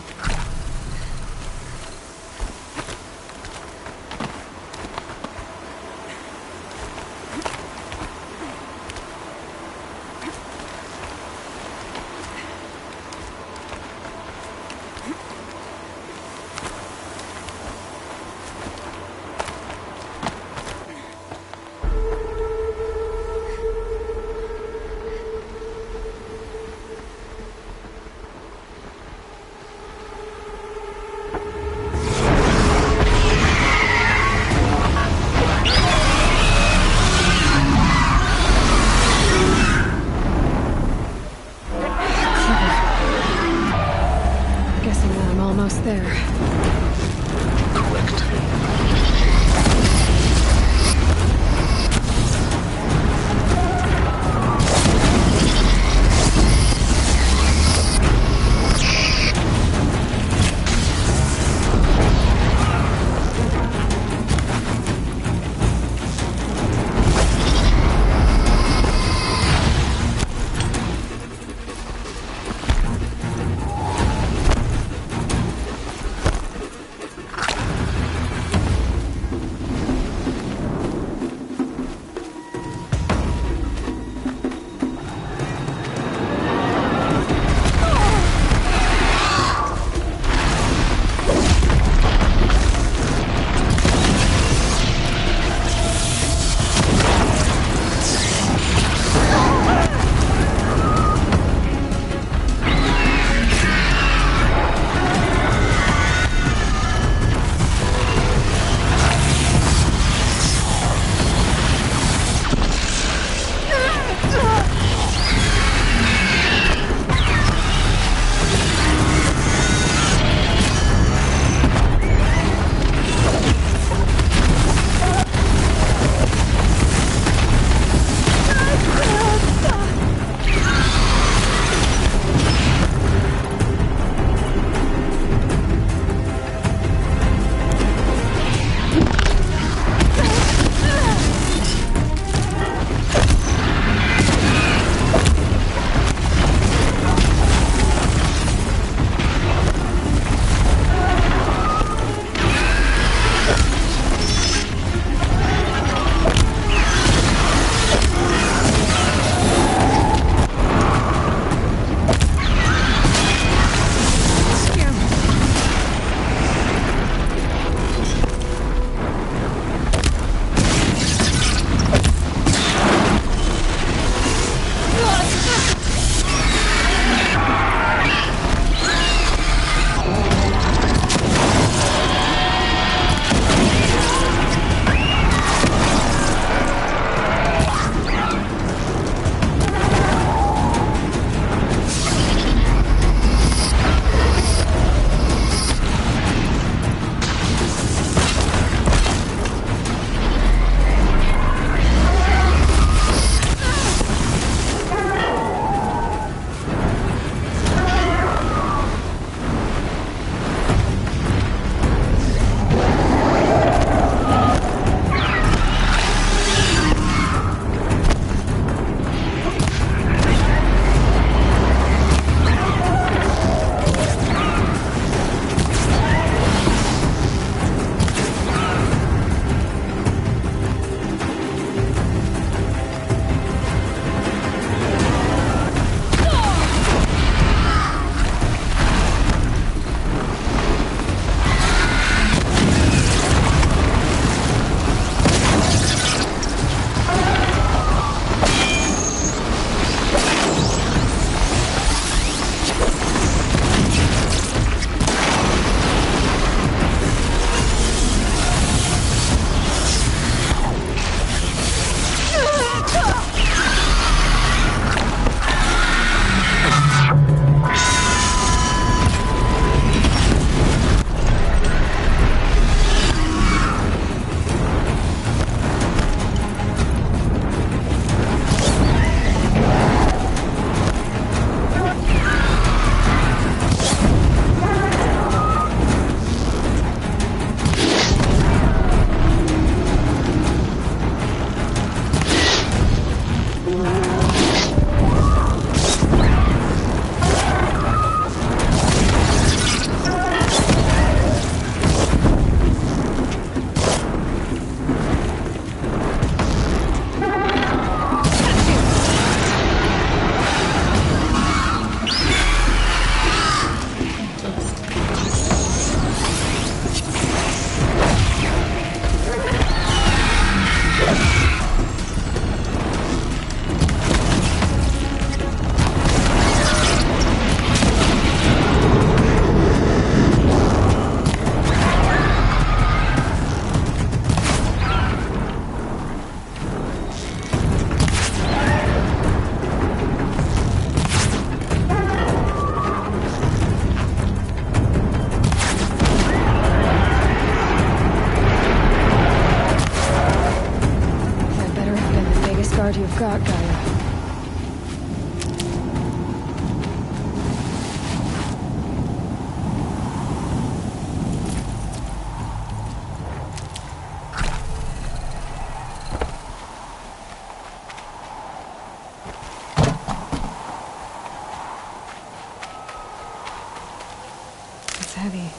heavy.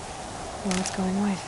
Well, it's going white.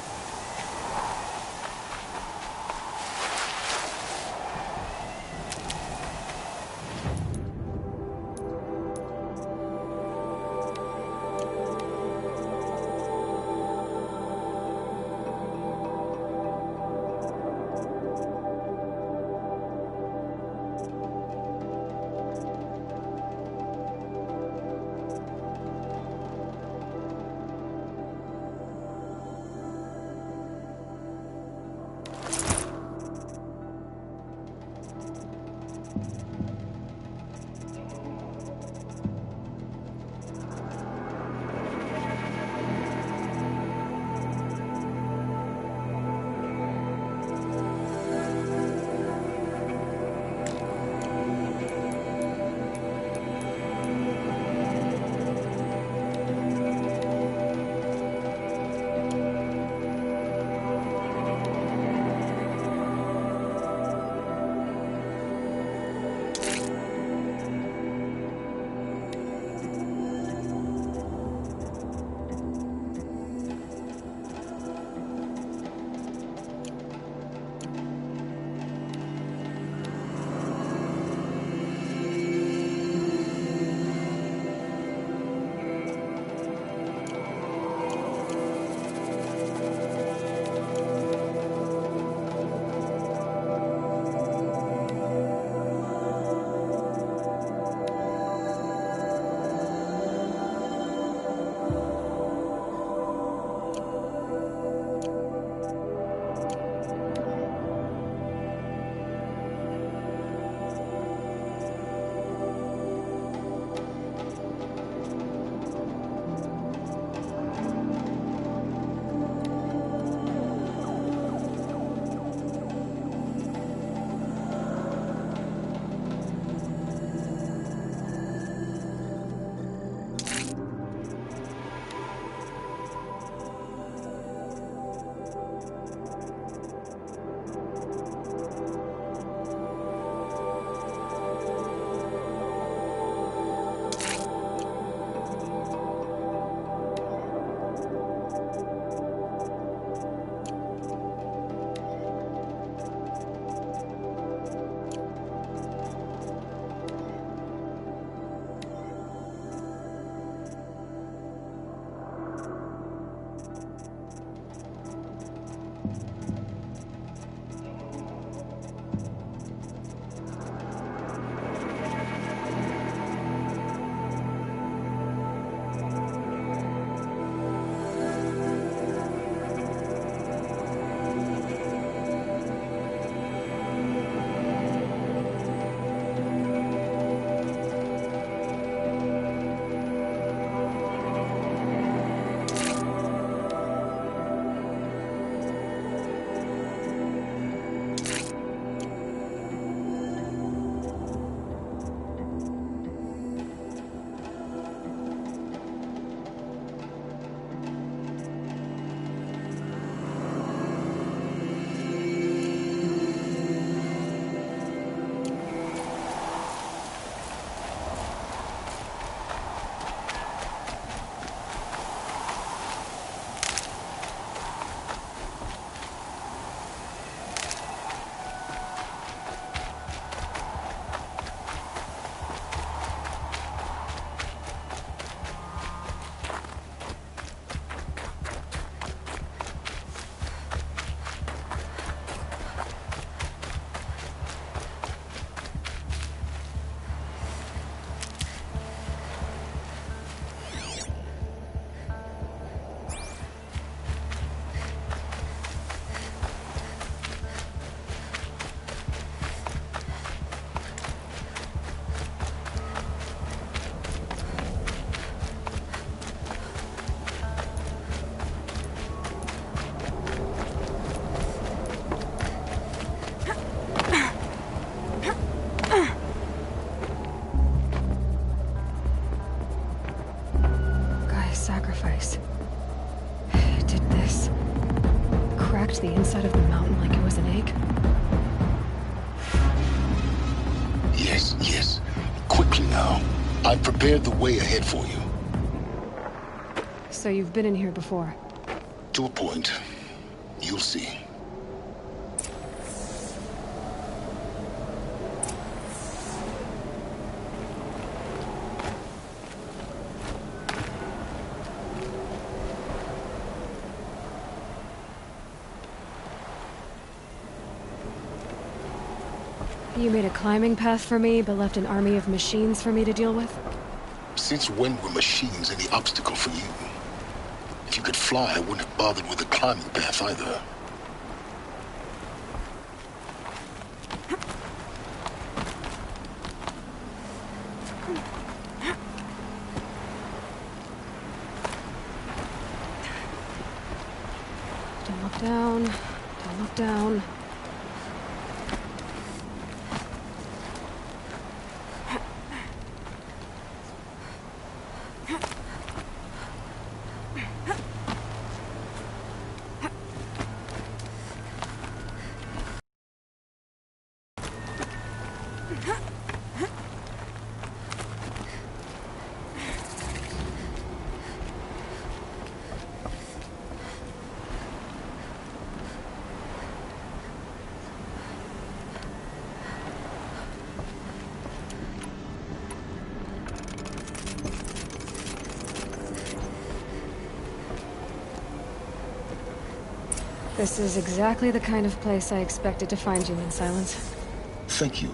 The inside of the mountain like it was an egg? Yes, yes. Quickly now. I've prepared the way ahead for you. So you've been in here before? To a point. You'll see. You made a climbing path for me, but left an army of machines for me to deal with? Since when were machines any obstacle for you? If you could fly, I wouldn't have bothered with a climbing path either. Don't look down. Don't look down. This is exactly the kind of place I expected to find you in, Silence. Thank you.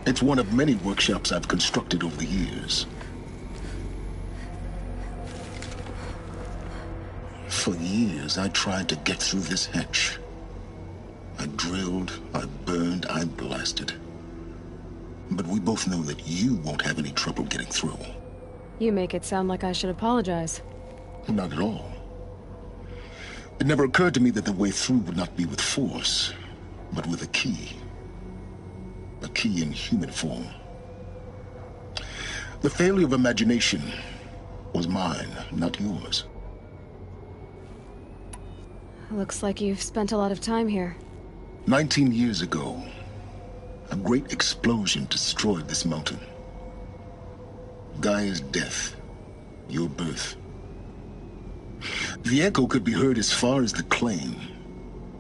It's one of many workshops I've constructed over the years. For years, I tried to get through this hatch. I drilled, I burned, I blasted. But we both know that you won't have any trouble getting through. You make it sound like I should apologize. Not at all. It never occurred to me that the way through would not be with force, but with a key. A key in human form. The failure of imagination was mine, not yours. Looks like you've spent a lot of time here. 19 years ago, a great explosion destroyed this mountain. Gaia's death, your birth. The echo could be heard as far as the Claim.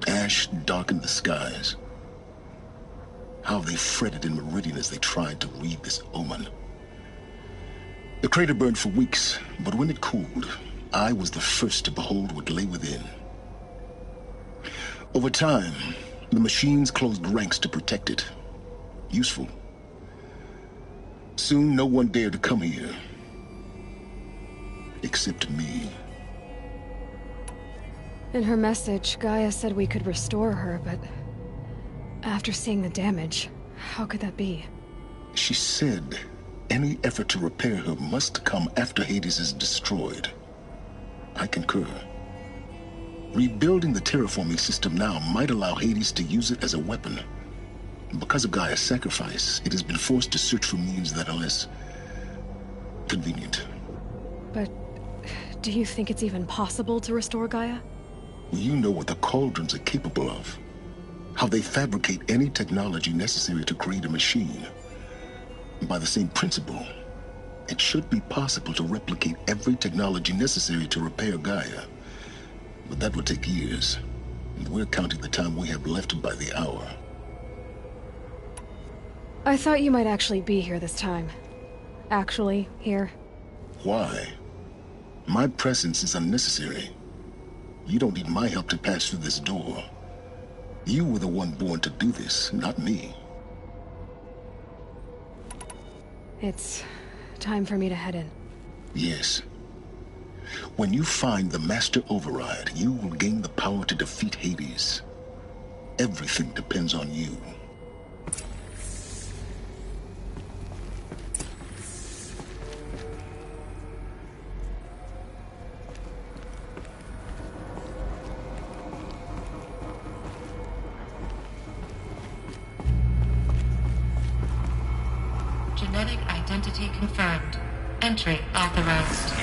Ash darkened the skies. How they fretted in Meridian as they tried to read this omen. The crater burned for weeks, but when it cooled, I was the first to behold what lay within. Over time, the machines closed ranks to protect it. Useful. Soon, no one dared to come here. Except me. In her message, Gaia said we could restore her, but after seeing the damage, how could that be? She said any effort to repair her must come after Hades is destroyed. I concur. Rebuilding the terraforming system now might allow Hades to use it as a weapon. Because of Gaia's sacrifice, it has been forced to search for means that are less convenient. But do you think it's even possible to restore Gaia? You know what the Cauldrons are capable of. How they fabricate any technology necessary to create a machine. By the same principle, it should be possible to replicate every technology necessary to repair Gaia. But that would take years. And we're counting the time we have left by the hour. I thought you might actually be here this time. Actually, here. Why? My presence is unnecessary. You don't need my help to pass through this door. You were the one born to do this, not me. It's time for me to head in. Yes. When you find the Master Override, you will gain the power to defeat Hades. Everything depends on you. Genetic identity confirmed. Entry authorized.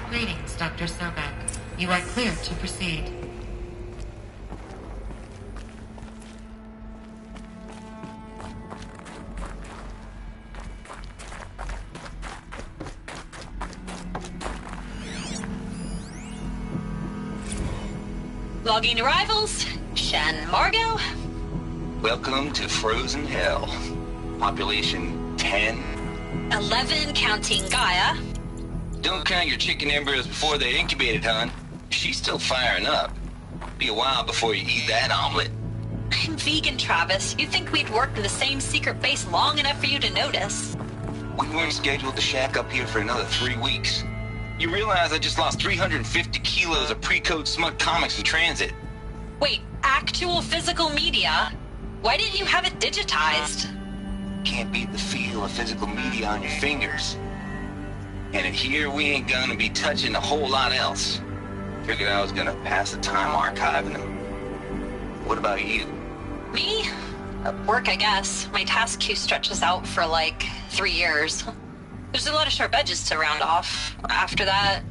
Greetings, Dr. Sobek. You are cleared to proceed. Logging arrivals. Shen Margot. Welcome to Frozen Hell. Population 10. 11 counting Gaia. Don't count your chicken embryos before they're incubated, hon. She's still firing up. Be a while before you eat that omelet. I'm vegan, Travis. You'd think we'd worked in the same secret base long enough for you to notice. We weren't scheduled to shack up here for another 3 weeks. You realize I just lost 350 kilos of pre-code smut comics in transit. Wait, actual physical media? Why didn't you have it digitized? Can't beat the feel of physical media on your fingers. And in here, we ain't gonna be touching a whole lot else. Figured I was gonna pass the time archiving them. What about you? Me? Work, I guess. My task queue stretches out for like 3 years. There's a lot of sharp edges to round off. After that,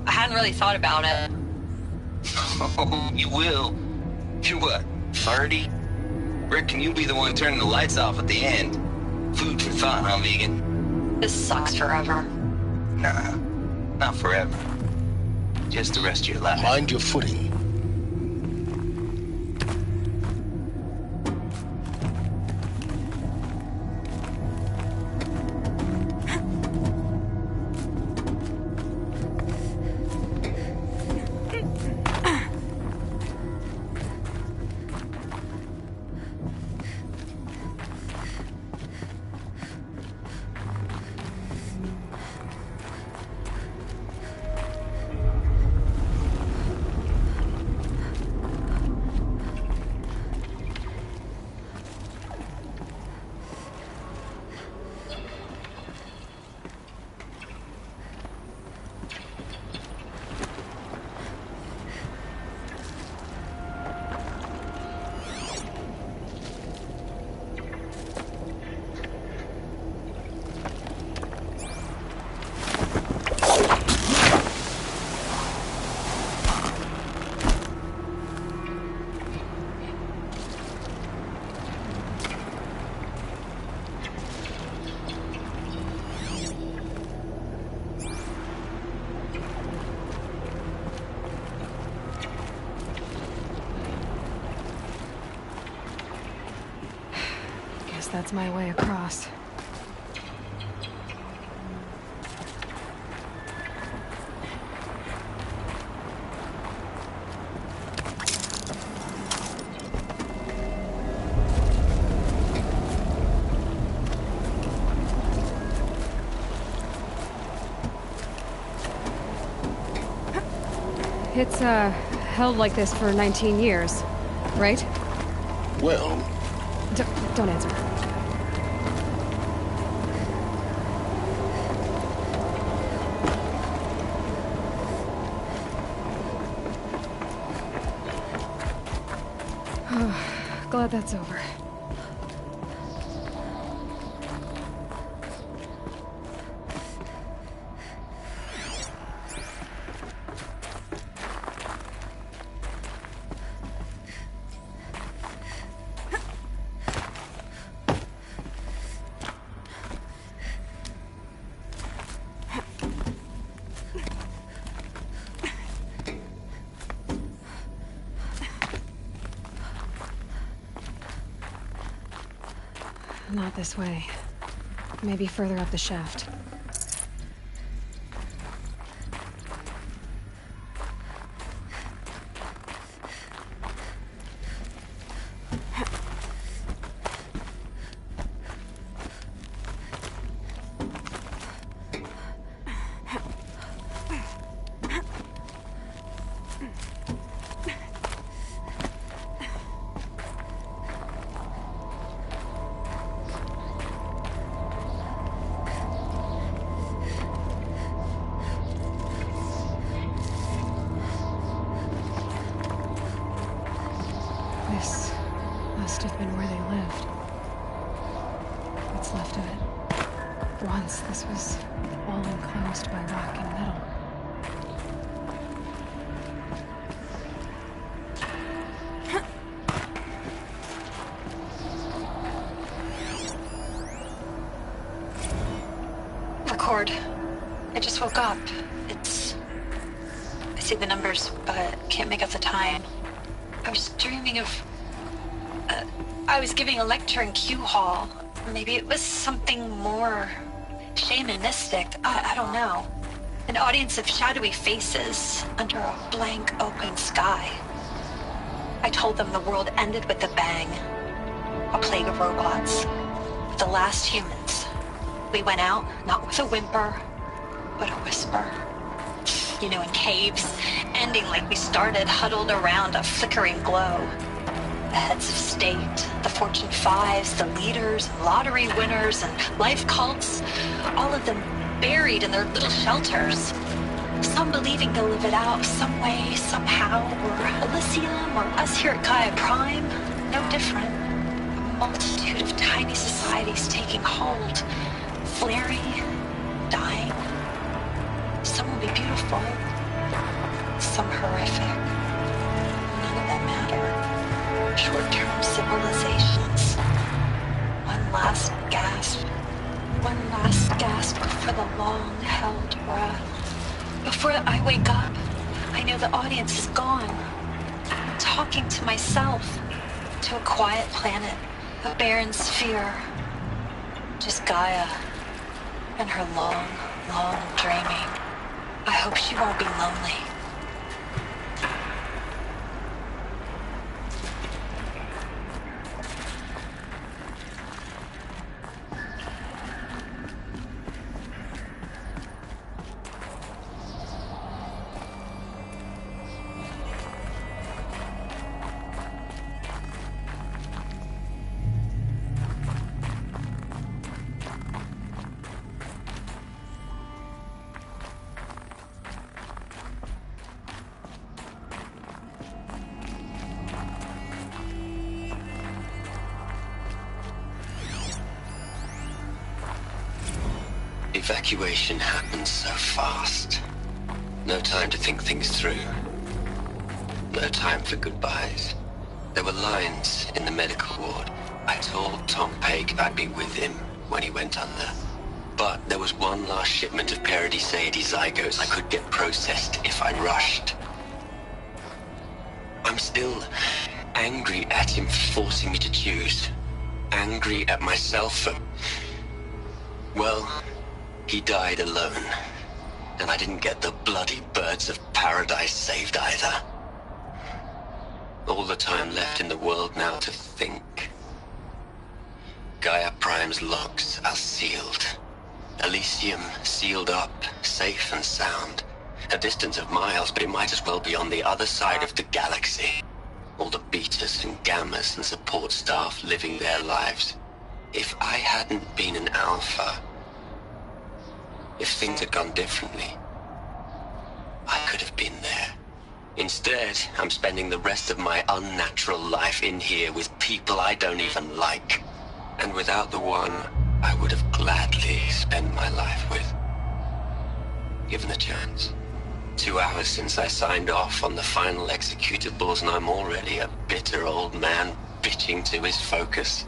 I hadn't really thought about it. Oh, you will. You're what, 30? Reckon you'll be the one turning the lights off at the end. Food for thought, huh, vegan? This sucks forever. Nah, not forever. Just the rest of your life. Mind your footing. That's my way across. It's, held like this for 19 years, right? Well... Don't answer. Glad that's over. Not this way. Maybe further up the shaft. This must have been where they lived. What's left of it. Once this was all enclosed by rock and metal. Record. I just woke up. It's see the numbers, but can't make out the time. I was dreaming of... I was giving a lecture in Q Hall. Maybe it was something more shamanistic. I don't know. An audience of shadowy faces under a blank open sky. I told them the world ended with a bang. A plague of robots. The last humans. We went out, not with a whimper, but a whisper. You know, in caves, ending like we started, huddled around a flickering glow. The heads of state, the Fortune 5s, the leaders, lottery winners, and life cults, all of them buried in their little shelters. Some believing they'll live it out some way, somehow, or Elysium, or us here at Gaia Prime, no different. A multitude of tiny societies taking hold, flaring, dying. Some will be beautiful, some horrific. None of them matter. Short-term civilizations. One last gasp. One last gasp for the long-held breath. Before I wake up, I know the audience is gone. I'm talking to myself, to a quiet planet, a barren sphere. Just Gaia and her long, long dreaming. I hope she won't be lonely. Evacuation happened so fast. No time to think things through. No time for goodbyes. There were lines in the medical ward. I told Tom Pegg I'd be with him when he went under. But there was one last shipment of Paradis-Saidi zygotes I could get processed if I rushed. I'm still angry at him for forcing me to choose. Angry at myself for... well... he died alone, and I didn't get the bloody birds of paradise saved either. All the time left in the world now to think. Gaia Prime's logs are sealed. Elysium sealed up, safe and sound. A distance of miles, but it might as well be on the other side of the galaxy. All the betas and gammas and support staff living their lives. If I hadn't been an alpha... if things had gone differently, I could have been there. Instead, I'm spending the rest of my unnatural life in here with people I don't even like. And without the one I would have gladly spent my life with. Given the chance. 2 hours since I signed off on the final executables, and I'm already a bitter old man bitching to his focus.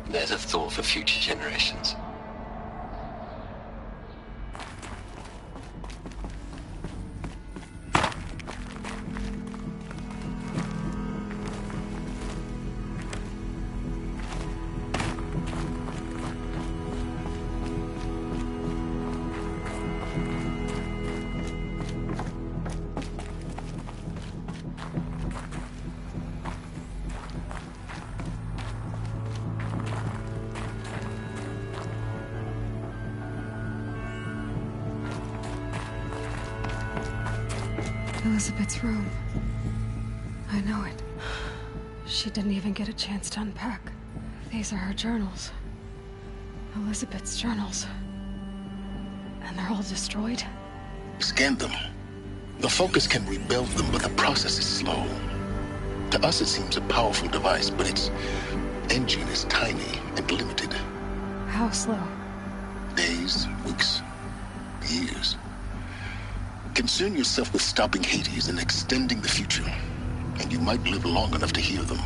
There's a thought for future generations. Elizabeth's room. I know it. She didn't even get a chance to unpack. These are her journals. Elizabeth's journals. And they're all destroyed? Scan them. The Focus can rebuild them, but the process is slow. To us it seems a powerful device, but its engine is tiny and limited. How slow? Days, weeks, years. Concern yourself with stopping Hades and extending the future, and you might live long enough to hear them.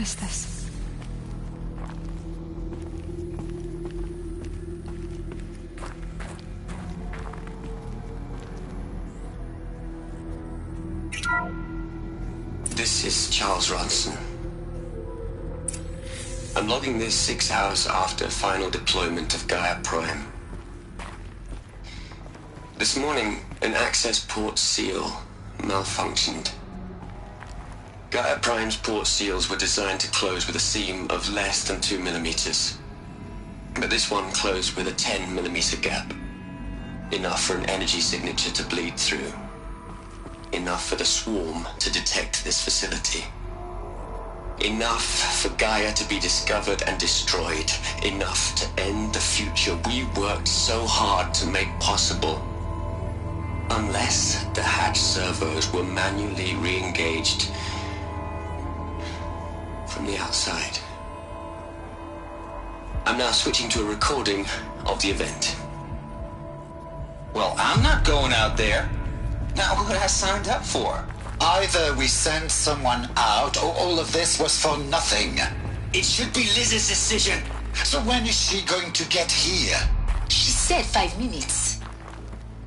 is this? This is Charles Ronson. I'm logging this 6 hours after final deployment of Gaia Prime. This morning, an access port seal malfunctioned. Gaia Prime's port seals were designed to close with a seam of less than 2 millimeters. But this one closed with a 10 millimeter gap. Enough for an energy signature to bleed through. Enough for the swarm to detect this facility. Enough for Gaia to be discovered and destroyed. Enough to end the future we worked so hard to make possible. Unless the hatch servos were manually re-engaged from the outside. I'm now switching to a recording of the event. Well, I'm not going out there. Not what I signed up for. Either we send someone out, or all of this was for nothing. It should be Liz's decision. So when is she going to get here? She said 5 minutes.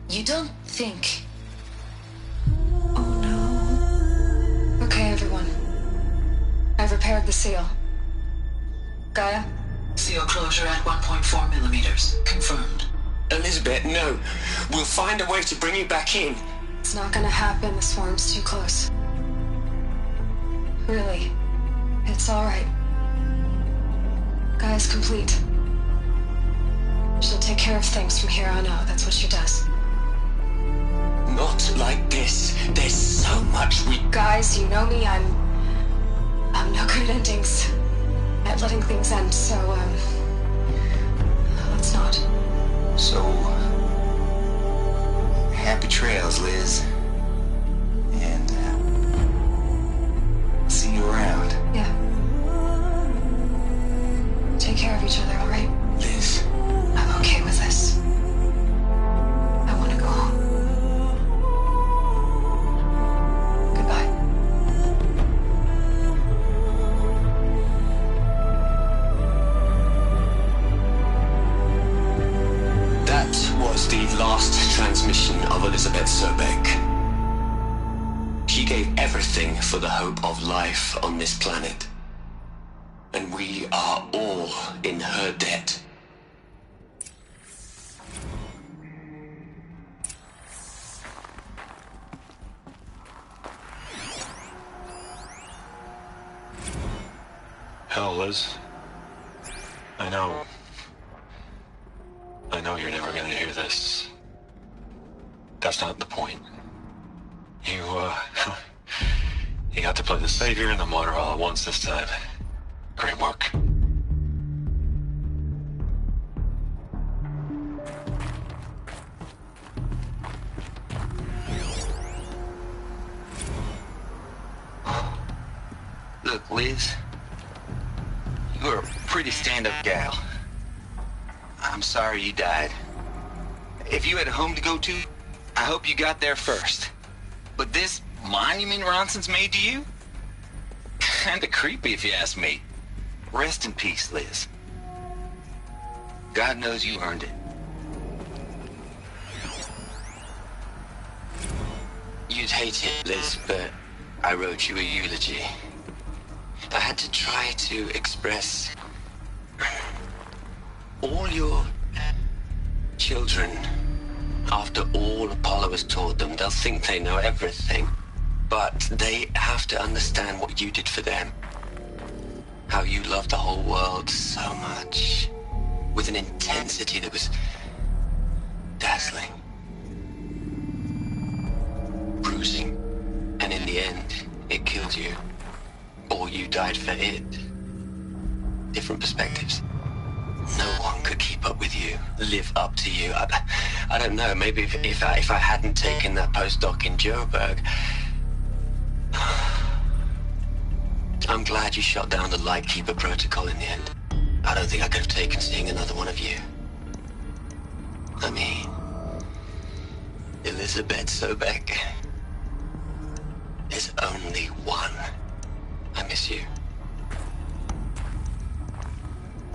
You don't think... Okay, everyone. I've repaired the seal. Gaia? Seal closure at 1.4 millimeters. Confirmed. Elizabeth, no. We'll find a way to bring you back in. It's not gonna happen. The swarm's too close. Really. It's alright. Gaia's complete. She'll take care of things from here on out. That's what she does. Not like this. There's so much we... Guys, you know me. I'm no good at endings. At letting things end, so, let's not. So... happy trails, Liz. And, see you around. Yeah. Take care of each other, alright? Liz. I'm okay with this. I want to go home. Goodbye. That was the last transmission of Elizabeth Sobek. She gave everything for the hope of life on this planet. And we are all in her debt. Hell, Liz. I know you're never gonna hear this. That's not the point. You got to play the savior and the martyr all at once this time. Great work. Look, Liz. You're a pretty stand-up gal. I'm sorry you died. If you had a home to go to, I hope you got there first. But this monument Ronson's made to you? Kinda creepy if you ask me. Rest in peace, Liz. God knows you earned it. You'd hate it, Liz, but I wrote you a eulogy. I had to try to express all your children. After all Apollo has taught them, they'll think they know everything. But they have to understand what you did for them. How you loved the whole world so much. With an intensity that was dazzling. Bruising. And in the end, it killed you. Or you died for it. Different perspectives. No one could keep up with you, live up to you. I don't know, maybe if I hadn't taken that postdoc in Joburg. I'm glad you shot down the Lightkeeper protocol in the end. I don't think I could have taken seeing another one of you. I mean, Elizabeth Sobek. There's only one. I miss you.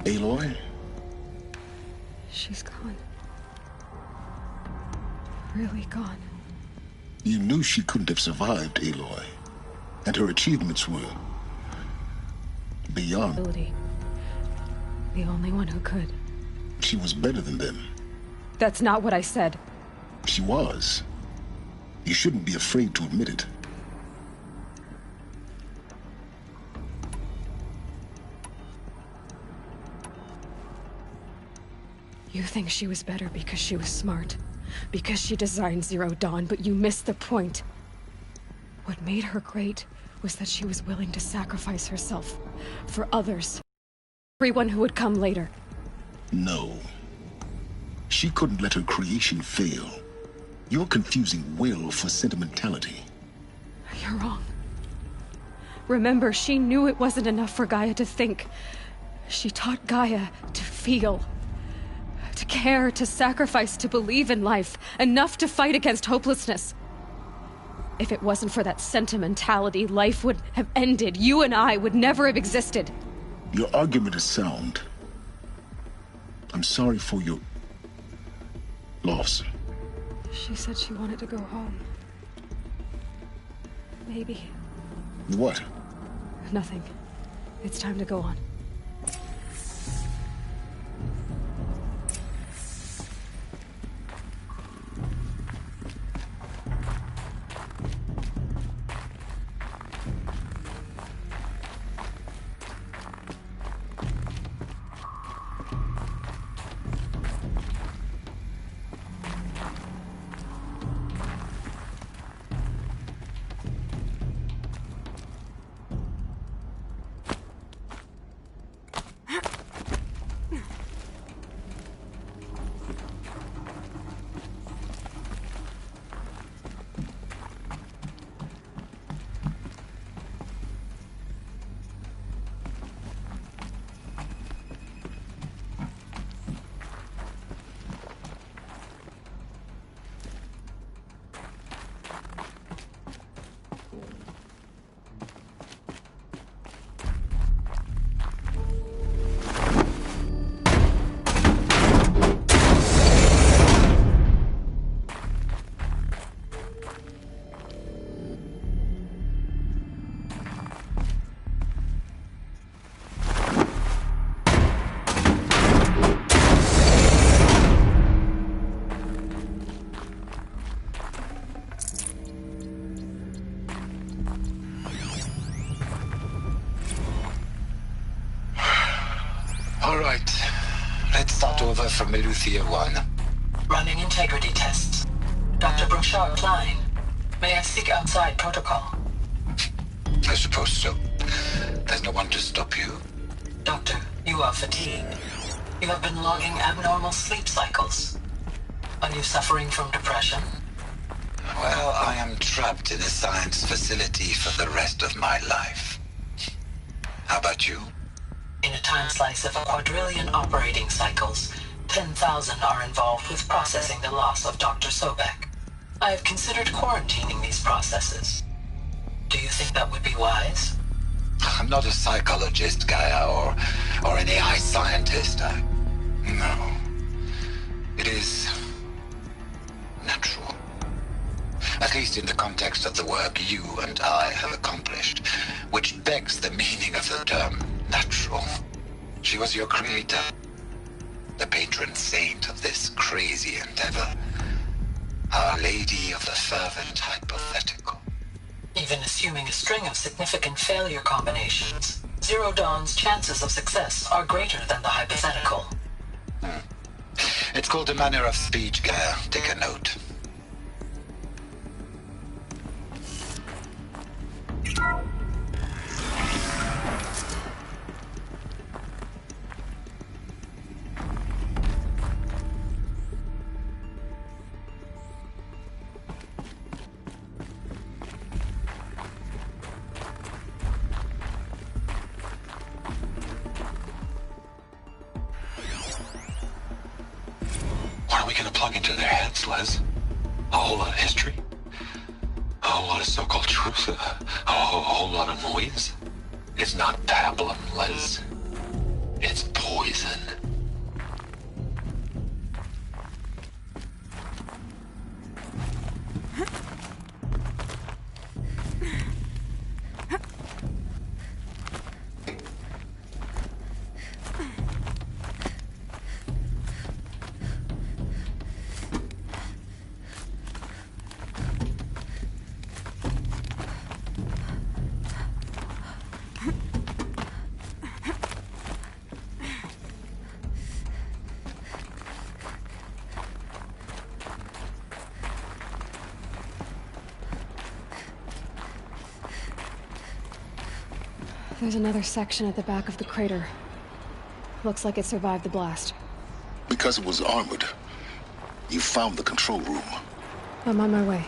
Aloy? She's gone. Really gone. You knew she couldn't have survived, Aloy. And her achievements were beyond. The only one who could. She was better than them. That's not what I said. She was. You shouldn't be afraid to admit it. You think she was better because she was smart, because she designed Zero Dawn, but you missed the point. What made her great was that she was willing to sacrifice herself for others, everyone who would come later. No. She couldn't let her creation fail. You're confusing will for sentimentality. You're wrong. Remember, she knew it wasn't enough for Gaia to think. She taught Gaia to feel. To care, to sacrifice, to believe in life, enough to fight against hopelessness. If it wasn't for that sentimentality, life would have ended. You and I would never have existed. Your argument is sound. I'm sorry for your loss. She said she wanted to go home. Maybe. What? Nothing. It's time to go on. Over from Eleuthia 1. Running integrity tests. Dr. Brouchard Klein, may I seek outside protocol? I suppose so. There's no one to stop you. Doctor, you are fatigued. You have been logging abnormal sleep cycles. Are you suffering from depression? Well, I am trapped in a science facility for the rest of my life. How about you? In a time slice of a quadrillion operating cycles, 10,000 are involved with processing the loss of Dr. Sobek. I have considered quarantining these processes. Do you think that would be wise? I'm not a psychologist, Gaia, or an AI scientist. No. It is natural. At least in the context of the work you and I have accomplished, which begs the meaning of the term natural. She was your creator, the patron saint of this crazy endeavor, Our Lady of the Fervent Hypothetical. Even assuming a string of significant failure combinations, Zero Dawn's chances of success are greater than the hypothetical. It's called a manner of speech, Gaia. Take a note. What are we gonna plug into their heads, Les? A whole lot of history? A whole lot of so-called truth? A whole lot of noise? It's not pablum, Les. It's poison. There's another section at the back of the crater. Looks like it survived the blast. Because it was armored, you found the control room. I'm on my way.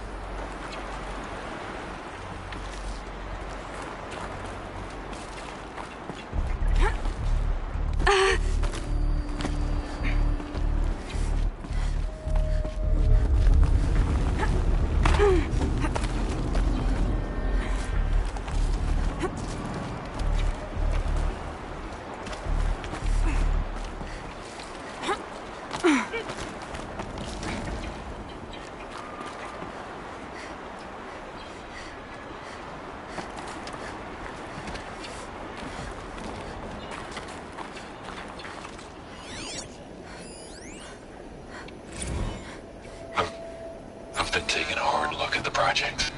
I've been taking a hard look at the project.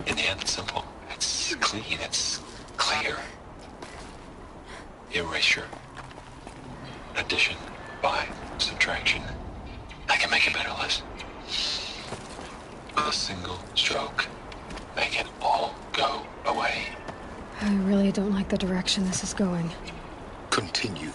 In the end, it's simple. It's clean. It's clear. Erasure. Addition. By. Subtraction. I can make a better list. With a single stroke. Make it all go away. I really don't like the direction this is going. Continue.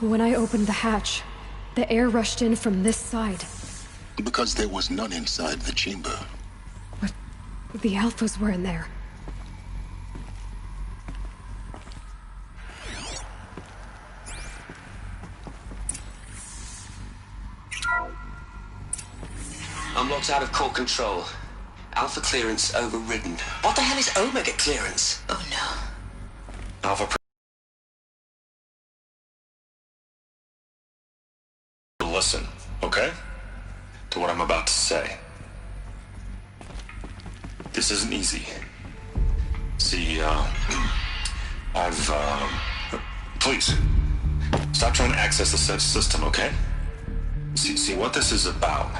When I opened the hatch, the air rushed in from this side. Because there was none inside the chamber. But the Alphas were in there. Unlocked out of core control. Alpha clearance overridden. What the hell is Omega clearance? Oh no. Alpha. Listen, okay? To what I'm about to say. This isn't easy. See, please, stop trying to access the system, okay? See, what this is about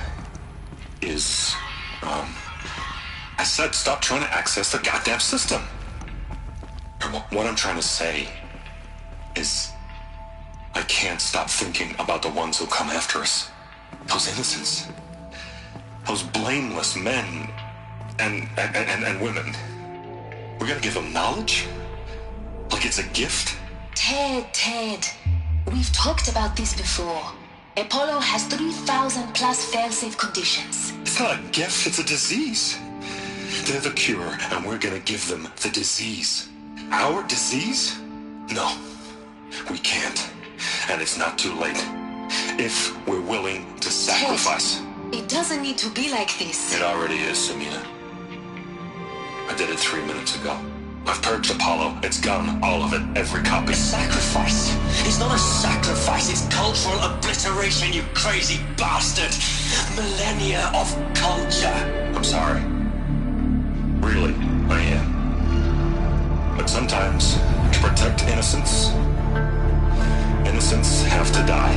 is, I said stop trying to access the goddamn system. What I'm trying to say is, I can't stop thinking about the ones who come after us. Those innocents. Those blameless men and women. We're gonna give them knowledge? Like it's a gift? Ted. We've talked about this before. Apollo has 3,000 plus fail-safe conditions. It's not a gift, it's a disease. They're the cure, and we're gonna give them the disease. Our disease? No, we can't. And it's not too late. If we're willing to sacrifice. It doesn't need to be like this. It already is, Samina. I did it 3 minutes ago. I've purged Apollo. It's gone. All of it. Every copy. Sacrifice. It's not a sacrifice. It's cultural obliteration, you crazy bastard. Millennia of culture. I'm sorry. Really, I am. But sometimes, to protect innocence, innocents have to die.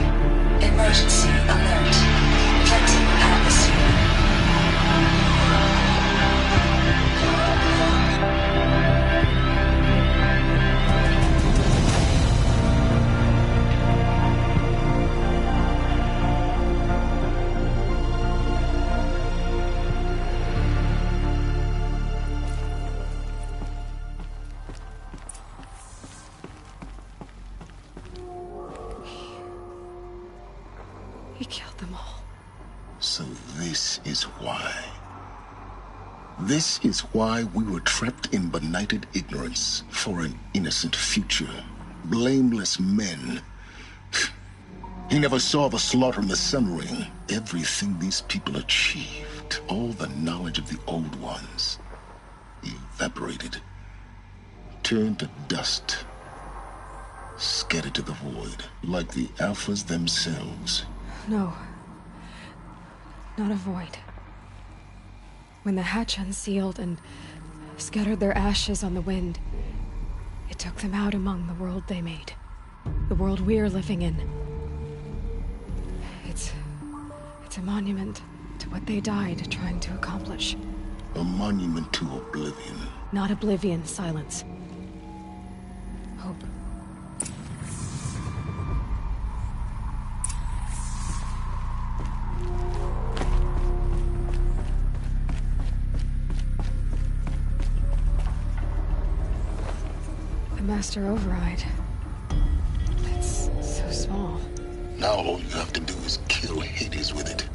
Emergency alert. Threatening atmosphere. He killed them all. So this is why. This is why we were trapped in benighted ignorance for an innocent future. Blameless men. He never saw the slaughter in the Sun Ring. Everything these people achieved, all the knowledge of the old ones, evaporated, turned to dust, scattered to the void, like the Alphas themselves. No. Not a void. When the hatch unsealed and scattered their ashes on the wind, it took them out among the world they made. The world we're living in. It's a monument to what they died trying to accomplish. A monument to oblivion. Not oblivion, Silence. Hope. Master Override. It's so small. Now all you have to do is kill Hades with it.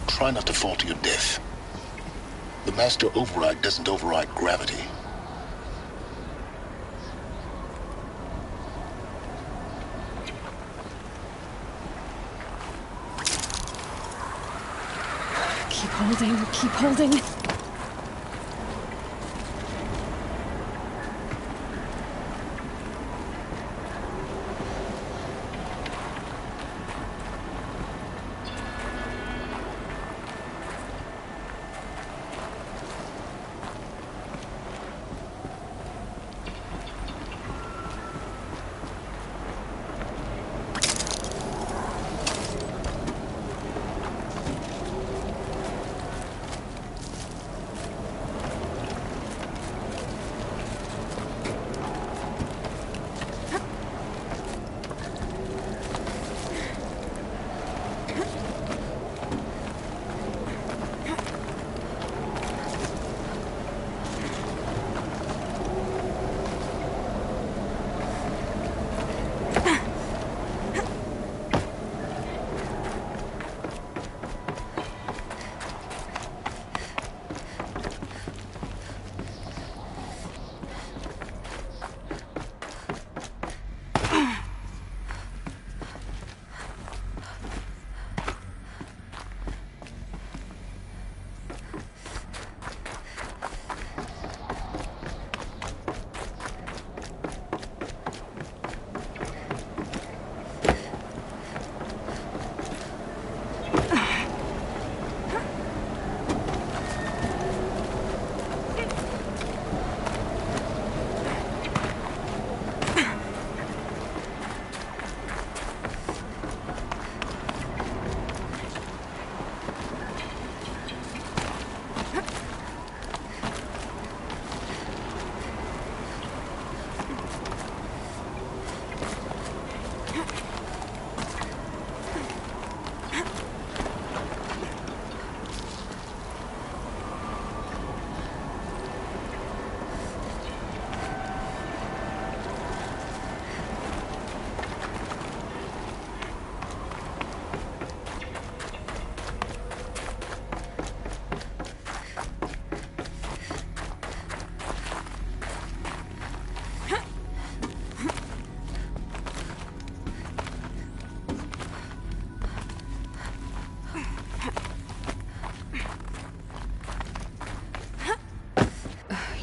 Try not to fall to your death. The Master Override doesn't override gravity. Keep holding, keep holding.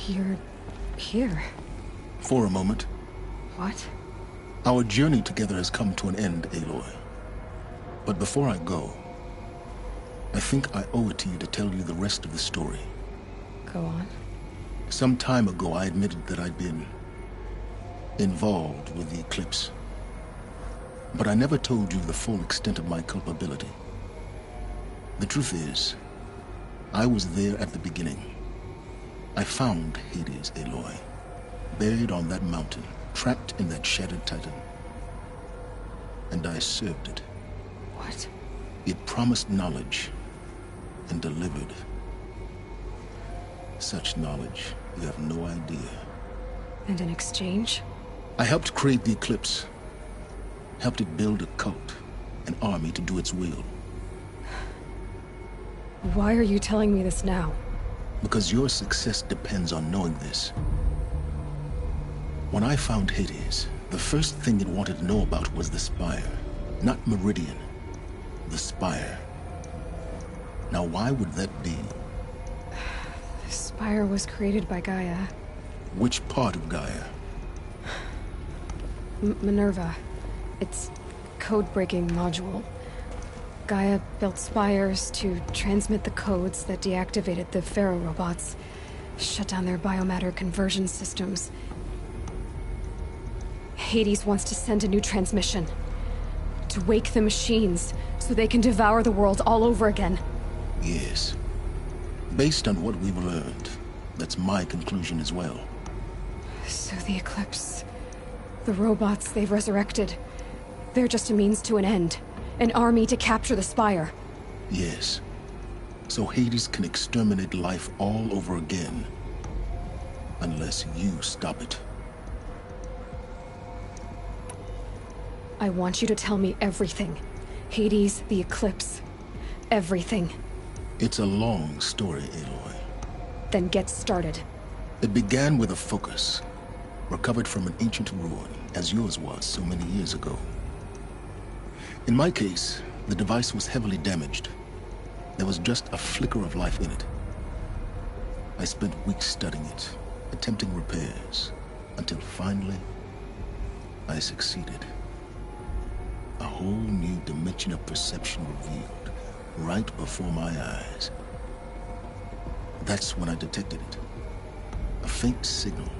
You're here. For a moment. What? Our journey together has come to an end, Aloy. But before I go, I think I owe it to you to tell you the rest of the story. Go on. Some time ago, I admitted that I'd been involved with the Eclipse. But I never told you the full extent of my culpability. The truth is, I was there at the beginning. I found Hades, Aloy, buried on that mountain, trapped in that shattered titan. And I served it. What? It promised knowledge and delivered. Such knowledge, you have no idea. And in exchange? I helped create the Eclipse. Helped it build a cult, an army to do its will. Why are you telling me this now? Because your success depends on knowing this. When I found Hades, the first thing it wanted to know about was the Spire. Not Meridian. The Spire. Now why would that be? The Spire was created by Gaia. Which part of Gaia? Minerva. Its code-breaking module. Gaia built spires to transmit the codes that deactivated the Pharaoh robots, shut down their biomatter conversion systems. Hades wants to send a new transmission. To wake the machines, so they can devour the world all over again. Yes. Based on what we've learned, that's my conclusion as well. So the Eclipse... the robots they've resurrected... they're just a means to an end. An army to capture the Spire. Yes. So Hades can exterminate life all over again. Unless you stop it. I want you to tell me everything. Hades, the Eclipse. Everything. It's a long story, Aloy. Then get started. It began with a focus. Recovered from an ancient ruin, as yours was so many years ago. In my case, the device was heavily damaged. There was just a flicker of life in it. I spent weeks studying it, attempting repairs, until finally, I succeeded. A whole new dimension of perception revealed, right before my eyes. That's when I detected it. A faint signal.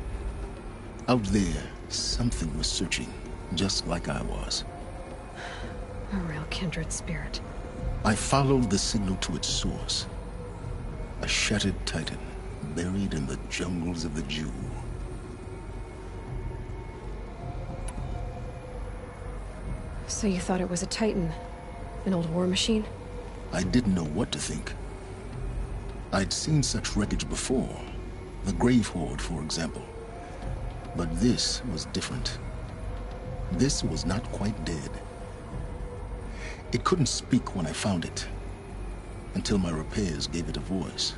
Out there, something was searching, just like I was. A real kindred spirit. I followed the signal to its source. A shattered titan, buried in the jungles of the Jewel. So you thought it was a titan? An old war machine? I didn't know what to think. I'd seen such wreckage before. The Grave Horde, for example. But this was different. This was not quite dead. It couldn't speak when I found it, until my repairs gave it a voice.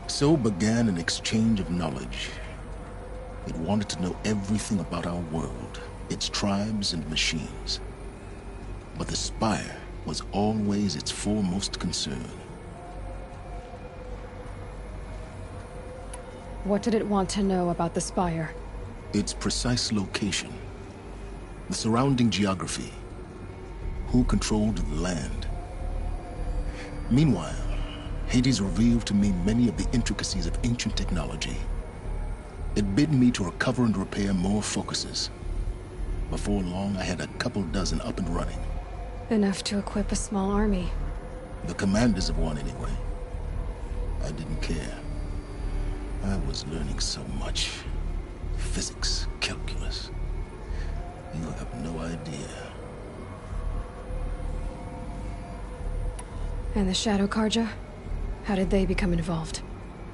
So began an exchange of knowledge. It wanted to know everything about our world, its tribes and machines. But the Spire was always its foremost concern. What did it want to know about the Spire? Its precise location, the surrounding geography, who controlled the land. Meanwhile, Hades revealed to me many of the intricacies of ancient technology. It bid me to recover and repair more focuses. Before long, I had a couple dozen up and running. Enough to equip a small army. The commanders of one, anyway. I didn't care. I was learning so much. Physics, calculus. You have have no idea. And the Shadow Karja? How did they become involved?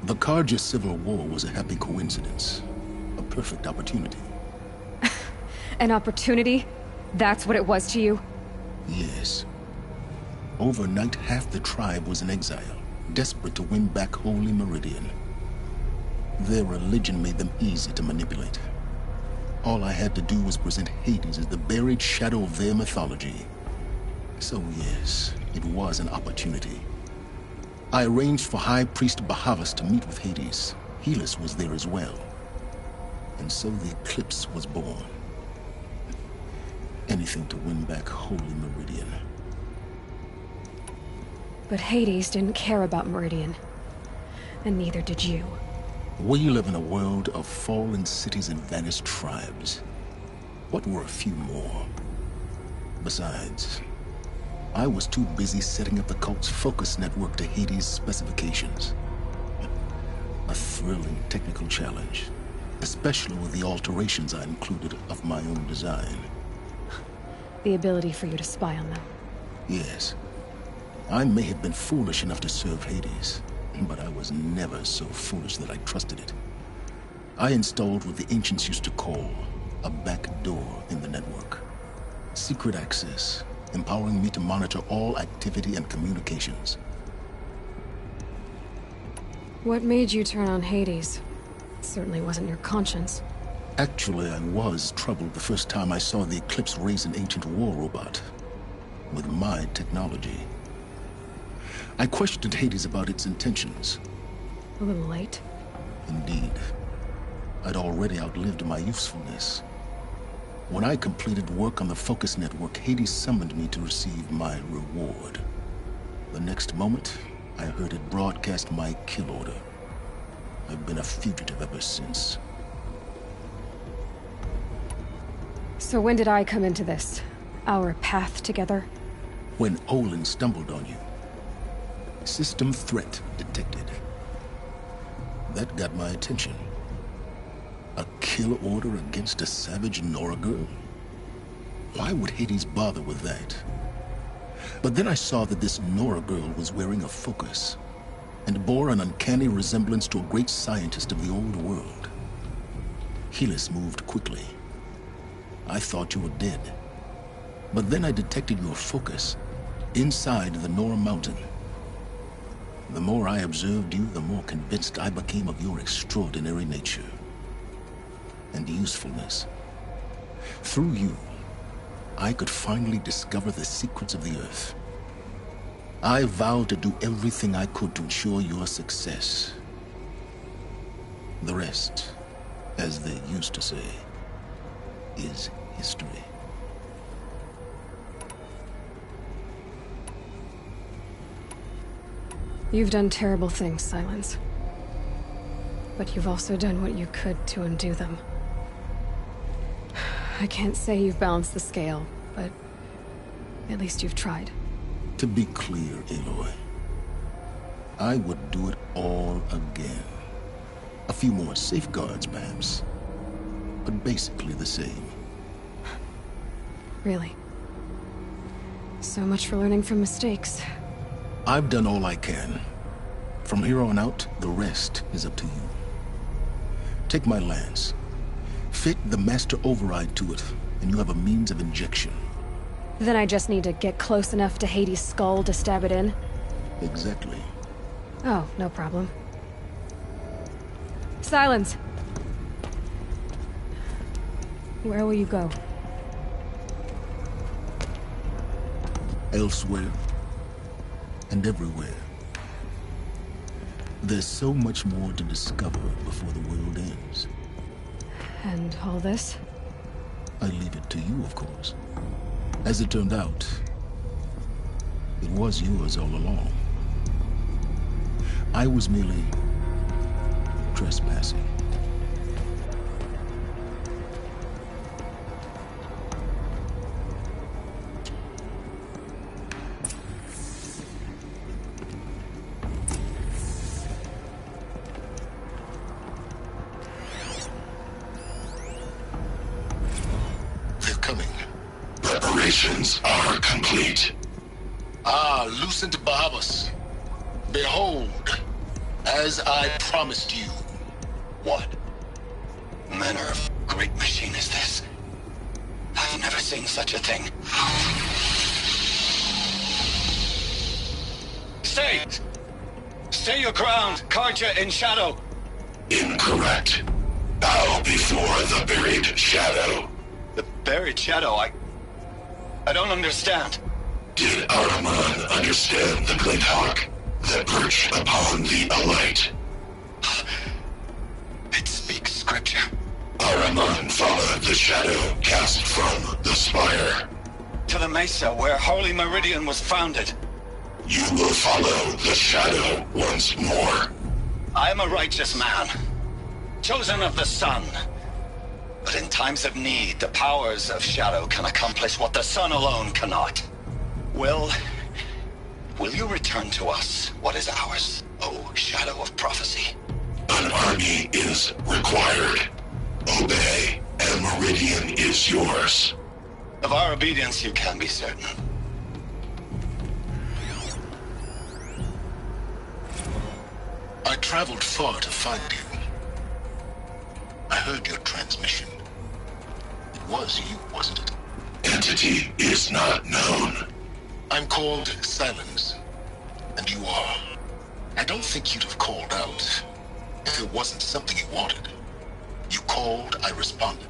The Karja Civil War was a happy coincidence. A perfect opportunity. An opportunity? That's what it was to you? Yes. Overnight, half the tribe was in exile, desperate to win back Holy Meridian. Their religion made them easy to manipulate. All I had to do was present Hades as the buried shadow of their mythology. So yes, it was an opportunity. I arranged for High Priest Bahavas to meet with Hades. Helis was there as well. And so the Eclipse was born. Anything to win back Holy Meridian. But Hades didn't care about Meridian. And neither did you. We live in a world of fallen cities and vanished tribes. What were a few more? Besides, I was too busy setting up the cult's focus network to Hades' specifications. A thrilling technical challenge, especially with the alterations I included of my own design. The ability for you to spy on them. Yes. I may have been foolish enough to serve Hades, but I was never so foolish that I trusted it. I installed what the ancients used to call a back door in the network. Secret access, empowering me to monitor all activity and communications. What made you turn on Hades? It certainly wasn't your conscience. Actually, I was troubled the first time I saw the Eclipse raise an ancient war robot. With my technology. I questioned Hades about its intentions. A little late. Indeed. I'd already outlived my usefulness. When I completed work on the Focus Network, Hades summoned me to receive my reward. The next moment, I heard it broadcast my kill order. I've been a fugitive ever since. So when did I come into this? Our path together? When Olin stumbled on you. System threat detected. That got my attention. A kill order against a savage Nora girl? Why would Hades bother with that? But then I saw that this Nora girl was wearing a focus, and bore an uncanny resemblance to a great scientist of the old world. Helis moved quickly. I thought you were dead. But then I detected your focus inside the Nora Mountain. The more I observed you, the more convinced I became of your extraordinary nature and usefulness. Through you, I could finally discover the secrets of the Earth. I vowed to do everything I could to ensure your success. The rest, as they used to say, is history. You've done terrible things, Silence. But you've also done what you could to undo them. I can't say you've balanced the scale, but at least you've tried. To be clear, Aloy, I would do it all again. A few more safeguards, perhaps, but basically the same. Really? So much for learning from mistakes. I've done all I can. From here on out, the rest is up to you. Take my lance. Fit the Master Override to it, and you have a means of injection. Then I just need to get close enough to Hades' skull to stab it in? Exactly. Oh, no problem. Silence! Where will you go? Elsewhere. And everywhere. There's so much more to discover before the world ends. And all this? I leave it to you, of course. As it turned out, it was yours all along. I was merely trespassing. They're coming. Preparations are complete. Ah, Lucent Bahabas. Behold, as I promised you. What manner of great machine is this? I've never seen such a thing. Stay! Stay your ground, Karja in shadow! Incorrect. Bow before the buried shadow. The buried shadow? I don't understand. Did Ahriman understand the glint hawk that perched upon the alight? It speaks scripture. Ahriman followed the shadow cast from the spire. To the mesa where Holy Meridian was founded. You will follow the shadow once more. I am a righteous man, chosen of the sun. But in times of need, the powers of shadow can accomplish what the sun alone cannot. Will you return to us what is ours, O Shadow of Prophecy? An army is required. Obey, and Meridian is yours. Of our obedience you can be certain. I traveled far to find you. I heard your transmission. It was you, wasn't it? Entity is not known. I'm called Silence, and you are. I don't think you'd have called out if it wasn't something you wanted. You called, I responded.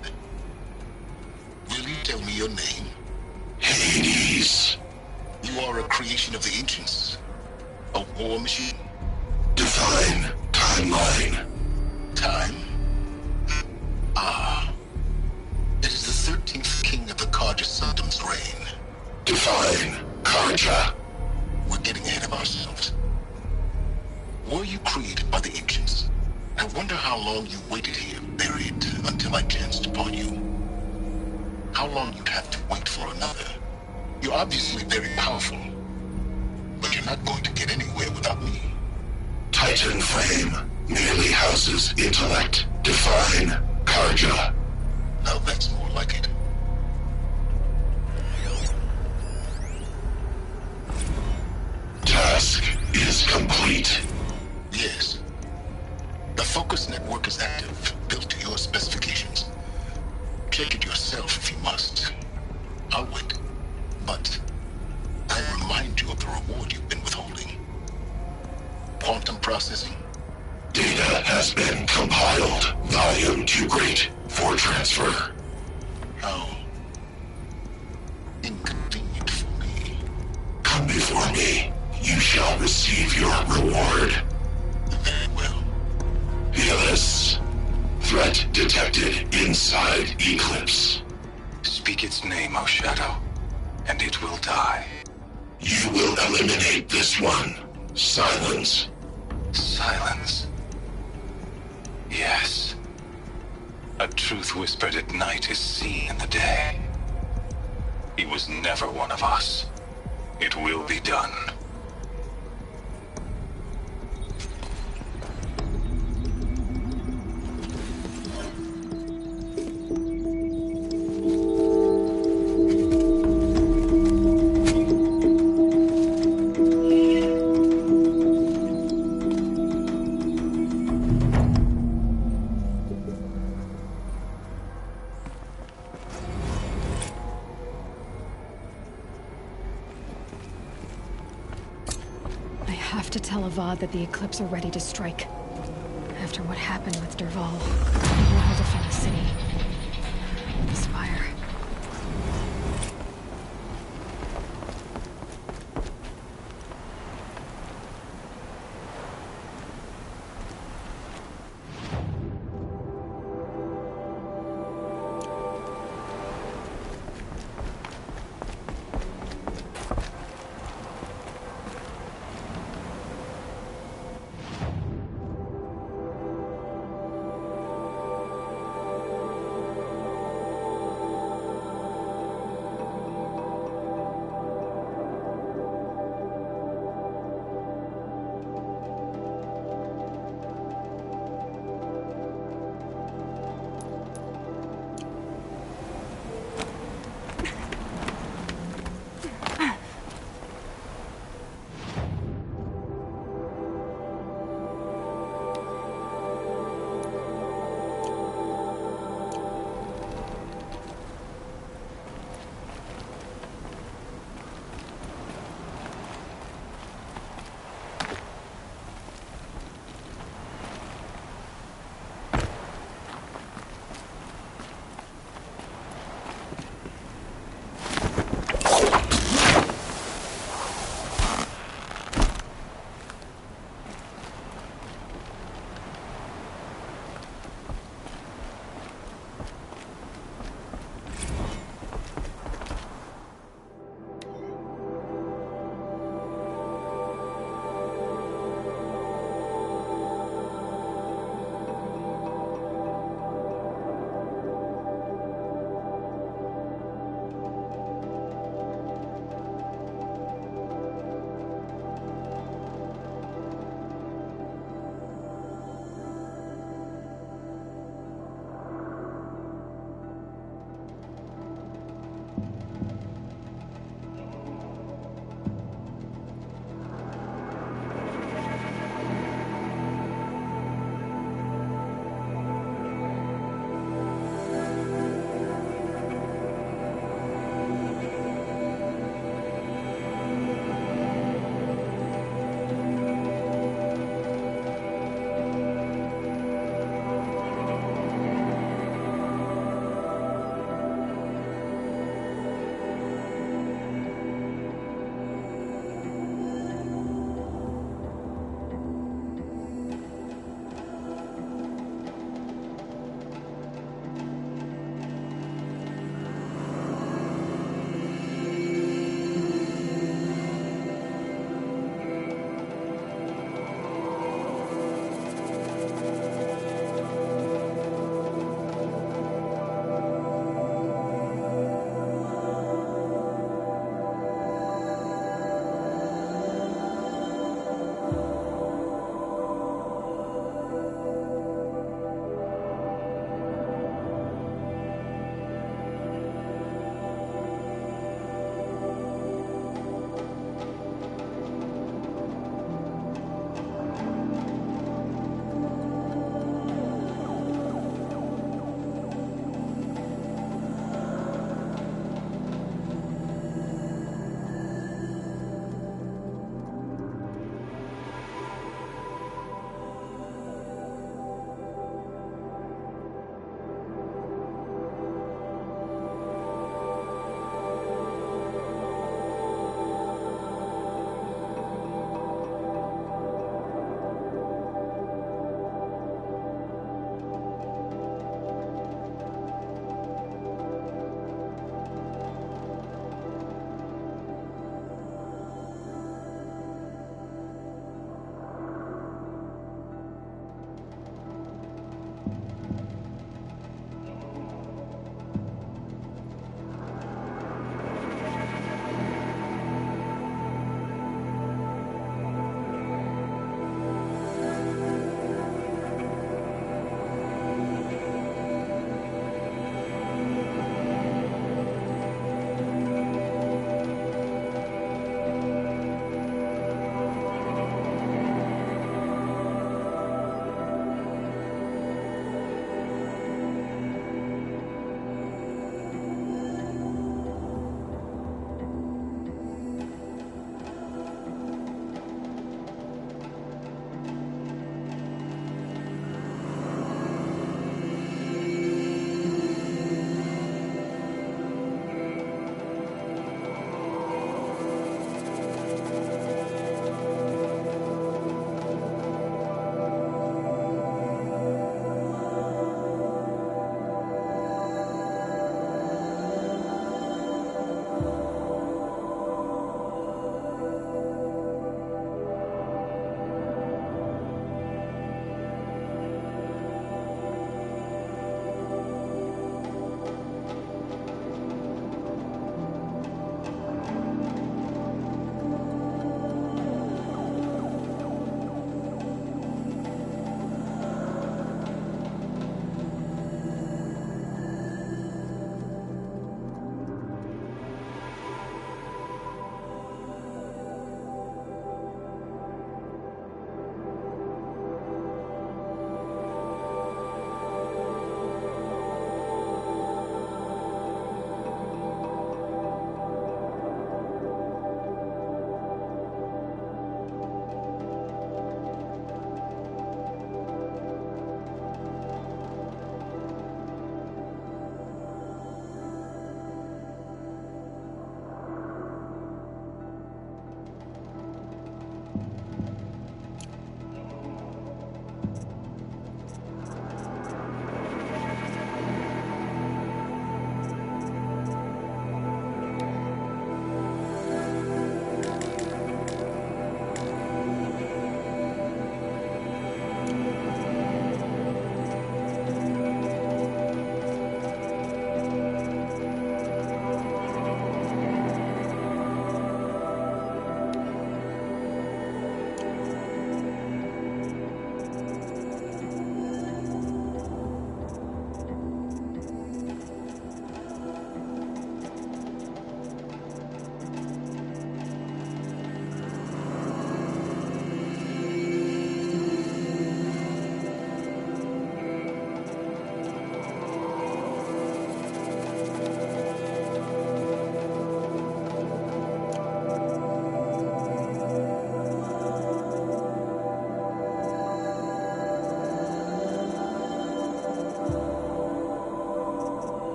Will you tell me your name? Hades. You are a creation of the ancients. A war machine? Define timeline. Time? Ah. It is the 13th king of the Karja Sanctum's reign. Define Karja. We're getting ahead of ourselves. Were you created by the ancients? I wonder how long you waited here, buried, until I chanced upon you. How long you'd have to wait for another. You're obviously very powerful, but you're not going to get anywhere without me. Titan Flame merely houses intellect. Define Karja. Now that's more like it. Task is complete. Yes. The focus network is active, built to your specifications. Check it yourself if you must. I'll wait. But I remind you of the reward you've been withholding. Quantum processing. Data has been compiled. Volume too great for transfer. How inconvenient for me. Come before me. You shall receive your reward. Very well. Helis. Threat detected inside Eclipse. Speak its name, O Shadow, and it will die. You will eliminate this one. Silence. Silence. Yes. A truth whispered at night is seen in the day. He was never one of us. It will be done. To tell Avad that the Eclipse are ready to strike. After what happened with Dervahl, we will defend the city. The Spire.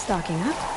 Stocking up.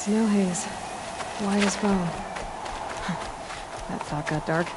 Snow haze. White as bone. That thought got dark.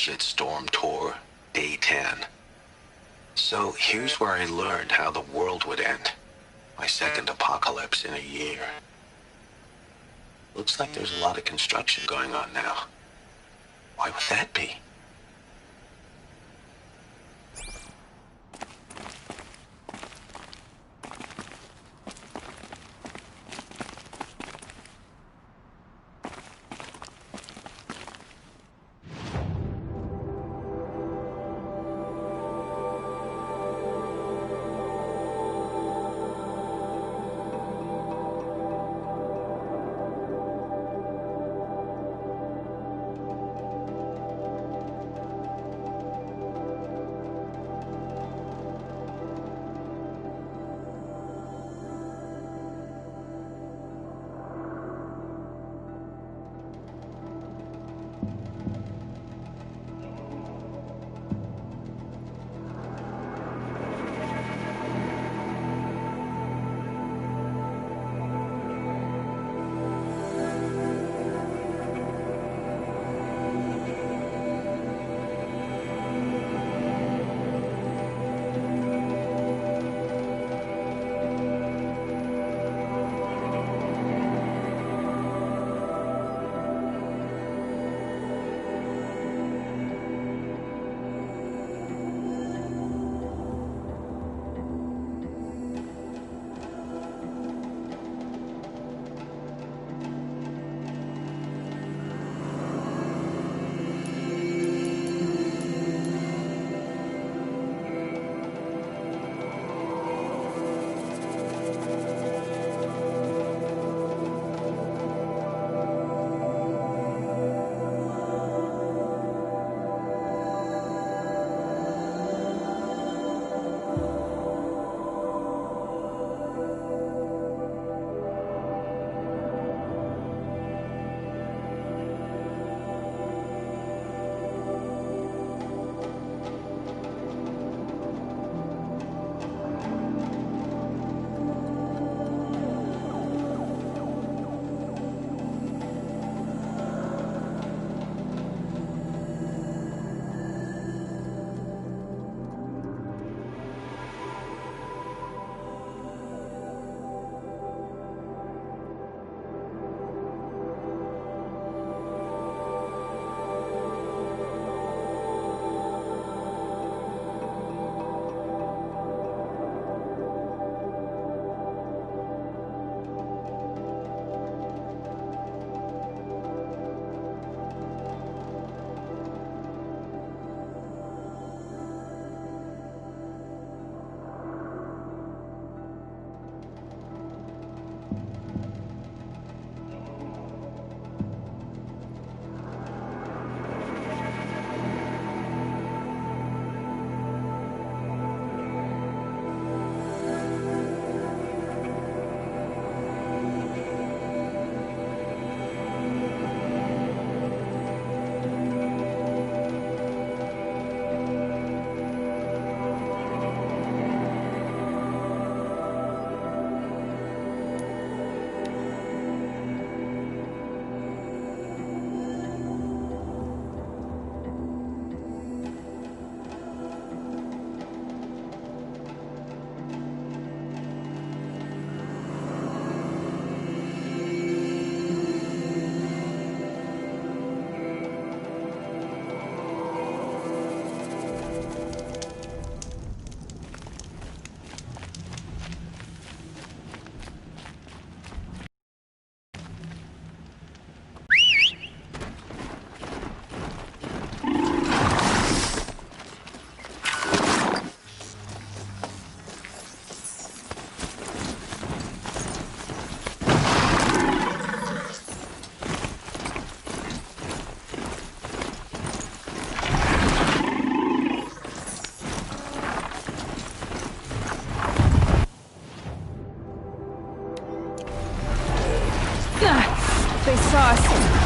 Shitstorm Tour, Day 10. So here's where I learned how the world would end. My second apocalypse in a year. Looks like there's a lot of construction going on now. Why would that be? They saw us.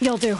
You'll do.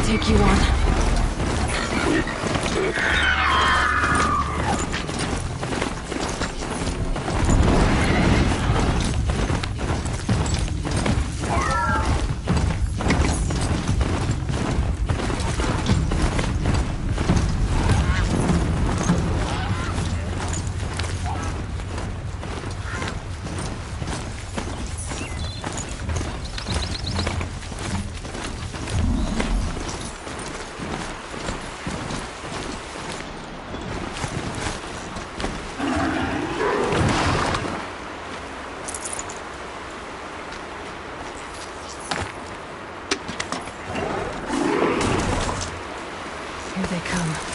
Take you on. Here they come.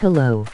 Hello.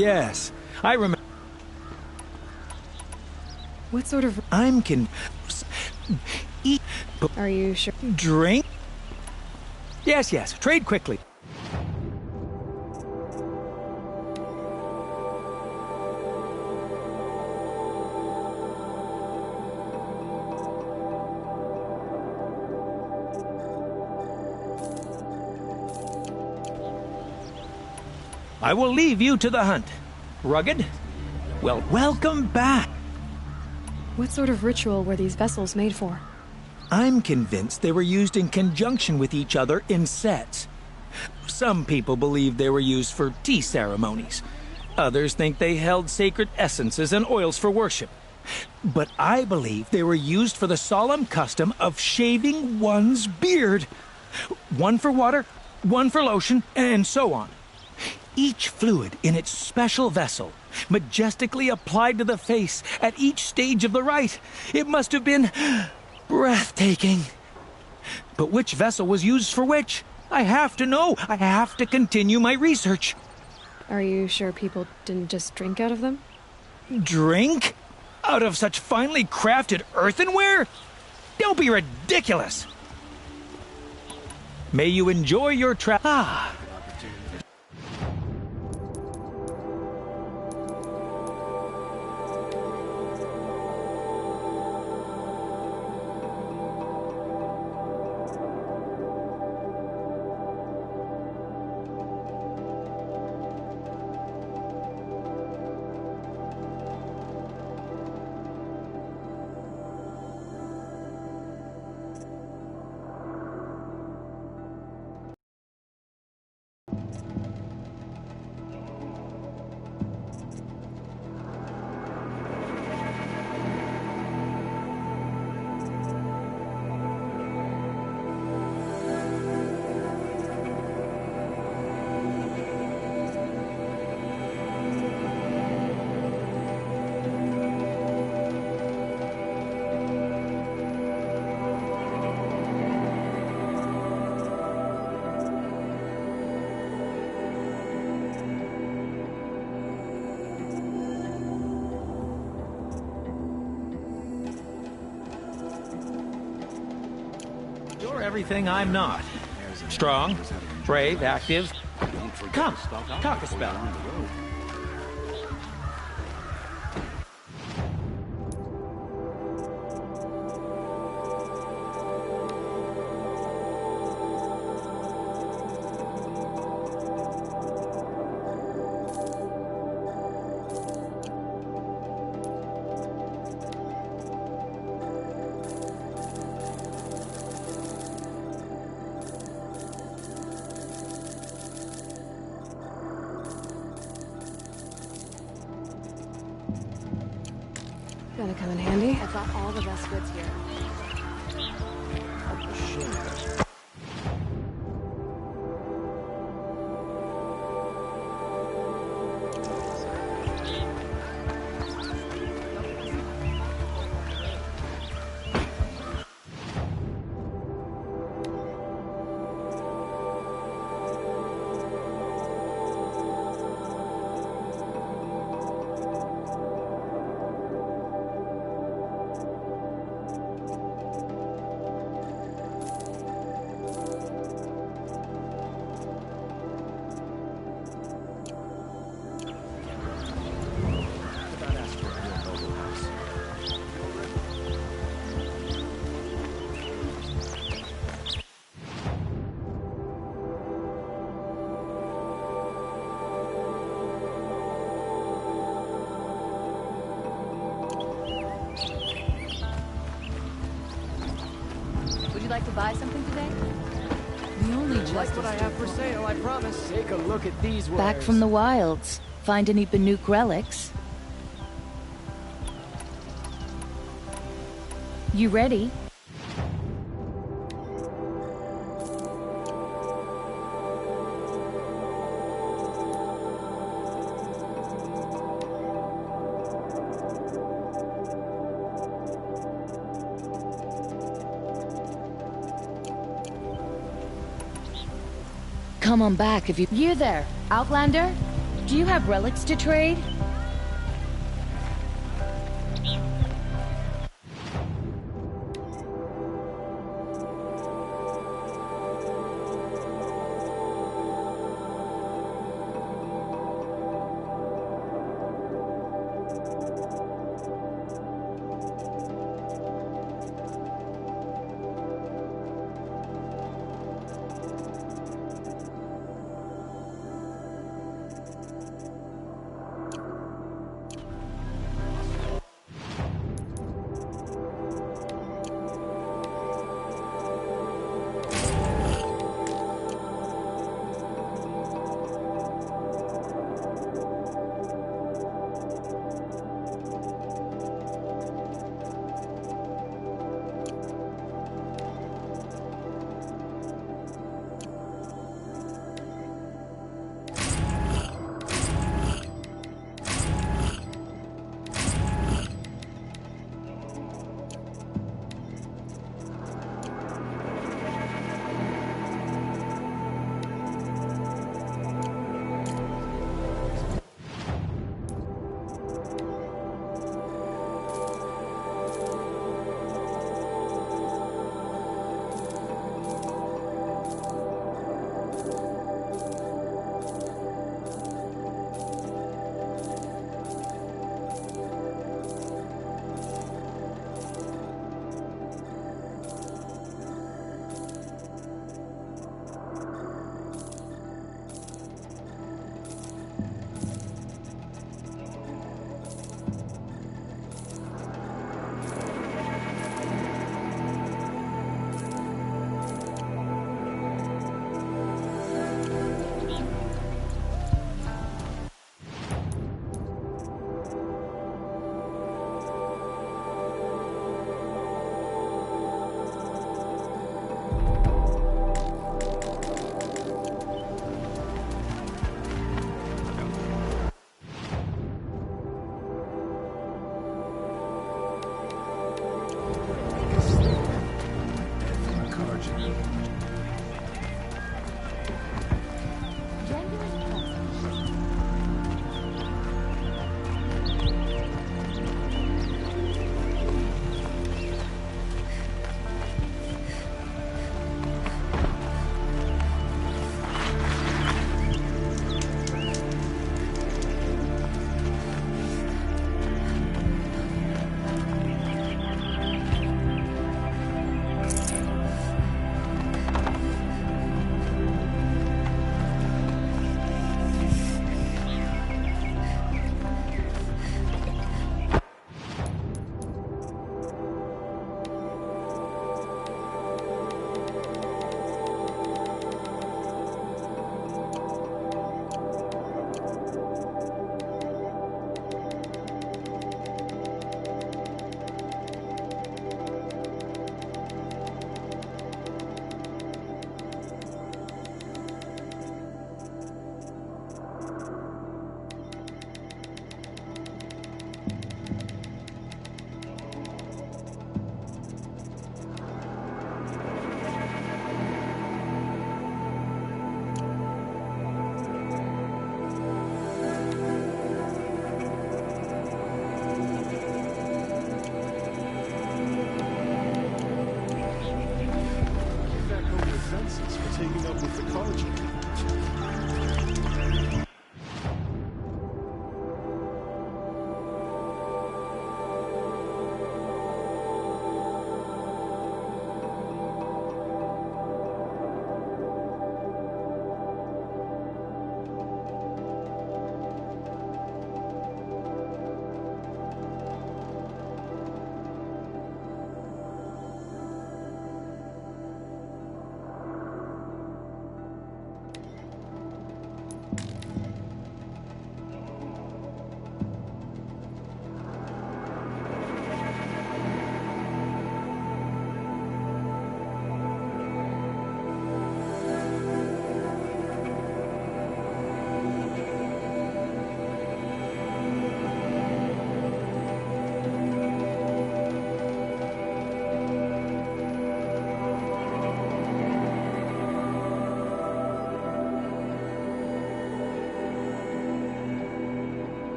Yes. I remember. What sort of... I'm eat... Are you sure? Drink? Yes, yes. Trade quickly. I will leave you to the hunt. Rugged? Well, welcome back. What sort of ritual were these vessels made for? I'm convinced they were used in conjunction with each other in sets. Some people believe they were used for tea ceremonies. Others think they held sacred essences and oils for worship. But I believe they were used for the solemn custom of shaving one's beard. One for water, one for lotion, and so on. Each fluid in its special vessel, majestically applied to the face at each stage of the rite. It must have been breathtaking. But which vessel was used for which? I have to know. I have to continue my research. Are you sure people didn't just drink out of them? Drink? Out of such finely crafted earthenware? Don't be ridiculous. May you enjoy your trip. everything I'm not. Strong, brave, active. Come, talk a spell. Gonna come in handy. I've got all the best goods here. Like to buy something today? The only like what I have for sale, I promise. Take a look at these wares. Back from the wilds. Find any Banuk relics? You ready? Come on back if you... You there, Outlander? Do you have relics to trade? toxicology.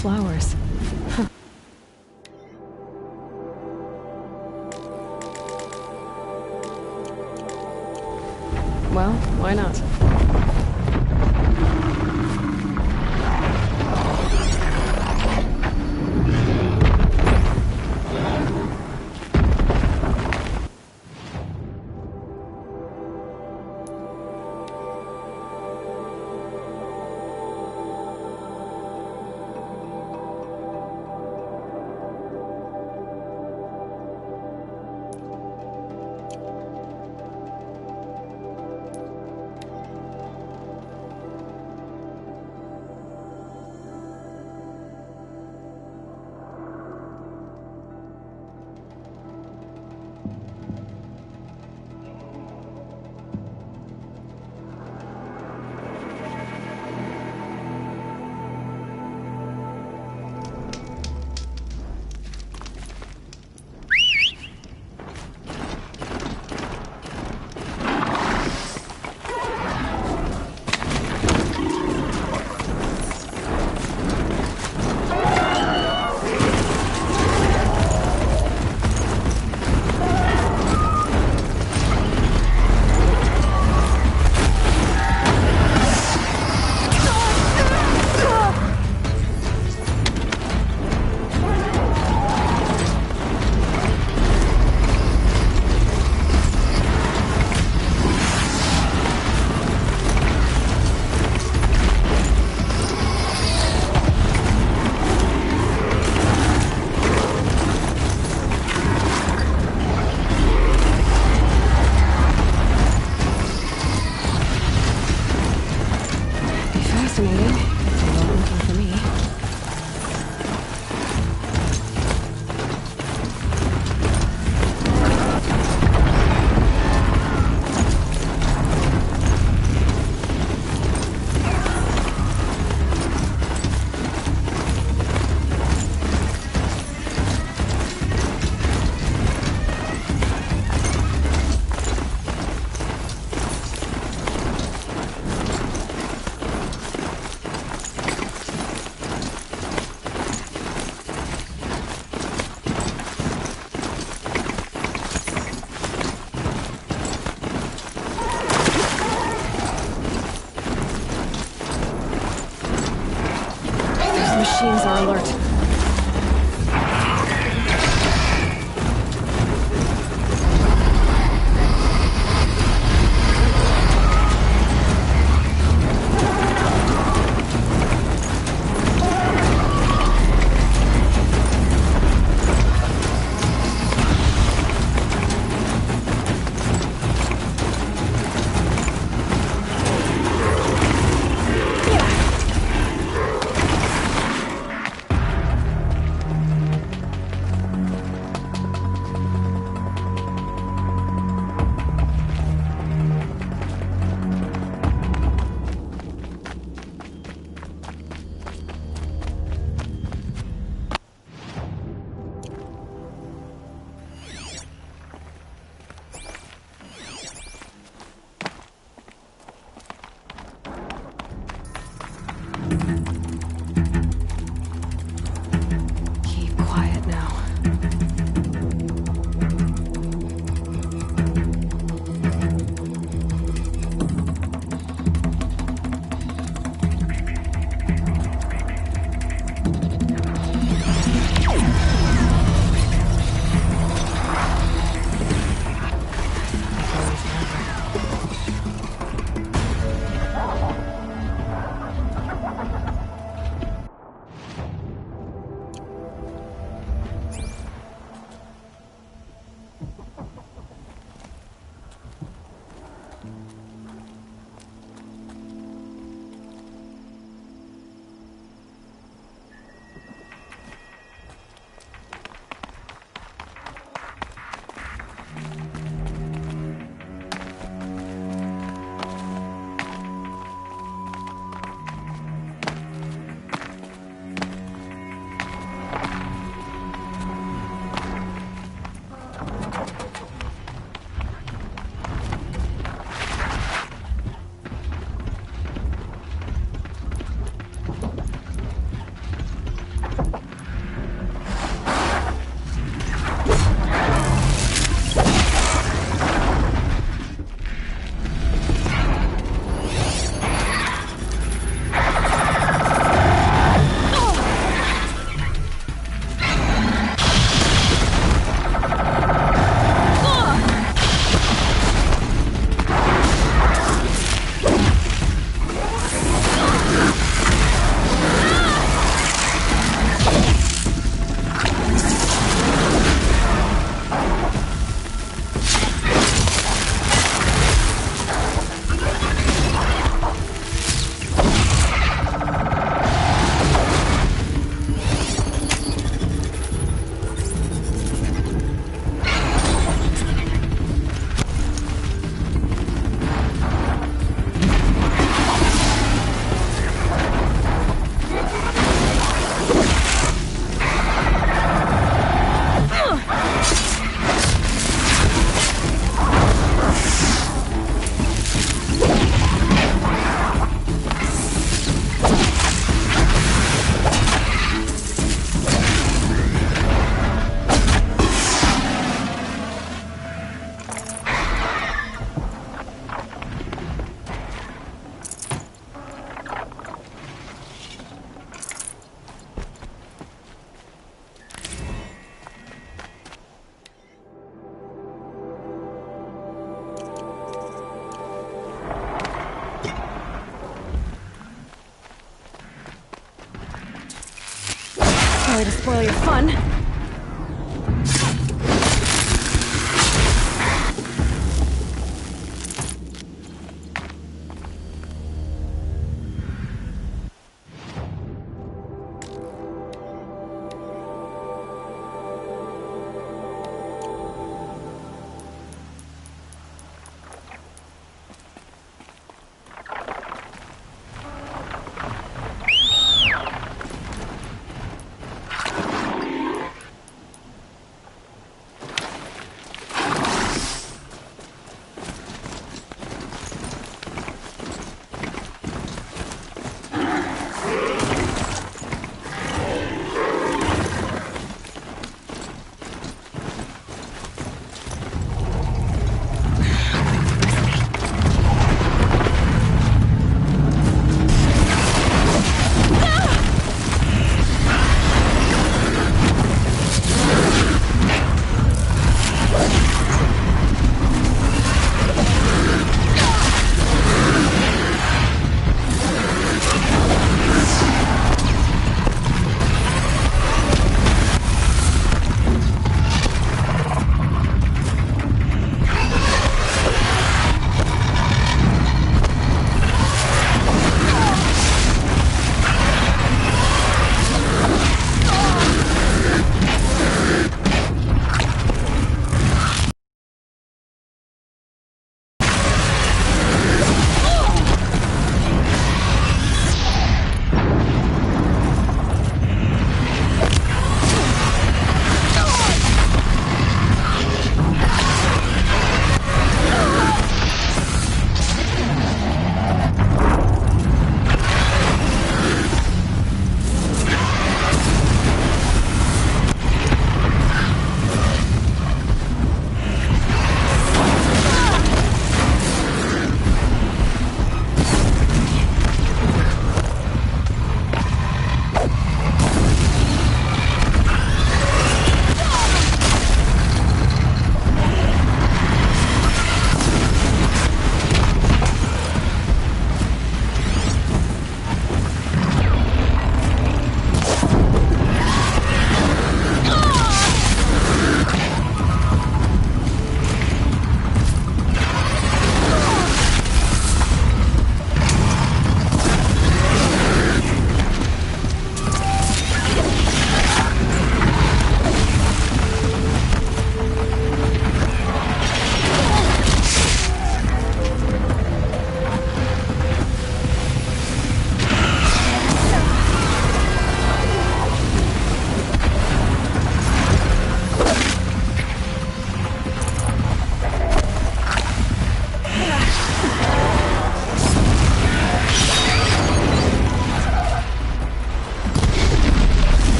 Flowers. Huh. Well, why not? Machines are alert. Sorry to spoil your fun.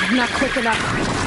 I'm not quick enough.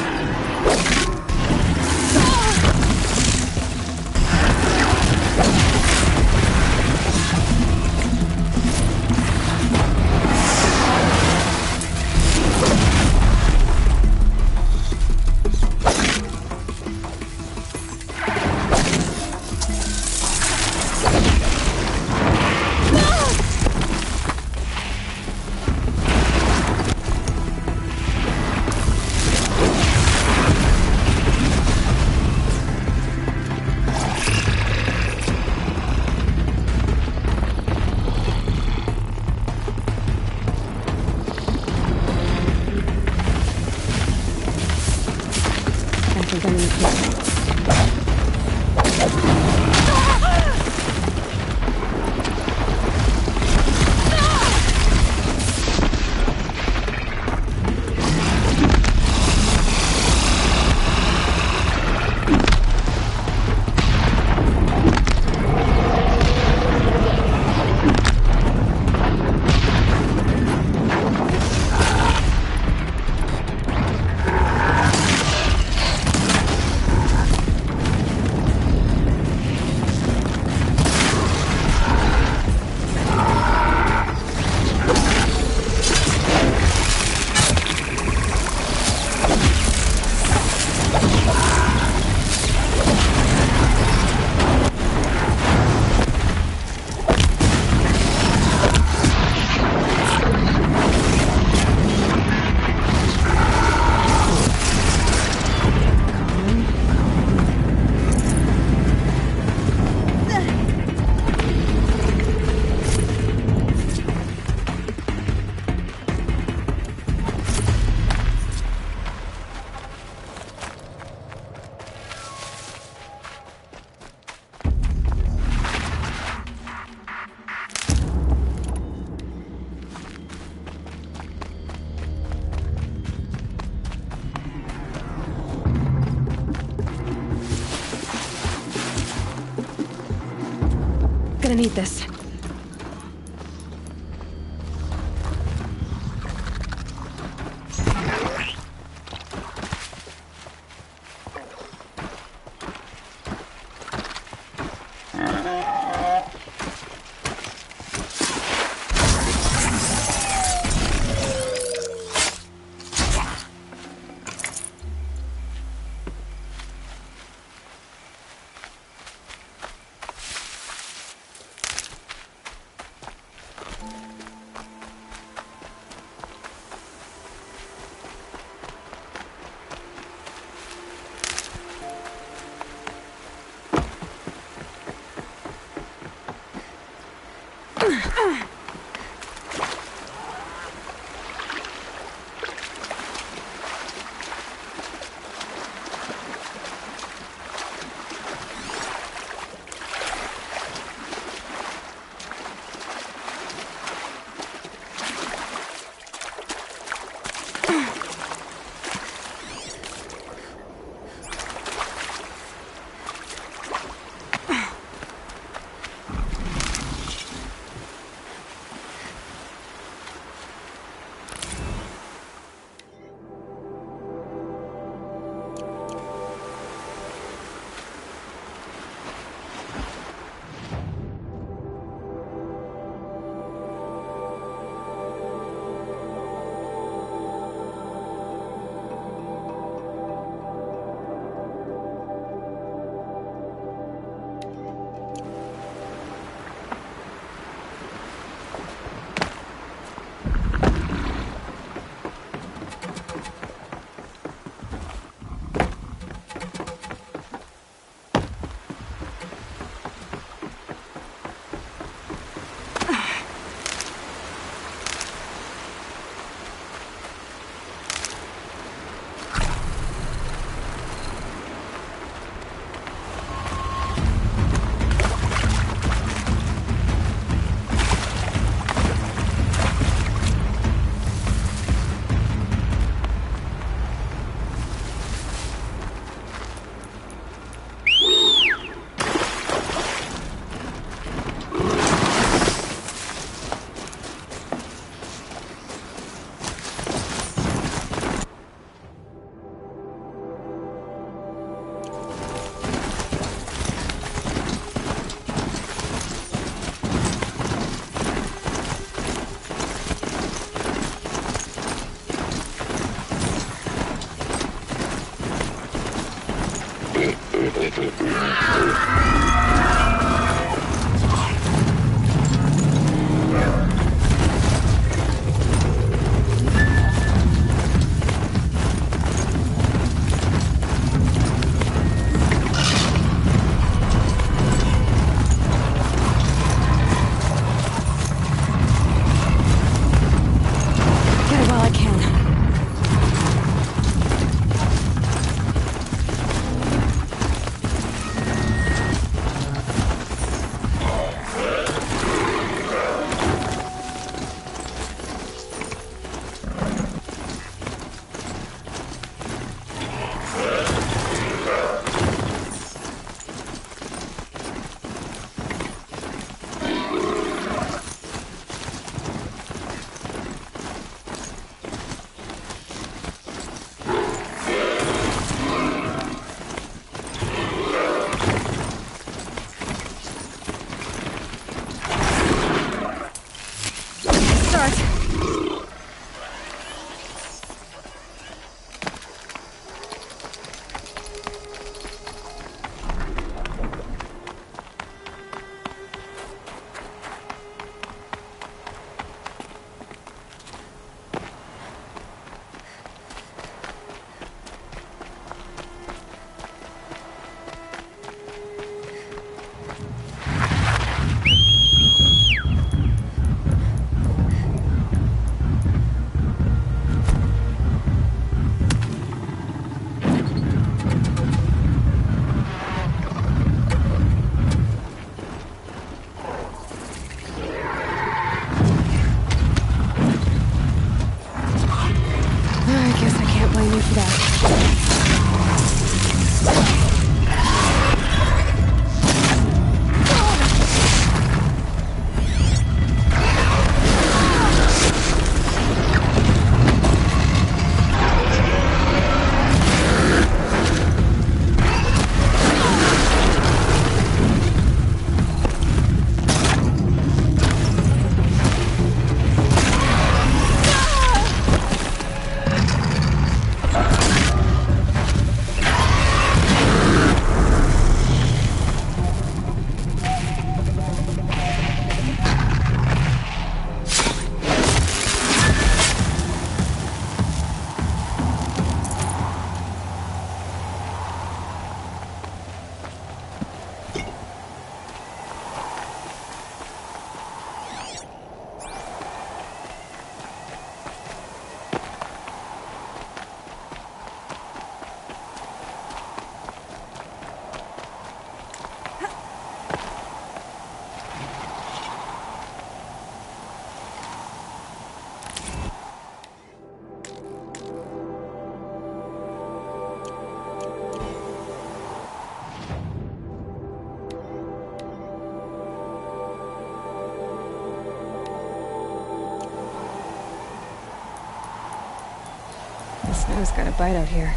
Gonna need this. The snow's got a bite out here.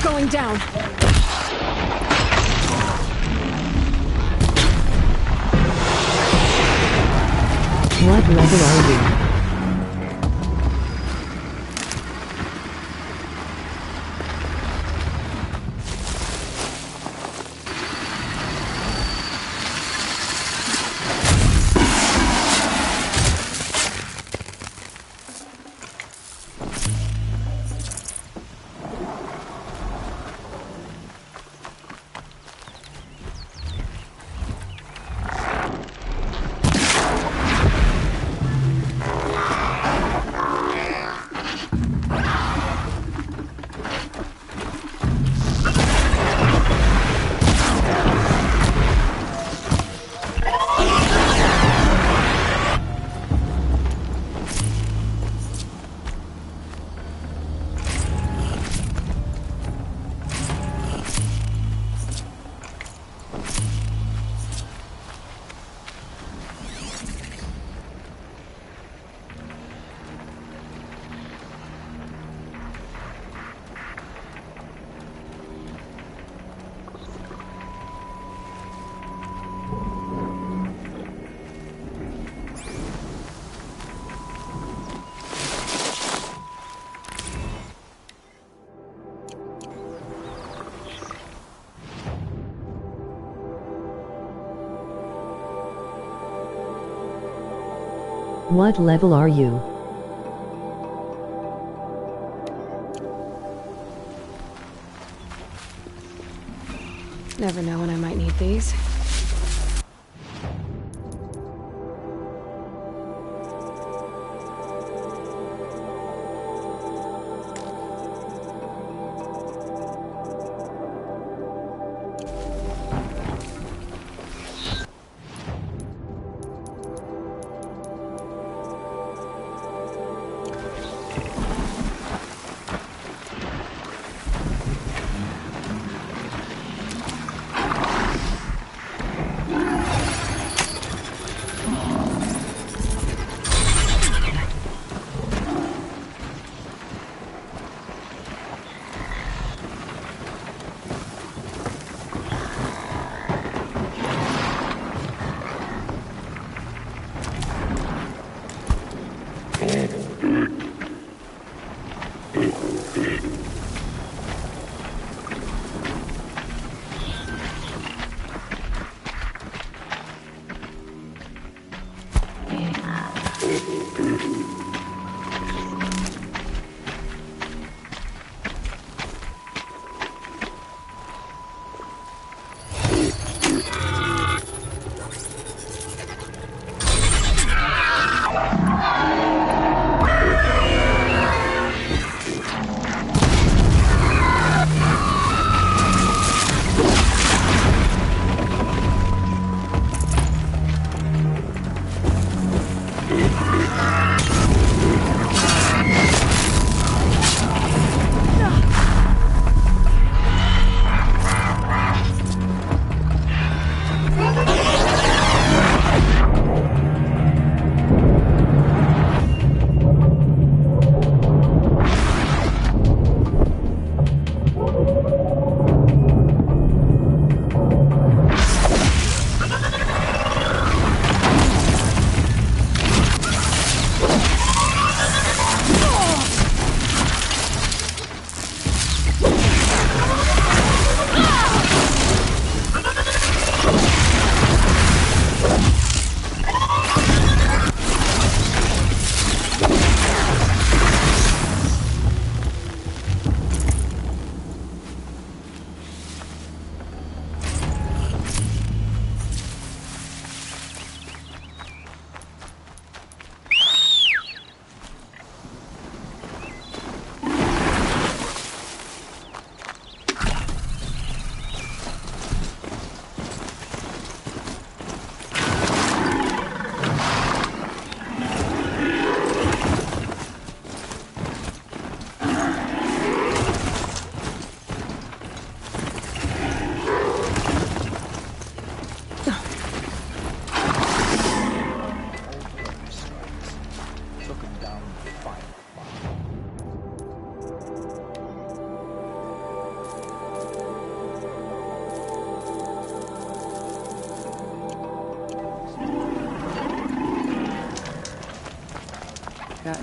Going down. What level are you? What level are you? Never know when I might need these.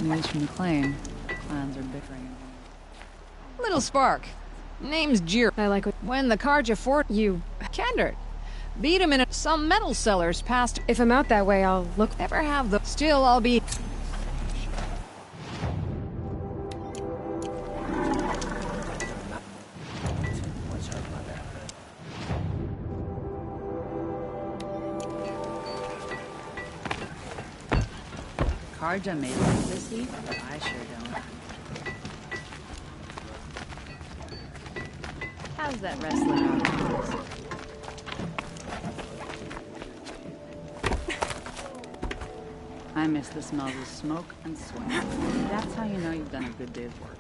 News from the claim. Clans are bickering. Little spark. Name's Jir. I like what... When the Carja Fort... You... Kendrick. Beat him in some metal cellars past... If I'm out that way, I'll look... Ever have the... Still, I'll be... Carja made like this heat? I sure don't. How's that wrestler out? I miss the smells of smoke and sweat. That's how you know you've done a good day's work.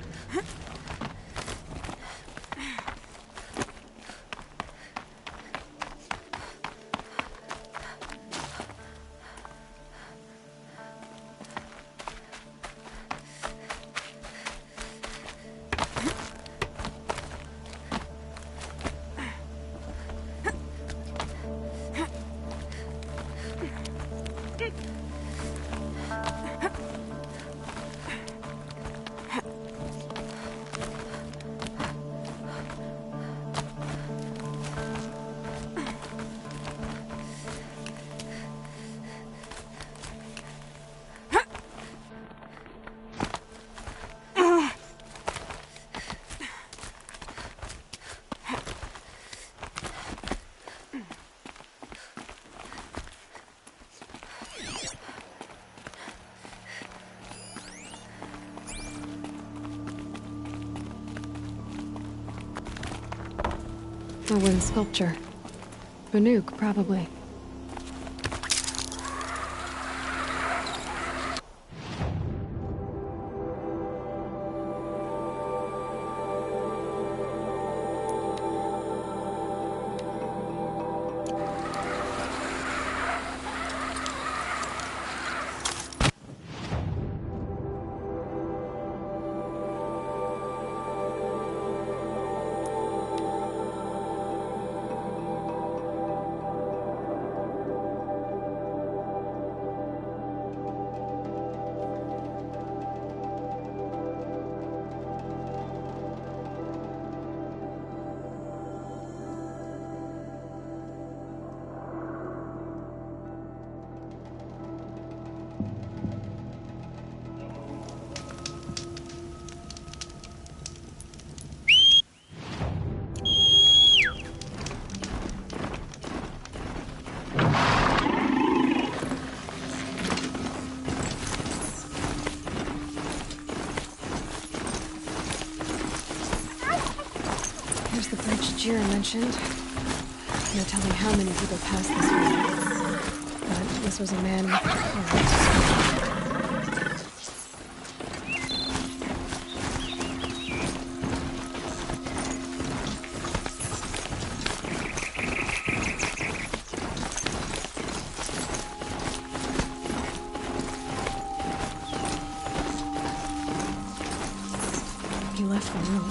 A wooden sculpture. Banuk, probably. Here's the bridge Jira mentioned. No telling how many people pass this way. But this was a man with a heart. He left the room.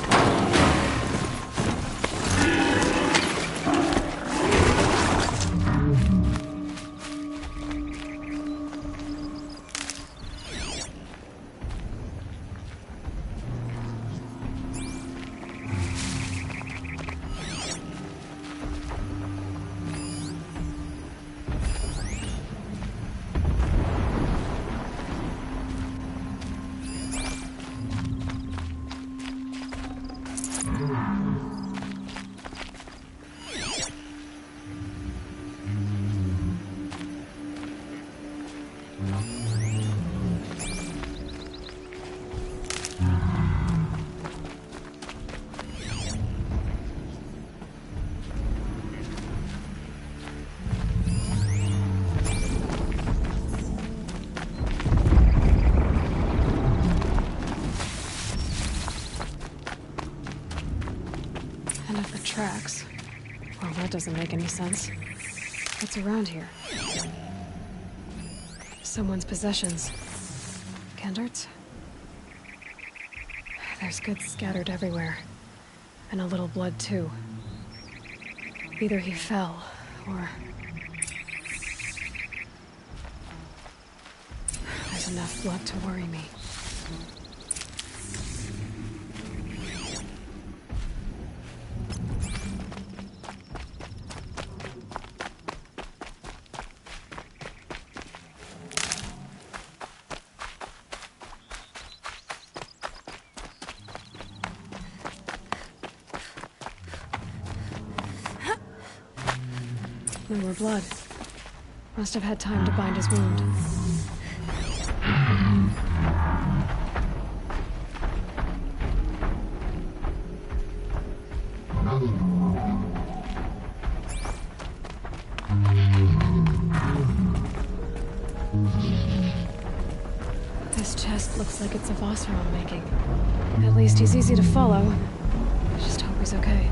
Tracks. Well, that doesn't make any sense. What's around here? Someone's possessions. Kendart's? There's goods scattered everywhere. And a little blood, too. Either he fell, or... There's enough blood to worry me. No more blood. Must have had time to bind his wound. This chest looks like it's of Oseram making. At least he's easy to follow. I just hope he's okay.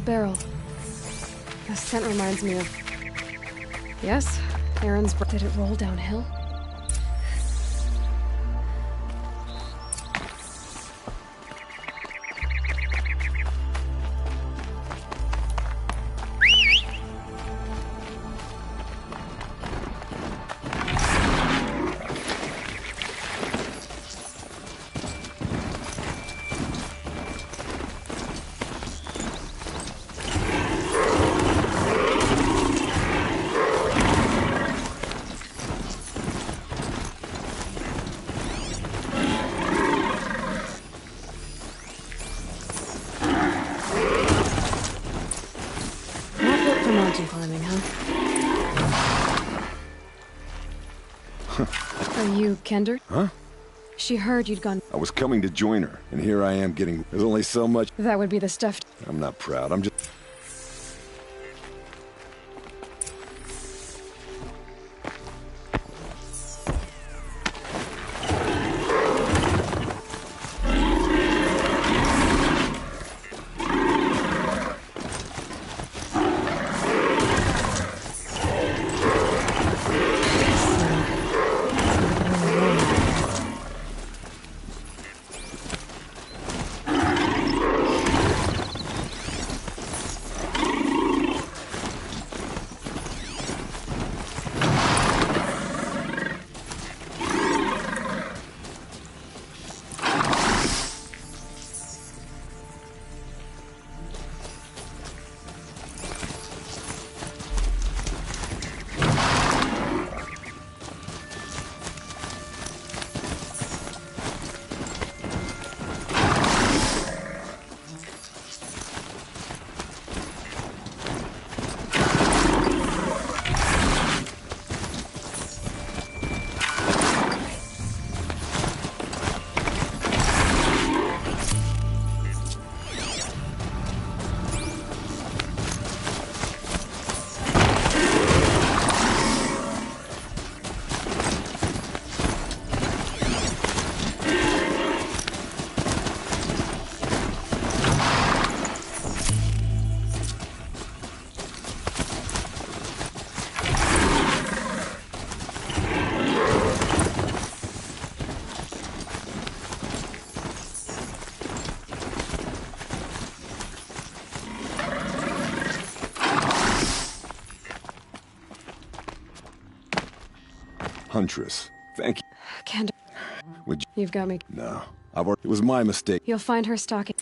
The barrel. The scent reminds me of... Yes, Aaron's... Did it roll downhill? Mountain climbing, huh? Are you Kender? Huh? She heard you'd gone... I was coming to join her, and here I am getting... There's only so much... That would be the stuff... I'm not proud, I'm just... Huntress, thank you. Kender... Would you... You've got me. No, I've already... It was my mistake. You'll find her stalking...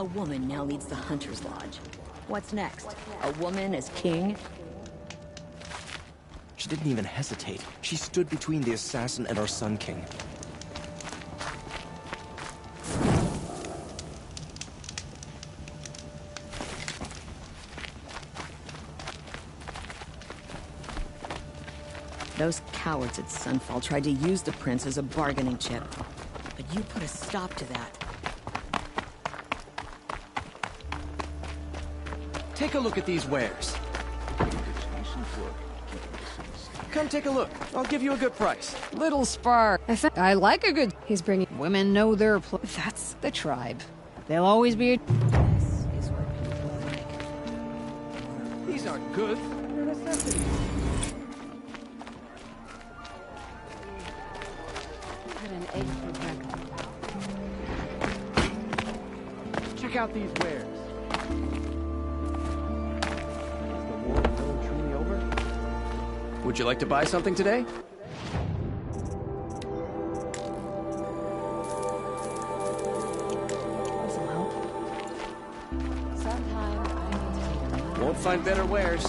A woman now leads the Hunter's Lodge. What's next? A woman as king? She didn't even hesitate. She stood between the assassin and our Sun King. Those cowards at Sunfall tried to use the prince as a bargaining chip. But you put a stop to that. Take a look at these wares. Come take a look. I'll give you a good price. Little spark. I like a good... He's bringing... Women know their place. That's the tribe. They'll always be a... These aren't good. They're necessities. Had an egg for breakfast. Check out these wares. Would you like to buy something today? This'll help. Sometime I need to take a Won't find better wares.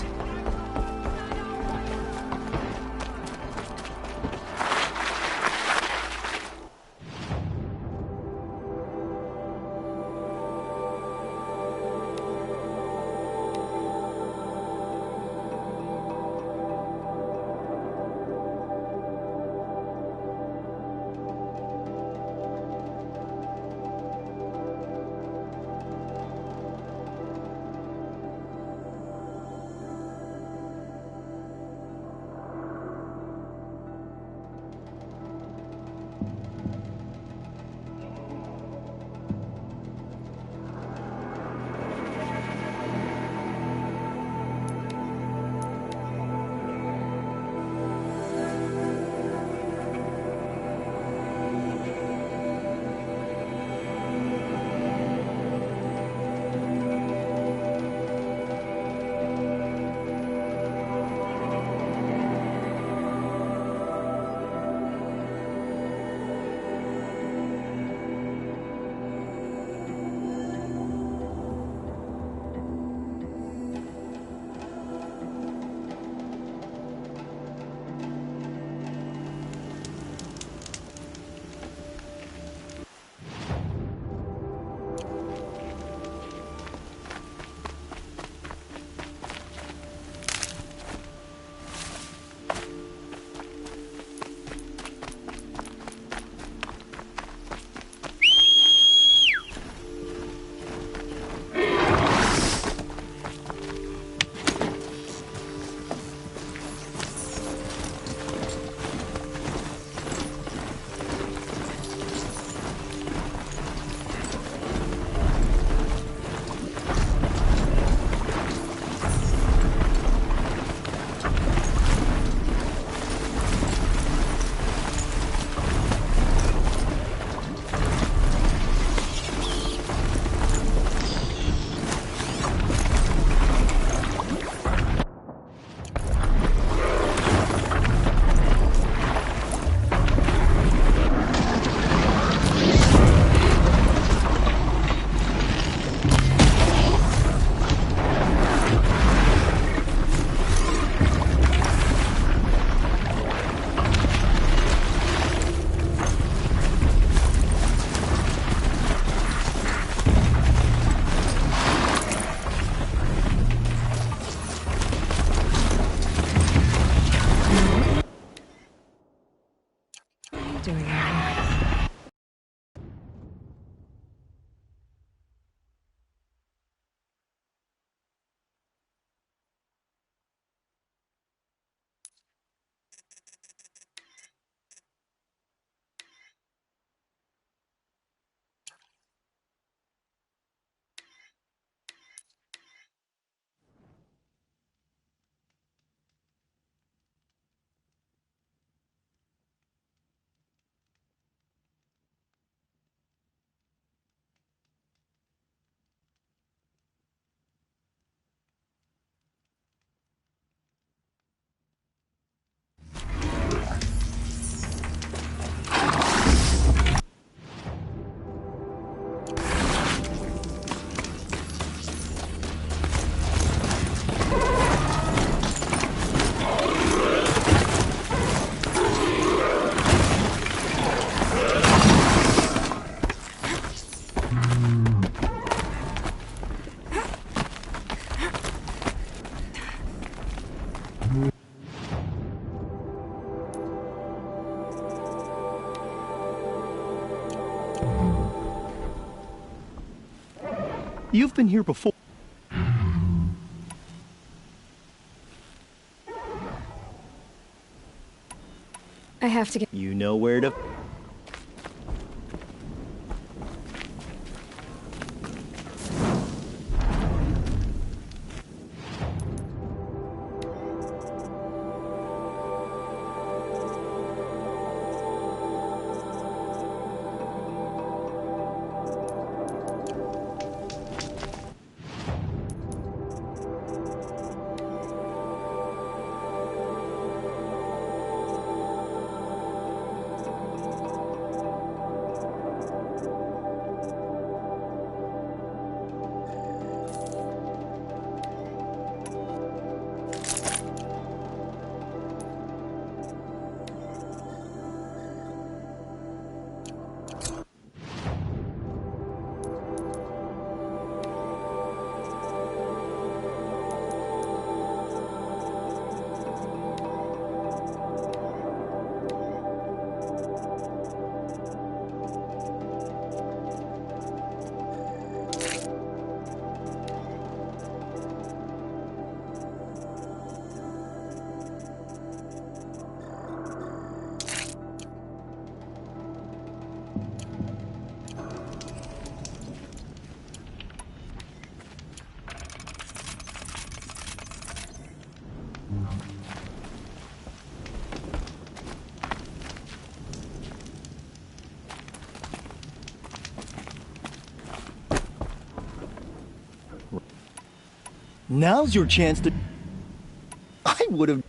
You've been here before. I have to get... You know where to... Now's your chance to... I would have...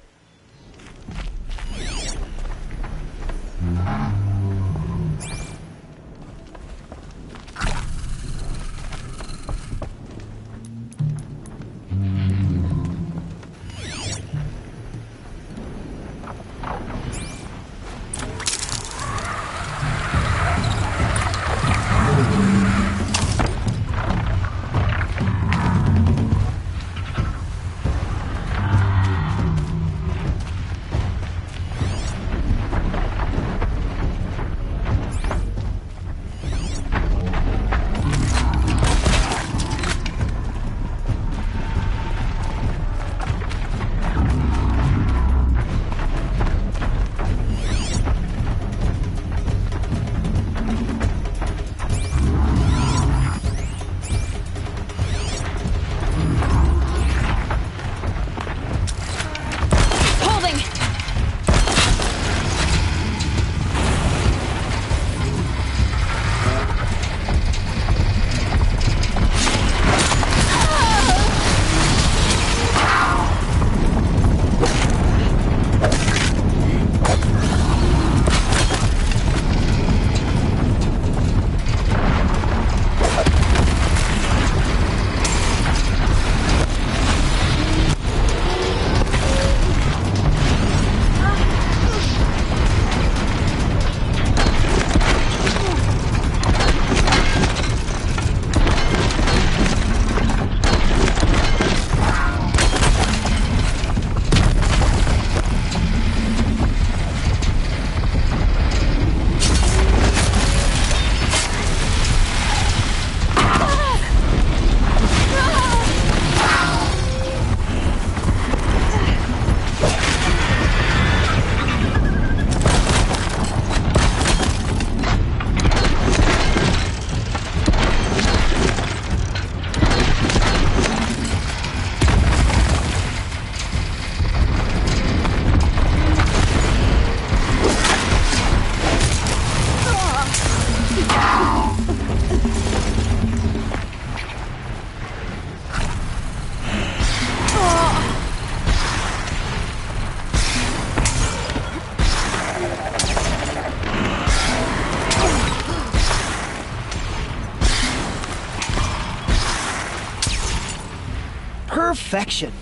Perfection.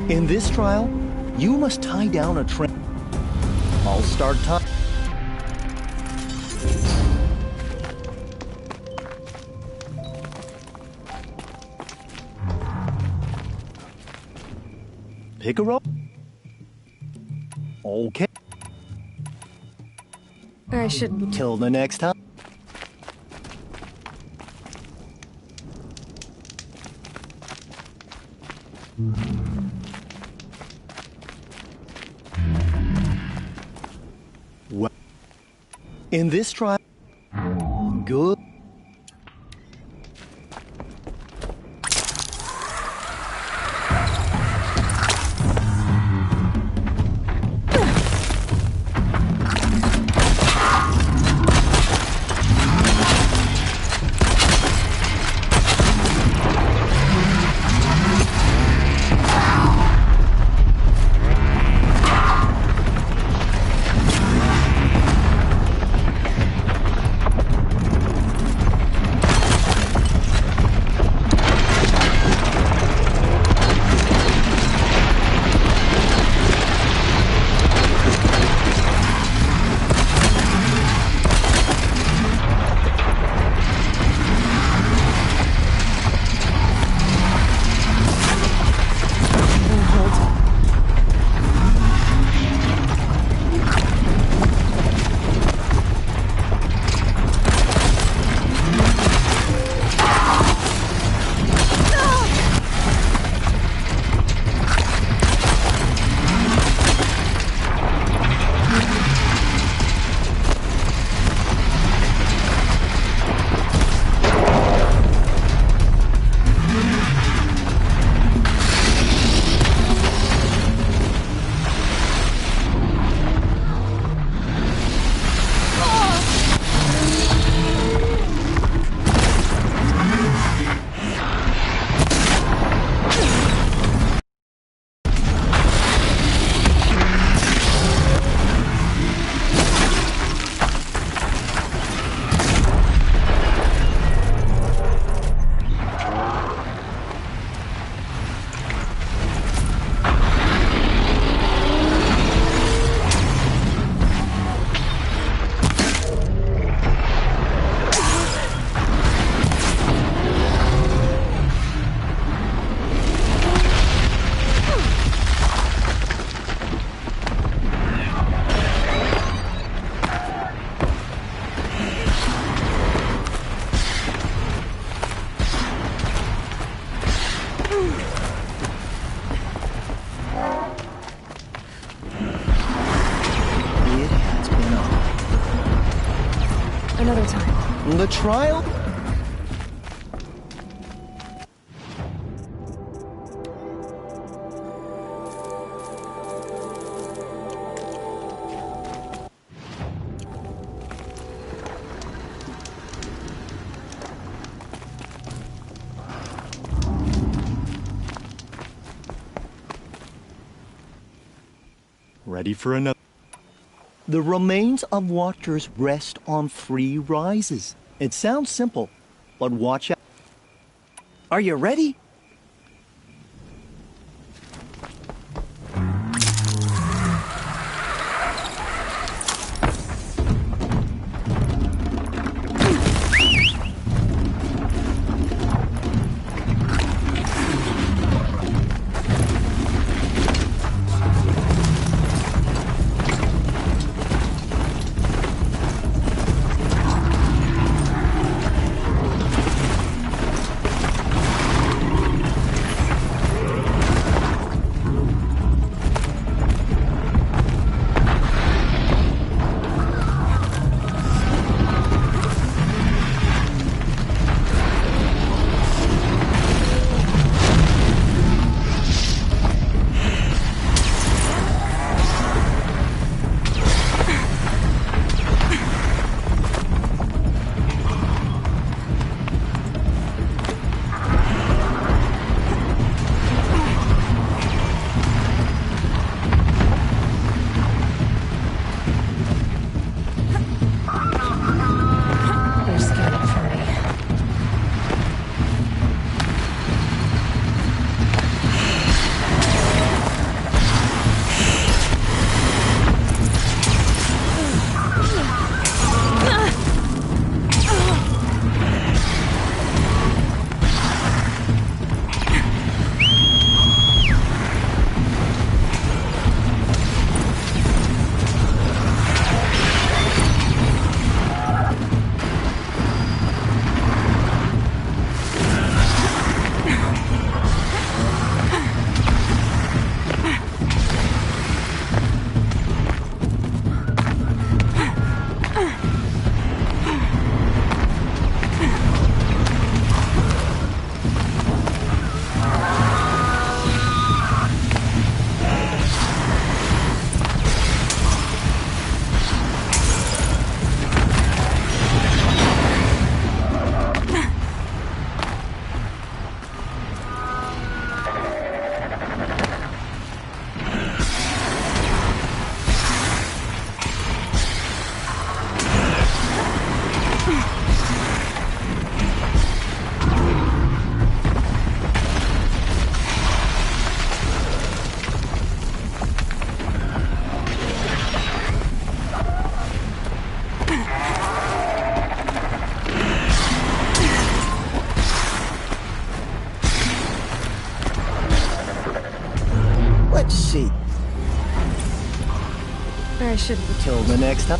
In this trial, you must tie down a train. I'll start time. Pick a rope. Okay. I should... Till the next time. In this trial, good. Another time. The trial? Ready for another. The remains of Watchers rest on 3 rises. It sounds simple, but watch out. Are you ready? I shouldn't. Till the next time.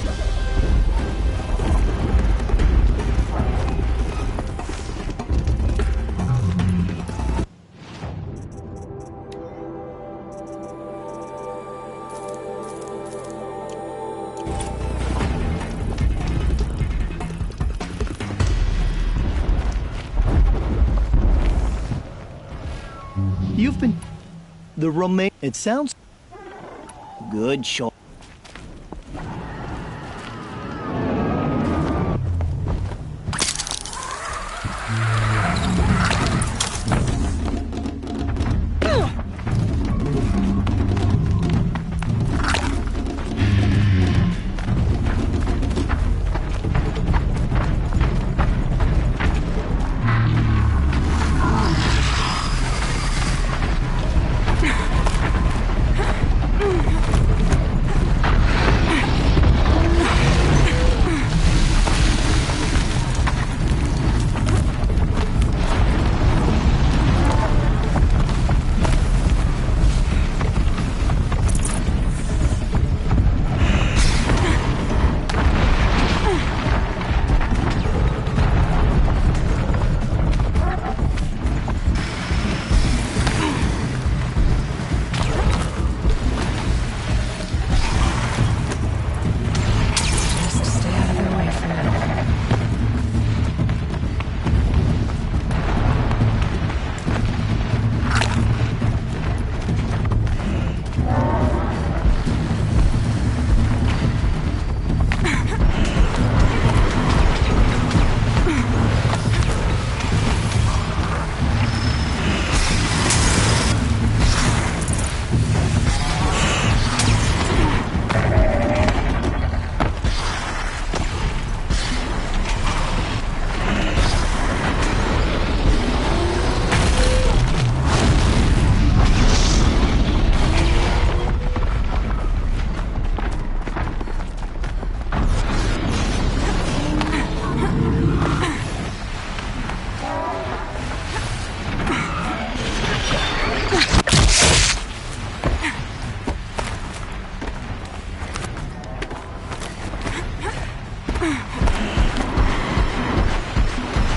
You've been... The remain... It sounds... Good shot.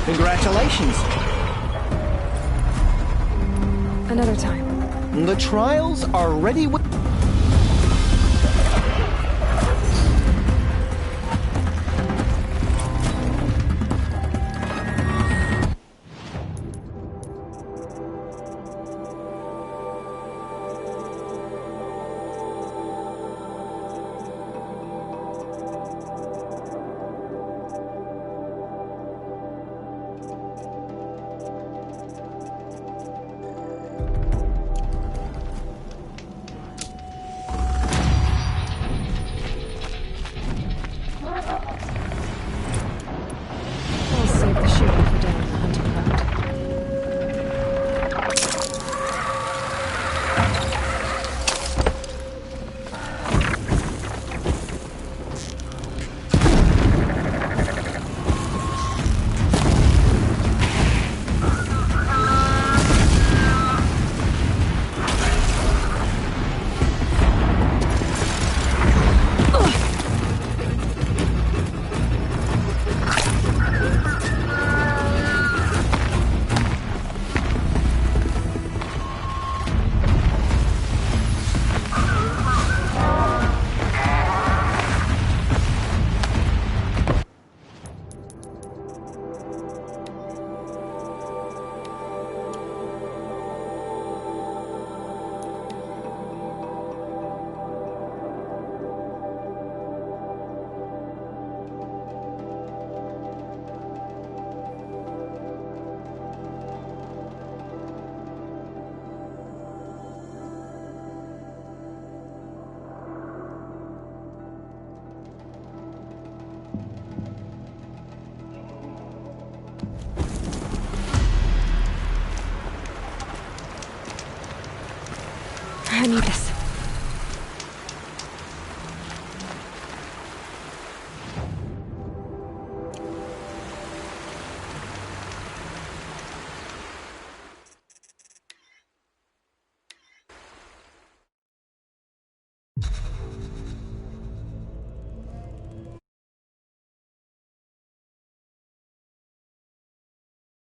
Congratulations. Another time. The trials are ready with...